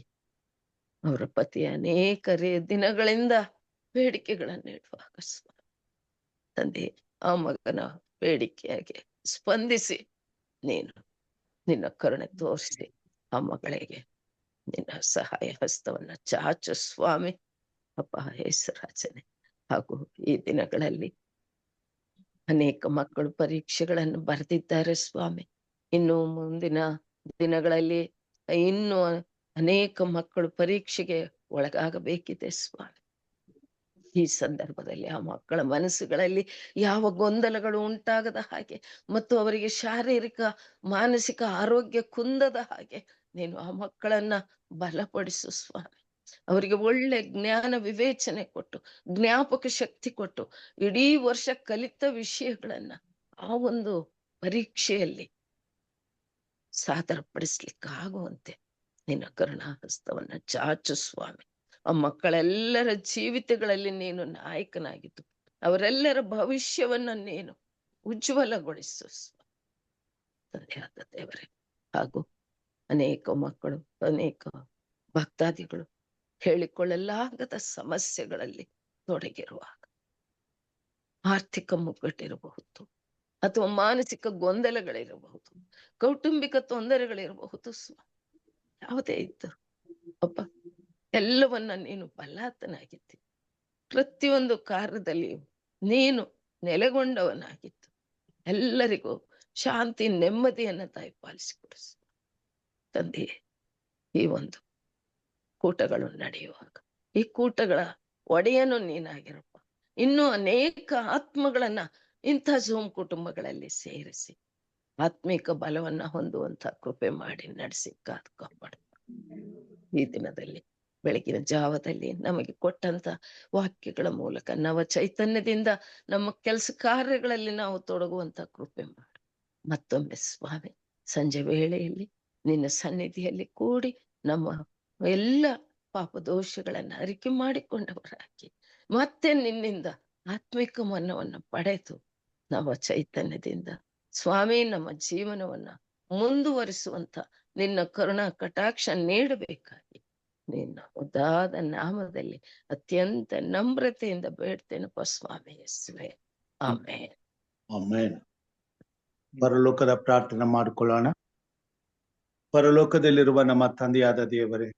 ಅವರ ಪತಿ ಅನೇಕ ದಿನಗಳಿಂದ ಬೇಡಿಕೆಗಳನ್ನು ಇಡುವಾಗ ಸ್ವಾಮಿ ತಂದೆ, ಆ ಮಗನ ಬೇಡಿಕೆಯಾಗಿ ಸ್ಪಂದಿಸಿ ನೀನು ನಿನ್ನ ಕರುಣೆ ತೋರಿಸಿ ಆ ಮಗಳಿಗೆ ನಿನ್ನ ಸಹಾಯ ಹಸ್ತವನ್ನ ಚಾಚು ಸ್ವಾಮಿ. ಅಪ್ಪ ಯೇಸುರಾಜನೇ, ಹಾಗೂ ಈ ದಿನಗಳಲ್ಲಿ ಅನೇಕ ಮಕ್ಕಳು ಪರೀಕ್ಷೆಗಳನ್ನು ಬರೆದಿದ್ದಾರೆ ಸ್ವಾಮಿ. ಇನ್ನು ಮುಂದಿನ ದಿನಗಳಲ್ಲಿ ಇನ್ನು ಅನೇಕ ಮಕ್ಕಳು ಪರೀಕ್ಷೆಗೆ ಒಳಗಾಗಬೇಕಿದೆ ಸ್ವಾಮಿ. ಈ ಸಂದರ್ಭದಲ್ಲಿ ಆ ಮಕ್ಕಳ ಮನಸ್ಸುಗಳಲ್ಲಿ ಯಾವ ಗೊಂದಲಗಳು ಉಂಟಾಗದ ಹಾಗೆ ಮತ್ತು ಅವರಿಗೆ ಶಾರೀರಿಕ ಮಾನಸಿಕ ಆರೋಗ್ಯ ಕುಂದದ ಹಾಗೆ ನೀನು ಆ ಮಕ್ಕಳನ್ನ ಬಲಪಡಿಸು ಸ್ವಾಮಿ. ಅವರಿಗೆ ಒಳ್ಳೆ ಜ್ಞಾನ ವಿವೇಚನೆ ಕೊಟ್ಟು ಜ್ಞಾಪಕ ಶಕ್ತಿ ಕೊಟ್ಟು ಇಡೀ ವರ್ಷ ಕಲಿತ ವಿಷಯಗಳನ್ನ ಆ ಒಂದು ಪರೀಕ್ಷೆಯಲ್ಲಿ ಸಾದರಪಡಿಸ್ಲಿಕ್ಕಾಗುವಂತೆ ನಿನ್ನ ಕರುಣಾಹಸ್ತವನ್ನ ಚಾಚು ಸ್ವಾಮಿ. ಆ ಮಕ್ಕಳೆಲ್ಲರ ಜೀವಿತಗಳಲ್ಲಿ ನೀನು ನಾಯಕನಾಗಿದ್ದು ಅವರೆಲ್ಲರ ಭವಿಷ್ಯವನ್ನ ನೀನು ಉಜ್ವಲಗೊಳಿಸು ತಂದೆಯಾದ ದೇವರೇ. ಹಾಗೂ ಅನೇಕ ಮಕ್ಕಳು ಅನೇಕ ಭಕ್ತಾದಿಗಳು ಹೇಳಿಕೊಳ್ಳಲಾಗದ ಸಮಸ್ಯೆಗಳಲ್ಲಿ ತೊಡಗಿರುವಾಗ ಆರ್ಥಿಕ ಮುಗ್ಗಟ್ಟಿರಬಹುದು ಅಥವಾ ಮಾನಸಿಕ ಗೊಂದಲಗಳಿರಬಹುದು, ಕೌಟುಂಬಿಕ ತೊಂದರೆಗಳಿರಬಹುದು, ಯಾವುದೇ ಇದ್ದರು ಅಪ್ಪ ಎಲ್ಲವನ್ನ ನೀನು ಬಲ್ಲಾತನಾಗಿದ್ದಿ. ಪ್ರತಿಯೊಂದು ಕಾರ್ಯದಲ್ಲಿ ನೀನು ನೆಲೆಗೊಂಡವನಾಗಿದ್ದು ಎಲ್ಲರಿಗೂ ಶಾಂತಿ ನೆಮ್ಮದಿಯನ್ನ ದಯಪಾಲಿಸಿಕೊಡು ತಂದೆಯೇ. ಈ ಒಂದು ಕೂಟಗಳು ನಡೆಯುವಾಗ ಈ ಕೂಟಗಳ ಒಡೆಯನು ನೀನಾಗಿರಪ್ಪ. ಇನ್ನೂ ಅನೇಕ ಆತ್ಮಗಳನ್ನ ಇಂಥ ಝೂಮ್ ಕುಟುಂಬಗಳಲ್ಲಿ ಸೇರಿಸಿ ಆತ್ಮಿಕ ಬಲವನ್ನ ಹೊಂದುವಂತ ಕೃಪೆ ಮಾಡಿ ನಡೆಸಿ ಕಾಪಾಡು. ಈ ದಿನದಲ್ಲಿ ಬೆಳಗಿನ ಜಾವದಲ್ಲಿ ನಮಗೆ ಕೊಟ್ಟಂತ ವಾಕ್ಯಗಳ ಮೂಲಕ ನವ ಚೈತನ್ಯದಿಂದ ನಮ್ಮ ಕೆಲಸ ಕಾರ್ಯಗಳಲ್ಲಿ ನಾವು ತೊಡಗುವಂತ ಕೃಪೆ ಮಾಡು. ಮತ್ತೊಮ್ಮೆ ಸ್ವಾಮಿ ಸಂಜೆ ವೇಳೆಯಲ್ಲಿ ನಿನ್ನ ಸನ್ನಿಧಿಯಲ್ಲಿ ಕೂಡಿ ನಮ್ಮ ಎಲ್ಲ ಪಾಪ ದೋಷಗಳನ್ನ ಅರಿಕೆ ಮಾಡಿಕೊಂಡವರಾಗಿ ಮತ್ತೆ ನಿನ್ನಿಂದ ಆತ್ಮಿಕ ಮನ್ನವನ್ನು ಪಡೆದು ನವ ಚೈತನ್ಯದಿಂದ ಸ್ವಾಮಿ ನಮ್ಮ ಜೀವನವನ್ನ ಮುಂದುವರಿಸುವಂತ ನಿನ್ನ ಕರುಣಾ ಕಟಾಕ್ಷ ನೀಡಬೇಕಾಗಿ ನಿನ್ನ ಉದಾದ ನಾಮದಲ್ಲಿ ಅತ್ಯಂತ ನಮ್ರತೆಯಿಂದ ಬೇಡ್ತೇನಪ್ಪ ಸ್ವಾಮಿ ಯೇಸುವೆ. ಆಮೇನ್. ಆಮೇನ್. ಪರಲೋಕದ ಪ್ರಾರ್ಥನೆ ಮಾಡಿಕೊಳ್ಳೋಣ. ಪರಲೋಕದಲ್ಲಿರುವ ನಮ್ಮ ತಂದೆಯಾದ ದೇವರೇ,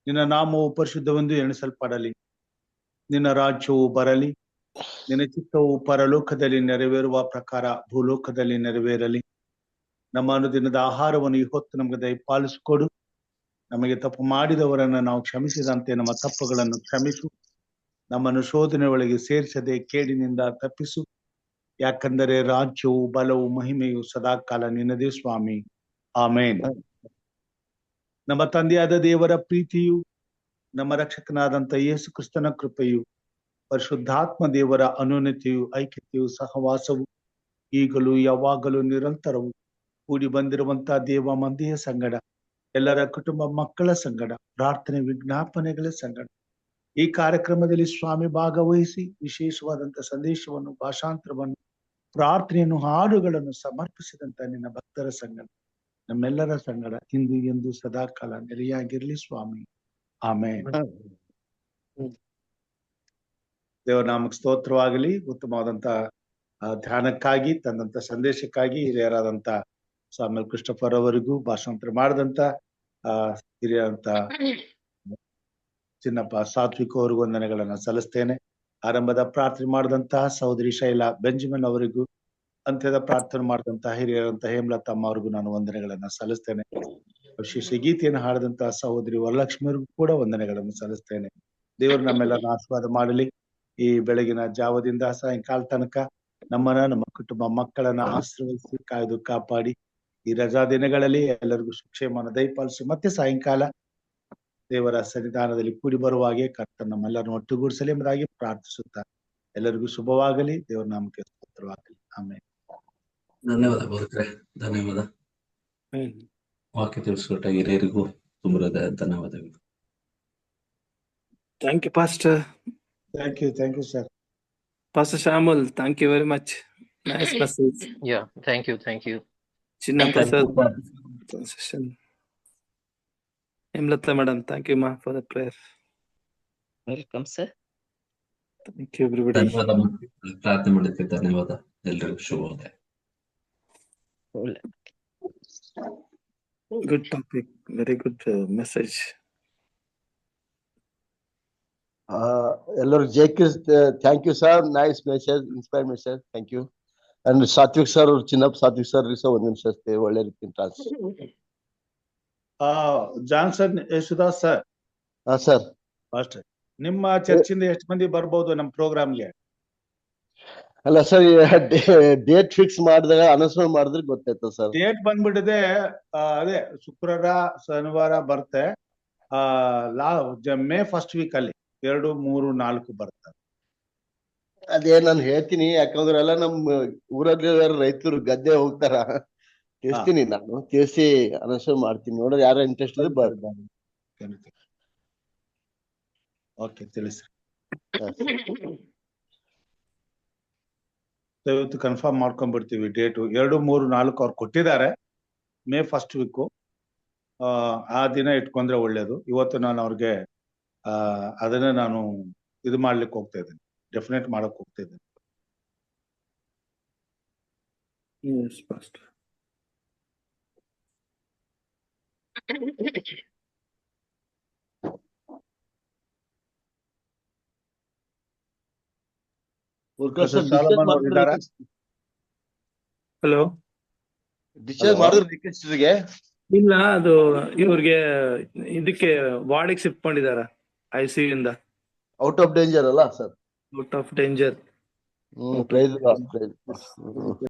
ನಿನ್ನ ನಾಮವು ಪರಿಶುದ್ಧವೆಂದು ಎಣಿಸಲ್ಪಡಲಿ. ನಿನ್ನ ರಾಜ್ಯವು ಬರಲಿ. ನಿನ್ನ ಚಿತ್ತವು ಪರಲೋಕದಲ್ಲಿ ನೆರವೇರುವ ಪ್ರಕಾರ ಭೂಲೋಕದಲ್ಲಿ ನೆರವೇರಲಿ. ನಮ್ಮ ಅನುದಿನದ ಆಹಾರವನ್ನು ಈ ಹೊತ್ತು ನಮಗೆ ದಯಪಾಲಿಸಿಕೊಡು. ನಮಗೆ ತಪ್ಪು ಮಾಡಿದವರನ್ನು ನಾವು ಕ್ಷಮಿಸಿದಂತೆ ನಮ್ಮ ತಪ್ಪುಗಳನ್ನು ಕ್ಷಮಿಸು. ನಮ್ಮನ್ನು ಶೋಧನೆ ಒಳಗೆ ಸೇರಿಸದೆ ಕೇಡಿನಿಂದ ತಪ್ಪಿಸು. ಯಾಕಂದರೆ ರಾಜ್ಯವು ಬಲವು ಮಹಿಮೆಯು ಸದಾಕಾಲ ನಿನ್ನದೇ ಸ್ವಾಮಿ. ಆಮೇನ್. ನಮ್ಮ ತಂದೆಯಾದ ದೇವರ ಪ್ರೀತಿಯು, ನಮ್ಮ ರಕ್ಷಕನಾದಂಥ ಯೇಸು ಕ್ರಿಸ್ತನ ಕೃಪೆಯು, ಪರಿಶುದ್ಧಾತ್ಮ ದೇವರ ಅನುನ್ನತಿಯು, ಐಕ್ಯತೆಯು, ಸಹವಾಸವು ಈಗಲೂ ಯಾವಾಗಲೂ ನಿರಂತರವು ಕೂಡಿ ಬಂದಿರುವಂತಹ ದೇವ ಮಂದಿಯ ಸಂಗಡ, ಎಲ್ಲರ ಕುಟುಂಬ ಮಕ್ಕಳ ಸಂಗಡ, ಪ್ರಾರ್ಥನೆ ವಿಜ್ಞಾಪನೆಗಳ ಸಂಗಡ ಈ ಕಾರ್ಯಕ್ರಮದಲ್ಲಿ ಸ್ವಾಮಿ ಭಾಗವಹಿಸಿ ವಿಶೇಷವಾದಂತ ಸಂದೇಶವನ್ನು, ಭಾಷಾಂತರವನ್ನು, ಪ್ರಾರ್ಥನೆಯನ್ನು, ಹಾಡುಗಳನ್ನು ಸಮರ್ಪಿಸಿದಂತ ನಿನ್ನ ಭಕ್ತರ ಸಂಗಡ, ನಮ್ಮೆಲ್ಲರ ಸಂಗಡ ಇಂದು ಎಂದು ಸದಾಕಾಲ ನೆಲೆಯಾಗಿರ್ಲಿ ಸ್ವಾಮಿ. ಆಮೇನ್. ದೇವರ ನಾಮಕ್ಕೆ ಸ್ತೋತ್ರವಾಗಲಿ. ಉತ್ತಮವಾದಂತ ಧ್ಯಾನಕ್ಕಾಗಿ, ತಂದಂತ ಸಂದೇಶಕ್ಕಾಗಿ ಹಿರಿಯರಾದಂತ ಸ್ವಾಮಿ ಕ್ರಿಸ್ಟೋಫರ್ ಅವರಿಗೂ, ಭಾಷಾಂತರ ಮಾಡಿದಂತ ಹಿರಿಯರಂತ ಚಿನ್ನಪ್ಪ ಸಾತ್ವಿಕ ಅವರಿಗೂ ವಂದನೆಗಳನ್ನ ಸಲ್ಲಿಸ್ತೇನೆ. ಆರಂಭದ ಪ್ರಾರ್ಥನೆ ಮಾಡಿದಂತಹ ಸಹೋದರಿ ಶೈಲಾ ಬೆಂಜಮಿನ್ ಅವರಿಗೂ, ಅಂತ್ಯದ ಪ್ರಾರ್ಥನೆ ಮಾಡಿದಂತಹ ಹಿರಿಯರಂತ ಹೇಮಲತಮ್ಮ ಅವ್ರಿಗೂ ನಾನು ವಂದನೆಗಳನ್ನ ಸಲ್ಲಿಸ್ತೇನೆ. ವಿಶೇಷ ಗೀತೆಯನ್ನು ಹಾಡಿದಂತಹ ಸಹೋದರಿ ವರಲಕ್ಷ್ಮಿ ಅವ್ರಿಗೂ ಕೂಡ ವಂದನೆಗಳನ್ನು ಸಲ್ಲಿಸ್ತೇನೆ. ದೇವರು ನಮ್ಮೆಲ್ಲರನ್ನ ಆಶೀರ್ವಾದ ಮಾಡಲಿ. ಈ ಬೆಳಗಿನ ಜಾವದಿಂದ ಸಾಯಂಕಾಲ ತನಕ ನಮ್ಮನ್ನ, ನಮ್ಮ ಕುಟುಂಬ ಮಕ್ಕಳನ್ನ ಆಶೀರ್ವದಿಸಿ ಕಾಯ್ದು ಕಾಪಾಡಿ ಈ ರಜಾ ದಿನಗಳಲ್ಲಿ ಎಲ್ಲರಿಗೂ ಸುಕ್ಷೇಮನ ದಯಪಾಲಿಸಿ ಮತ್ತೆ ಸಾಯಂಕಾಲ ದೇವರ ಸನ್ನಿಧಾನದಲ್ಲಿ ಕೂಡಿ ಬರುವಾಗೆ ಕರ್ತನ ನಮ್ಮೆಲ್ಲರನ್ನು ಒಟ್ಟುಗೂಡಿಸಲಿ ಎಂಬುದಾಗಿ ಪ್ರಾರ್ಥಿಸುತ್ತಾ ಎಲ್ಲರಿಗೂ ಶುಭವಾಗಲಿ. ದೇವರ ನಾಮಕ್ಕೆ ಸ್ತೋತ್ರವಾಗಲಿ. ಆಮೇಲೆ ಧನ್ಯವಾದ ಬೋಧಕರೇ, ಧನ್ಯವಾದ. ವಾಕ್ಯ ತಿಳಿಸ್ಕೊಟ್ಟ ಹಿರಿಯರಿಗೂ ತುಂಬ ಧನ್ಯವಾದಗಳು. Thank you, Pastor. Thank you, sir. Pastor Shamal, thank you very much. Nice message. Yeah, thank you. Chinna Prasad, transition. Hemlata madam, thank you ma for the prayer. Welcome sir. Thank you everybody. ಧನ್ಯವಾದ. ಪ್ರಾರ್ಥನೆ ಮಾಡಿದ್ದಕ್ಕೆ ಧನ್ಯವಾದ. ಎಲ್ರಿಗೂ ಶುಭೋದಯ. Good topic, very good message. ಎಲ್ಲರೂ ಜೇಕಿಸ್ thank you sir, nice message, inspire message, thank you. And Satvik sir, Chinnappa Satvik sir ಸಹ ಒಂದ್ ನಿಮಿಷ ಅಷ್ಟೇ, ಒಳ್ಳೆ ರೀತಿ ಟ್ರಾನ್ಸ್. Johnson Yesudas sir. ಹಾ ಸರ್. ಅಷ್ಟೇ. ನಿಮ್ಮ ಚರ್ಚಿಂದ ಎಷ್ಟು ಮಂದಿ ಬರ್ಬೋದು ನಮ್ಮ ಪ್ರೋಗ್ರಾಮ್ಗೆ? ಅಲ್ಲ ಸರ್, ಡೇಟ್ ಫಿಕ್ಸ್ ಮಾಡಿದಾಗ ಅನೌನ್ಸ್ಮೆಂಟ್ ಮಾಡಿದ್ರೆ ಗೊತ್ತಾಯ್ತು ಸರ್. ಡೇಟ್ ಬಂದ್ಬಿಟ್ಟಿದೆ, ಅದೇ ಶುಕ್ರವಾರ ಶನಿವಾರ ಬರುತ್ತೆ. ಮೇ ಫಸ್ಟ್ ವೀಕ್ ಅಲ್ಲಿ 2, 3, 4 ಬರ್ತಾರೆ. ಅದೇ ನಾನು ಹೇಳ್ತೀನಿ, ಯಾಕಂದ್ರೆ ಎಲ್ಲ ನಮ್ಮ ಊರಲ್ಲಿ ರೈತರು ಗದ್ದೆ ಹೋಗ್ತಾರ. ತಿಳಿಸ್ತೀನಿ, ನಾನು ತಿಳಿಸಿ ಅನೌನ್ಸ್ಮೆಂಟ್ ಮಾಡ್ತೀನಿ. ನೋಡ್ರಿ ಯಾರ ಇಂಟ್ರೆಸ್ಟ್ ಇದೆ ಬರ್ರಿ. ಓಕೆ, ತಿಳಿಸಿ. ಇವತ್ತು ಕನ್ಫರ್ಮ್ ಮಾಡ್ಕೊಂಡ್ಬಿಡ್ತೀವಿ ಡೇಟು. 2, 3, 4 ಅವ್ರು ಕೊಟ್ಟಿದ್ದಾರೆ. ಮೇ ಫಸ್ಟ್ ವೀಕು ಆ ದಿನ ಇಟ್ಕೊಂಡ್ರೆ ಒಳ್ಳೇದು. ಇವತ್ತು ನಾನು ಅವ್ರಿಗೆ ಅದನ್ನ ನಾನು ಇದು ಮಾಡ್ಲಿಕ್ಕೆ ಹೋಗ್ತಾ ಇದ್ದೀನಿ, ಡೆಫಿನೆಟ್ ಮಾಡಕ್ ಹೋಗ್ತಾ ಇದ್ದೀನಿ. ಹಲೋ, ಡಿಸ್ಚಾರ್ಜ್ ಮಾಡಿದ್ರು ರಿಕ್ವೆಸ್ಟ್ಗೆ? ಇಲ್ಲ, ಅದು ಇವ್ರಿಗೆ ಇದಕ್ಕೆ ವಾರ್ಡಿಗೆ ಶಿಫ್ಟ್ ಮಾಡಿದಾರ ICU ಇಂದ. ಔಟ್ ಆಫ್ ಡೇಂಜರ್ ಅಲ್ಲ ಸರ್? Out of danger. ಪ್ರೈಸ್